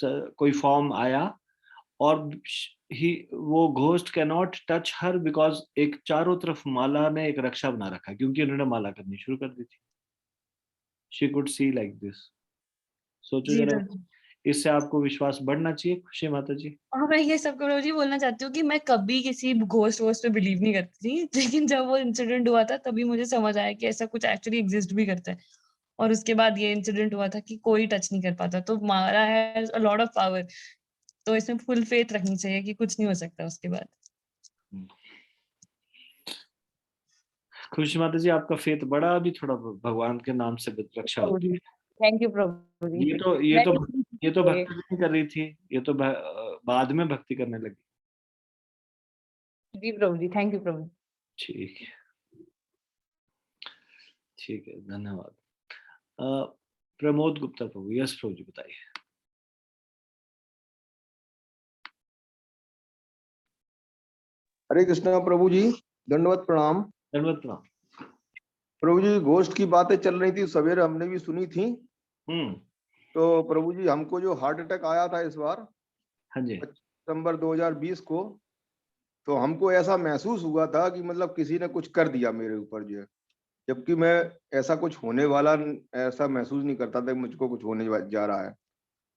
कोई फॉर्म आया, और वो ghost can not touch her because एक चारों तरफ माला ने एक रक्षा बना रखा, क्योंकि उन्होंने माला करनी शुरू कर दी थी। She could see like this. सोचो जरा, इससे आपको विश्वास बढ़ना चाहिए खुशी माता जी। हाँ, मैं ये सब प्रभु जी बोलना चाहती हूँ कि मैं कभी किसी घोस्ट वोस्ट पे बिलीव नहीं करती थी, लेकिन जब वो इंसिडेंट हुआ था तभी मुझे समझ आया कि ऐसा कुछ एक्चुअली एग्जिस्ट भी करता है। और उसके बाद ये इंसिडेंट हुआ था कि कोई टच नहीं कर पाता, तो मारा has a lot of power, तो इसमें फुल फेथ रखनी चाहिए कि कुछ नहीं हो सकता उसके बाद। खुशी माता जी आपका फेथ बढ़ा अभी थोड़ा, भगवान के नाम से रक्षा होती है। थैंक यू प्रभु जी। ये तो भक्ति नहीं कर रही थी, ये तो बाद में भक्ति करने लगी। जी प्रभु जी, थैंक यू प्रभु। ठीक है, ठीक है, धन्यवाद। प्रमोद गुप्ता प्रभु। यस प्रभु जी बताइए। हरे कृष्णा प्रभु जी, दंडवत प्रणाम। दंडवत प्रणाम प्रभु जी। घोस्ट की बातें चल रही थी, सवेरे हमने भी सुनी थी। तो प्रभु जी हमको जो हार्ट अटैक आया था इस बार, हाँ जी, सितंबर 2020 को, तो हमको ऐसा महसूस हुआ था कि मतलब किसी ने कुछ कर दिया मेरे ऊपर जो है। जबकि मैं ऐसा कुछ होने वाला ऐसा महसूस नहीं करता था कि मुझको कुछ होने जा रहा है।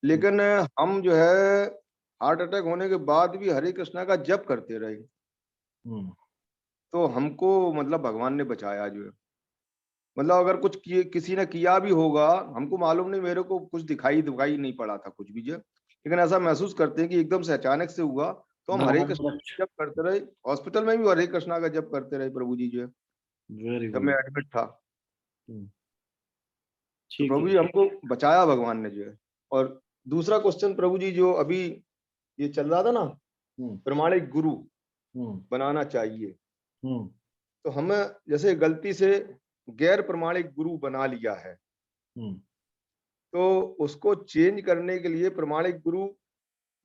लेकिन हम जो है हार्ट अटैक होने के बाद भी हरे कृष्णा का जप करते रहे, तो हमको मतलब भगवान ने बचाया जो है। मतलब अगर कुछ किसी ने किया भी होगा, हमको मालूम नहीं, मेरे को कुछ दिखाई नहीं पड़ा था कुछ भी जो, लेकिन ऐसा महसूस करते हैं कि एकदम से अचानक से हुआ, तो हम हरे कृष्णा का जप करते रहे। हॉस्पिटल में भी हरे कृष्णा का जप करते रहे प्रभु जी जो है, जब मैं एडमिट था। तो प्रभु जी हमको बचाया भगवान ने जो है। और दूसरा क्वेश्चन प्रभु जी जो अभी ये चल रहा था ना, प्रमाणिक गुरु बनाना चाहिए, तो हमें जैसे गलती से गैर प्रमाणिक गुरु बना लिया है, तो उसको चेंज करने के लिए प्रमाणिक गुरु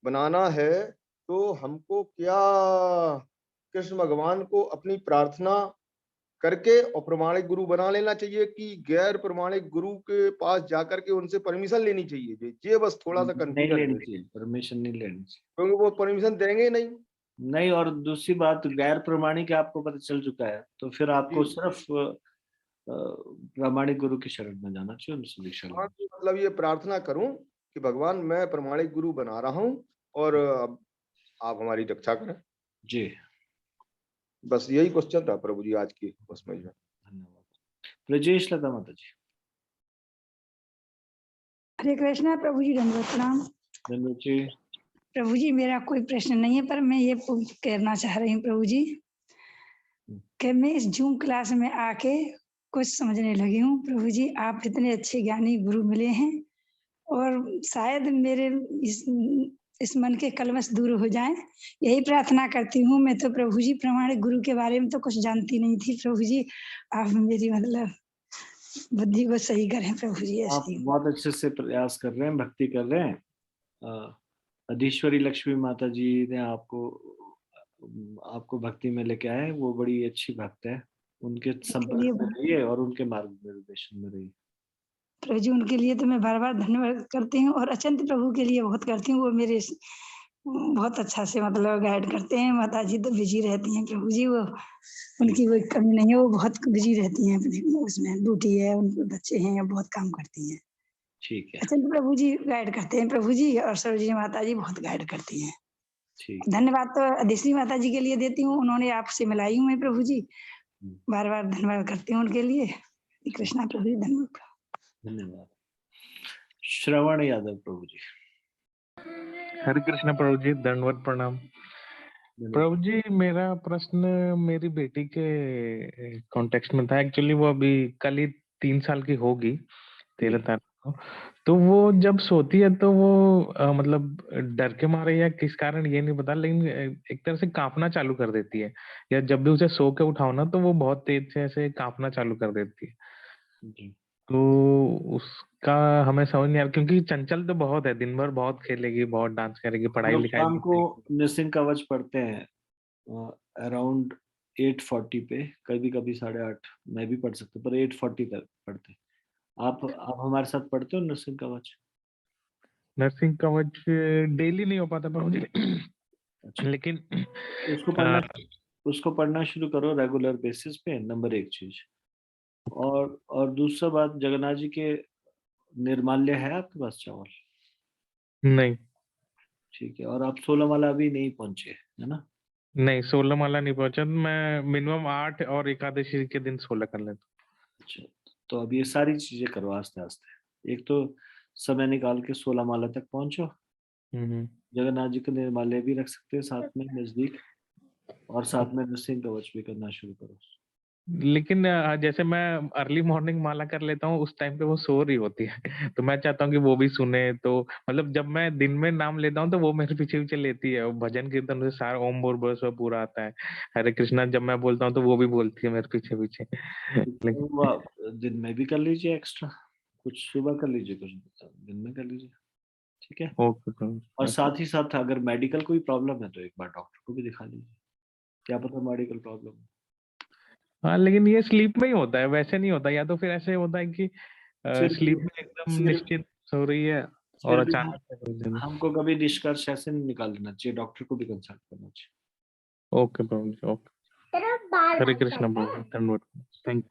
बनाना है, तो हमको क्या कृष्ण भगवान को अपनी प्रार्थना करके और प्रमाणिक गुरु बना लेना चाहिए कि गैर प्रमाणिक गुरु के पास जाकर के उनसे परमिशन लेनी चाहिए? ये बस थोड़ा सा कंफ्यूजन है। परमिशन नहीं लेनी चाहिए, क्योंकि वो परमिशन देंगे नहीं। और दूसरी बात, गैर प्रमाणिक आपको पता चल चुका है, तो फिर आपको सिर्फ प्रमाणिक गुरु की शरण में जाना चाहिए, उनसे दीक्षा लेना। मतलब ये प्रार्थना करूं कि भगवान मैं प्रमाणिक गुरु बना रहा हूं और आप हमारी रक्षा करें जी। बस यही क्वेश्चन था प्रभु जी आज की उसमें जो। धन्यवाद। ब्रजेश लता माता जी। हरे कृष्णा प्रभु जी, धन्यवाद प्रणाम। धन्यवाद जी। प्रभु जी मेरा कोई प्रश्न नहीं है, पर मैं ये कहना चाह रही हूँ प्रभु जी कि मैं इस जूम क्लास में आके कुछ समझने लगी हूँ। प्रभु जी आप इतने अच्छे ज्ञानी गुरु मिले हैं, और शायद मेरे इस मन के कलमश दूर हो जाएं, यही प्रार्थना करती हूँ। मैं तो प्रभु जी प्रमाणिक गुरु के बारे में तो कुछ जानती नहीं थी। प्रभु जी आप मेरी मतलब बुद्धि को सही करें प्रभु जी। आप बहुत अच्छे से प्रयास कर रहे हैं, भक्ति कर रहे हैं। अधीश्वरी लक्ष्मी माता जी ने आपको भक्ति में लेके आए, वो बड़ी अच्छी भक्त है। उनके संपर्क में रहिए और उनके मार्गदर्शन में रहिए। प्रभु जी उनके लिए तो मैं बार बार धन्यवाद करती हूँ, और अचंत प्रभु के लिए बहुत करती हूँ। वो मेरे बहुत अच्छा से मतलब गाइड करते हैं। माता जी तो बिजी रहती हैं प्रभु जी, वो उनकी कोई कमी नहीं है, वो बहुत बिजी रहती हैं। उसमें ड्यूटी है, उनके बच्चे हैं, बहुत काम करती हैं। ठीक है। अचंत प्रभु जी गाइड करते हैं प्रभु जी, और सरोजी माता जी बहुत गाइड करती हैं। धन्यवाद तो अधीश्वरी माता जी के लिए देती हूँ, उन्होंने आपसे मिलाई हूँ मैं प्रभु जी, बार बार धन्यवाद करती हूँ उनके लिए। कृष्णा प्रभु जी धन्यवाद। धन्यवाद। श्रवण यादव प्रभु जी। हरे कृष्णा प्रभु जी, दंडवत प्रणाम। प्रभु जी मेरा प्रश्न मेरी बेटी के कॉन्टेक्स्ट में था। एक्चुअली वो अभी कल ही 3 साल की होगी, 13 तारीख को। तो वो जब सोती है तो वो मतलब डर के मारे या किस कारण ये नहीं पता, लेकिन एक तरह से कांपना चालू कर देती है, या जब भी उसे सो के उठाओ ना तो वो बहुत तेज से ऐसे कांपना चालू कर देती है। तो उसका हमें समझ नहीं आ रहा, क्योंकि चंचल तो बहुत है, दिन भर बहुत खेलेगी, बहुत डांस करेगी, पढ़ाई लिखाई शाम को नृसिंह कवच पढ़ते हैं अराउंड 8:40 पे, कभी कभी 8:30 मैं भी पढ़ सकता हूँ, पर 8:40 तक पढ़ते हैं। आप हमारे साथ पढ़ते हो नृसिंह कवच? नर्सिंग कवच डेली नहीं हो पाता प्रभु जी, लेकिन उसको पढ़ना शुरू करो रेगुलर बेसिस पे, नंबर 1 चीज। और दूसरा बात, जगन्नाथ जी के निर्माल्य है आपके पास चावल? नहीं। ठीक है। और आप 16 माला अभी नहीं पहुंचे है ना? नहीं 16 माला नहीं पहुंचा, मैं मिनिमम 8 और एकादशी के दिन 16 कर लेता। अच्छा, तो अब ये सारी चीजें करो आस्ते आस्ते। एक तो समय निकाल के 16 माला तक पहुंचो। जगन्नाथ जी का निर्माल्य भी रख सकते हैं साथ में नजदीक, और साथ में नृसिंह कवच भी करना शुरू करो। लेकिन जैसे मैं अर्ली मॉर्निंग माला कर लेता हूँ, उस टाइम पे वो सो रही होती है, तो मैं चाहता हूँ कि वो भी सुने। तो मतलब जब मैं दिन में नाम लेता हूँ तो वो मेरे पीछे पीछे लेती है, भजन कीर्तन से सारा ओम बोल बोल सब पूरा आता है। हरे कृष्णा जब मैं बोलता हूँ तो वो भी बोलती है मेरे पीछे पीछे। वो आप दिन में भी कर लीजिए एक्स्ट्रा, कुछ सुबह कर लीजिए, कुछ दिन में कर लीजिए, ठीक है? और साथ ही साथ अगर मेडिकल कोई प्रॉब्लम है तो एक बार डॉक्टर को भी दिखा लीजिए, क्या पता मेडिकल प्रॉब्लम है। हाँ, लेकिन ये स्लीप में ही होता है, वैसे नहीं होता। या तो फिर ऐसे होता है कि स्लीप में एकदम निश्चित सो रही है और अचानक हमको कभी निष्कर्ष ऐसे नहीं निकाल देना चाहिए, डॉक्टर को भी कंसल्ट करना चाहिए। ओके प्रभु जी, ओके। हरे कृष्णा प्रभु, धन्यवाद, थैंक यू।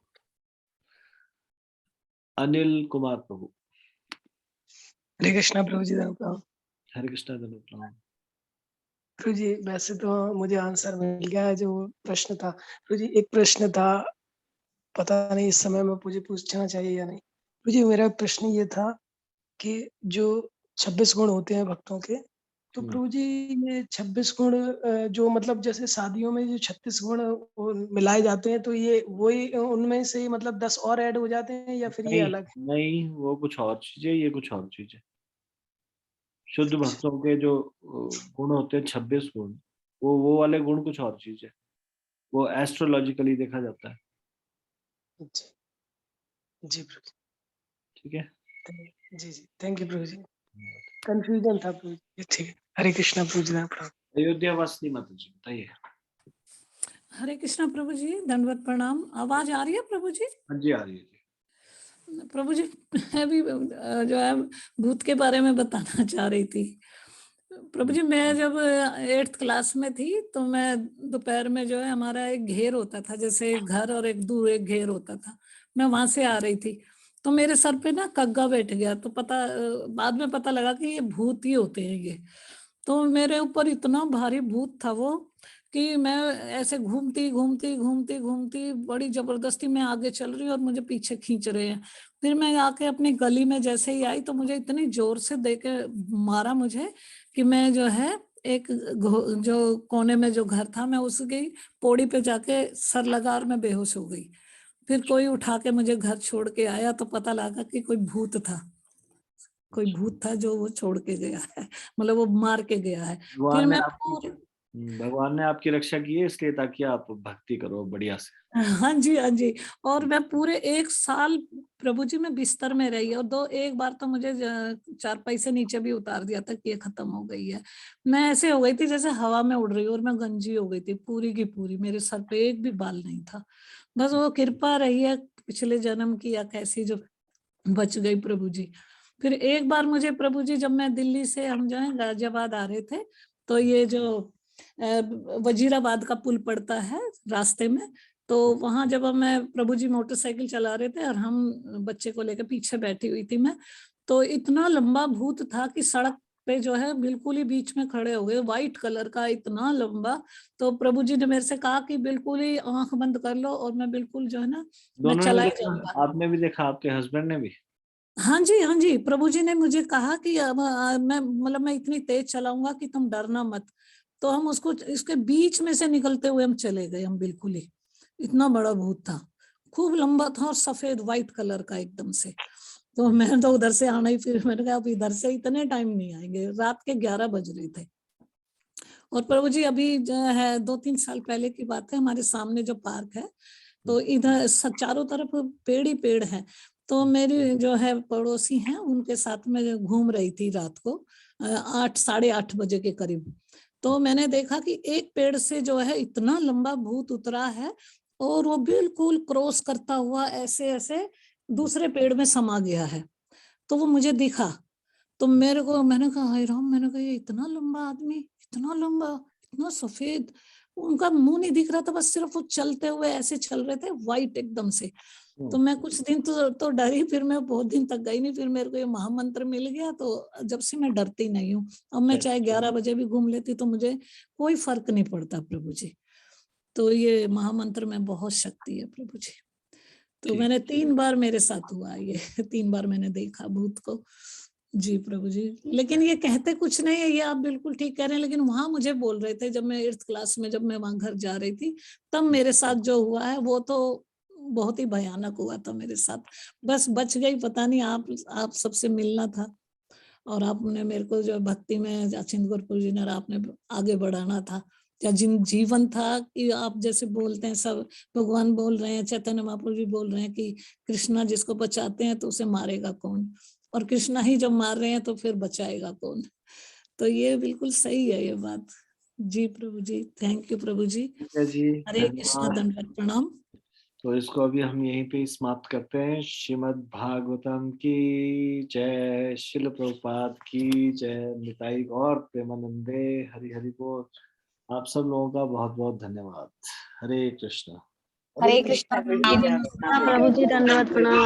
अनिल कुमार प्रभु। हरे कृष्णा प्रभु जी। हरे कृष्णा प्रभु जी, वैसे तो मुझे आंसर मिल गया है जो प्रश्न था। प्रभु जी एक प्रश्न था, पता नहीं इस समय में मुझे पूछना चाहिए या नहीं। प्रभु जी मेरा प्रश्न ये था कि जो 26 गुण होते हैं भक्तों के, तो प्रभु जी ये 26 गुण जो मतलब जैसे शादियों में जो 36 गुण मिलाए जाते हैं, तो ये वही उनमें से मतलब 10 और ऐड हो जाते हैं या फिर ये नहीं, अलग है? नहीं, वो कुछ और चीज है, ये कुछ और चीज है। शुद्ध भक्तों के जो गुण होते हैं 26 गुण, वो वाले गुण कुछ और चीज है। वो एस्ट्रोलॉजिकली देखा जाता है। जी जी प्रभु। ठीक है। जी जी, थैंक यू प्रभु जी। कंफ्यूजन था प्रभु जी। ठीक है, हरे कृष्णा प्रभु जी। अयोध्या वासी माता जी बताइए। हरे कृष्णा प्रभु जी, दंडवत प्रणाम। आवाज आ रही है प्रभु जी? हाँ जी, आ रही है। प्रभु जी मैं भी जो है भूत के बारे में बताना चाह रही थी। प्रभु जी मैं जब 8th क्लास में थी तो मैं दोपहर में जो है हमारा एक घेर होता था, जैसे एक घर और एक दूर एक घेर होता था, मैं वहां से आ रही थी तो मेरे सर पे ना कग्गा बैठ गया। तो बाद में पता लगा कि ये भूत ही होते हैं ये। तो मेरे ऊपर इतना भारी भूत था वो कि मैं ऐसे घूमती घूमती घूमती घूमती बड़ी जबरदस्ती में आगे चल रही और मुझे पीछे खींच रहे हैं। फिर मैं आके अपनी गली में जैसे ही आई तो मुझे इतनी जोर से देके मारा मुझे कि मैं जो है एक जो कोने में जो घर था मैं उसकी पौड़ी पे जाके सर लगा और मैं बेहोश हो गई। फिर कोई उठा के मुझे घर छोड़ के आया तो पता लगा कि कोई भूत था, कोई भूत था जो वो छोड़ के गया है, मतलब वो मार के गया है। फिर मैं भगवान ने आपकी रक्षा की है इसलिए ताकि आप भक्ति करो बढ़िया से। हाँ जी, हाँ जी। और मैं पूरे 1 साल प्रभु जी में बिस्तर में रही और एक बार तो मुझे चारपाई से नीचे भी उतार दिया था कि ये खत्म हो गई है। मैं ऐसे हो गई थी जैसे हवा में उड़ रही हूँ और मैं गंजी हो गई थी पूरी की पूरी, मेरे सर पे एक भी बाल नहीं था। बस वो कृपा रही है पिछले जन्म की या कैसी जो बच गई प्रभु जी। फिर एक बार मुझे प्रभु जी जब मैं दिल्ली से हम जो है गाजियाबाद आ रहे थे तो ये जो वजीराबाद का पुल पड़ता है रास्ते में, तो वहां जब मैं प्रभु जी मोटरसाइकिल चला रहे थे और हम बच्चे को लेकर पीछे बैठी हुई थी मैं, तो इतना लंबा भूत था कि सड़क पे जो है बिल्कुल ही बीच में खड़े हो गए, व्हाइट कलर का इतना लंबा। तो प्रभु जी ने मेरे से कहा कि बिल्कुल ही आंख बंद कर लो और मैं बिल्कुल जो है ना मैं दोनों ने चला ही देखा? जाऊंगा। आपने भी देखा, आपके हस्बैंड ने भी? हाँ जी, हाँ जी। प्रभु जी ने मुझे कहा कि अब मैं इतनी तेज चलाऊंगा कि तुम डरना मत। तो हम उसको इसके बीच में से निकलते हुए हम चले गए, हम बिल्कुल ही। इतना बड़ा भूत था, खूब लंबा था और सफेद व्हाइट कलर का एकदम से। तो मैं तो उधर से आना ही, फिर मैंने कहा अब इधर से इतने टाइम नहीं आएंगे। रात के 11 बज रहे थे। और प्रभु जी अभी जो है 2-3 साल पहले की बात है, हमारे सामने जो पार्क है तो इधर चारों तरफ पेड़ ही पेड़ है। तो मेरी जो है पड़ोसी हैं उनके साथ में घूम रही थी रात को 8-8:30 बजे के करीब। तो मैंने देखा कि एक पेड़ से जो है इतना लंबा भूत उतरा है और वो बिल्कुल क्रॉस करता हुआ ऐसे ऐसे दूसरे पेड़ में समा गया है। तो वो मुझे दिखा तो मैंने कहा हाय राम, मैंने कहा ये इतना लंबा आदमी, इतना लंबा, इतना सफेद, उनका मुंह नहीं दिख रहा था, बस सिर्फ वो चलते हुए ऐसे चल रहे थे व्हाइट एकदम से। तो मैं कुछ दिन तो डरी, फिर मैं बहुत दिन तक गई नहीं। फिर मेरे को ये महामंत्र मिल गया तो जब से मैं डरती नहीं हूँ। अब मैं चाहे 11 बजे भी घूम लेती तो मुझे कोई फर्क नहीं पड़ता प्रभु जी। तो ये महामंत्र में बहुत शक्ति है प्रभु जी। तो मैंने 3 बार मेरे साथ हुआ ये 3 बार मैंने देखा भूत को। जी प्रभु जी। लेकिन ये कहते कुछ नहीं है, ये आप बिल्कुल ठीक कह रहे हैं। लेकिन वहां मुझे बोल रहे थे जब मैं 8th क्लास में, जब मैं वहां घर जा रही थी तब मेरे साथ जो हुआ है वो तो बहुत ही भयानक हुआ था मेरे साथ। बस बच गई, पता नहीं आप सबसे मिलना था और आपने मेरे को जो भक्ति में अचिंत गुरुपुर जी ने आपने आगे बढ़ाना था, या जिन जीवन था कि आप जैसे बोलते हैं सब भगवान बोल रहे हैं, चैतन्य महाप्रभु जी बोल रहे हैं कि कृष्णा जिसको बचाते हैं तो उसे मारेगा कौन, और कृष्णा ही जब मार रहे हैं तो फिर बचाएगा कौन। तो ये बिल्कुल सही है ये बात। जी प्रभु जी, थैंक यू प्रभु जी। हरे कृष्णा, दंडवत प्रणाम। तो इसको अभी हम यहीं पे समाप्त करते हैं। श्रीमद् भागवतम की जय, शिल प्रभुपाद की जय, निताई गौर प्रेमानंदे, हरि हरि बोल। आप सब लोगों का बहुत बहुत धन्यवाद। हरे कृष्णा। हरे कृष्ण प्रभु जी, दंडवत प्रणाम।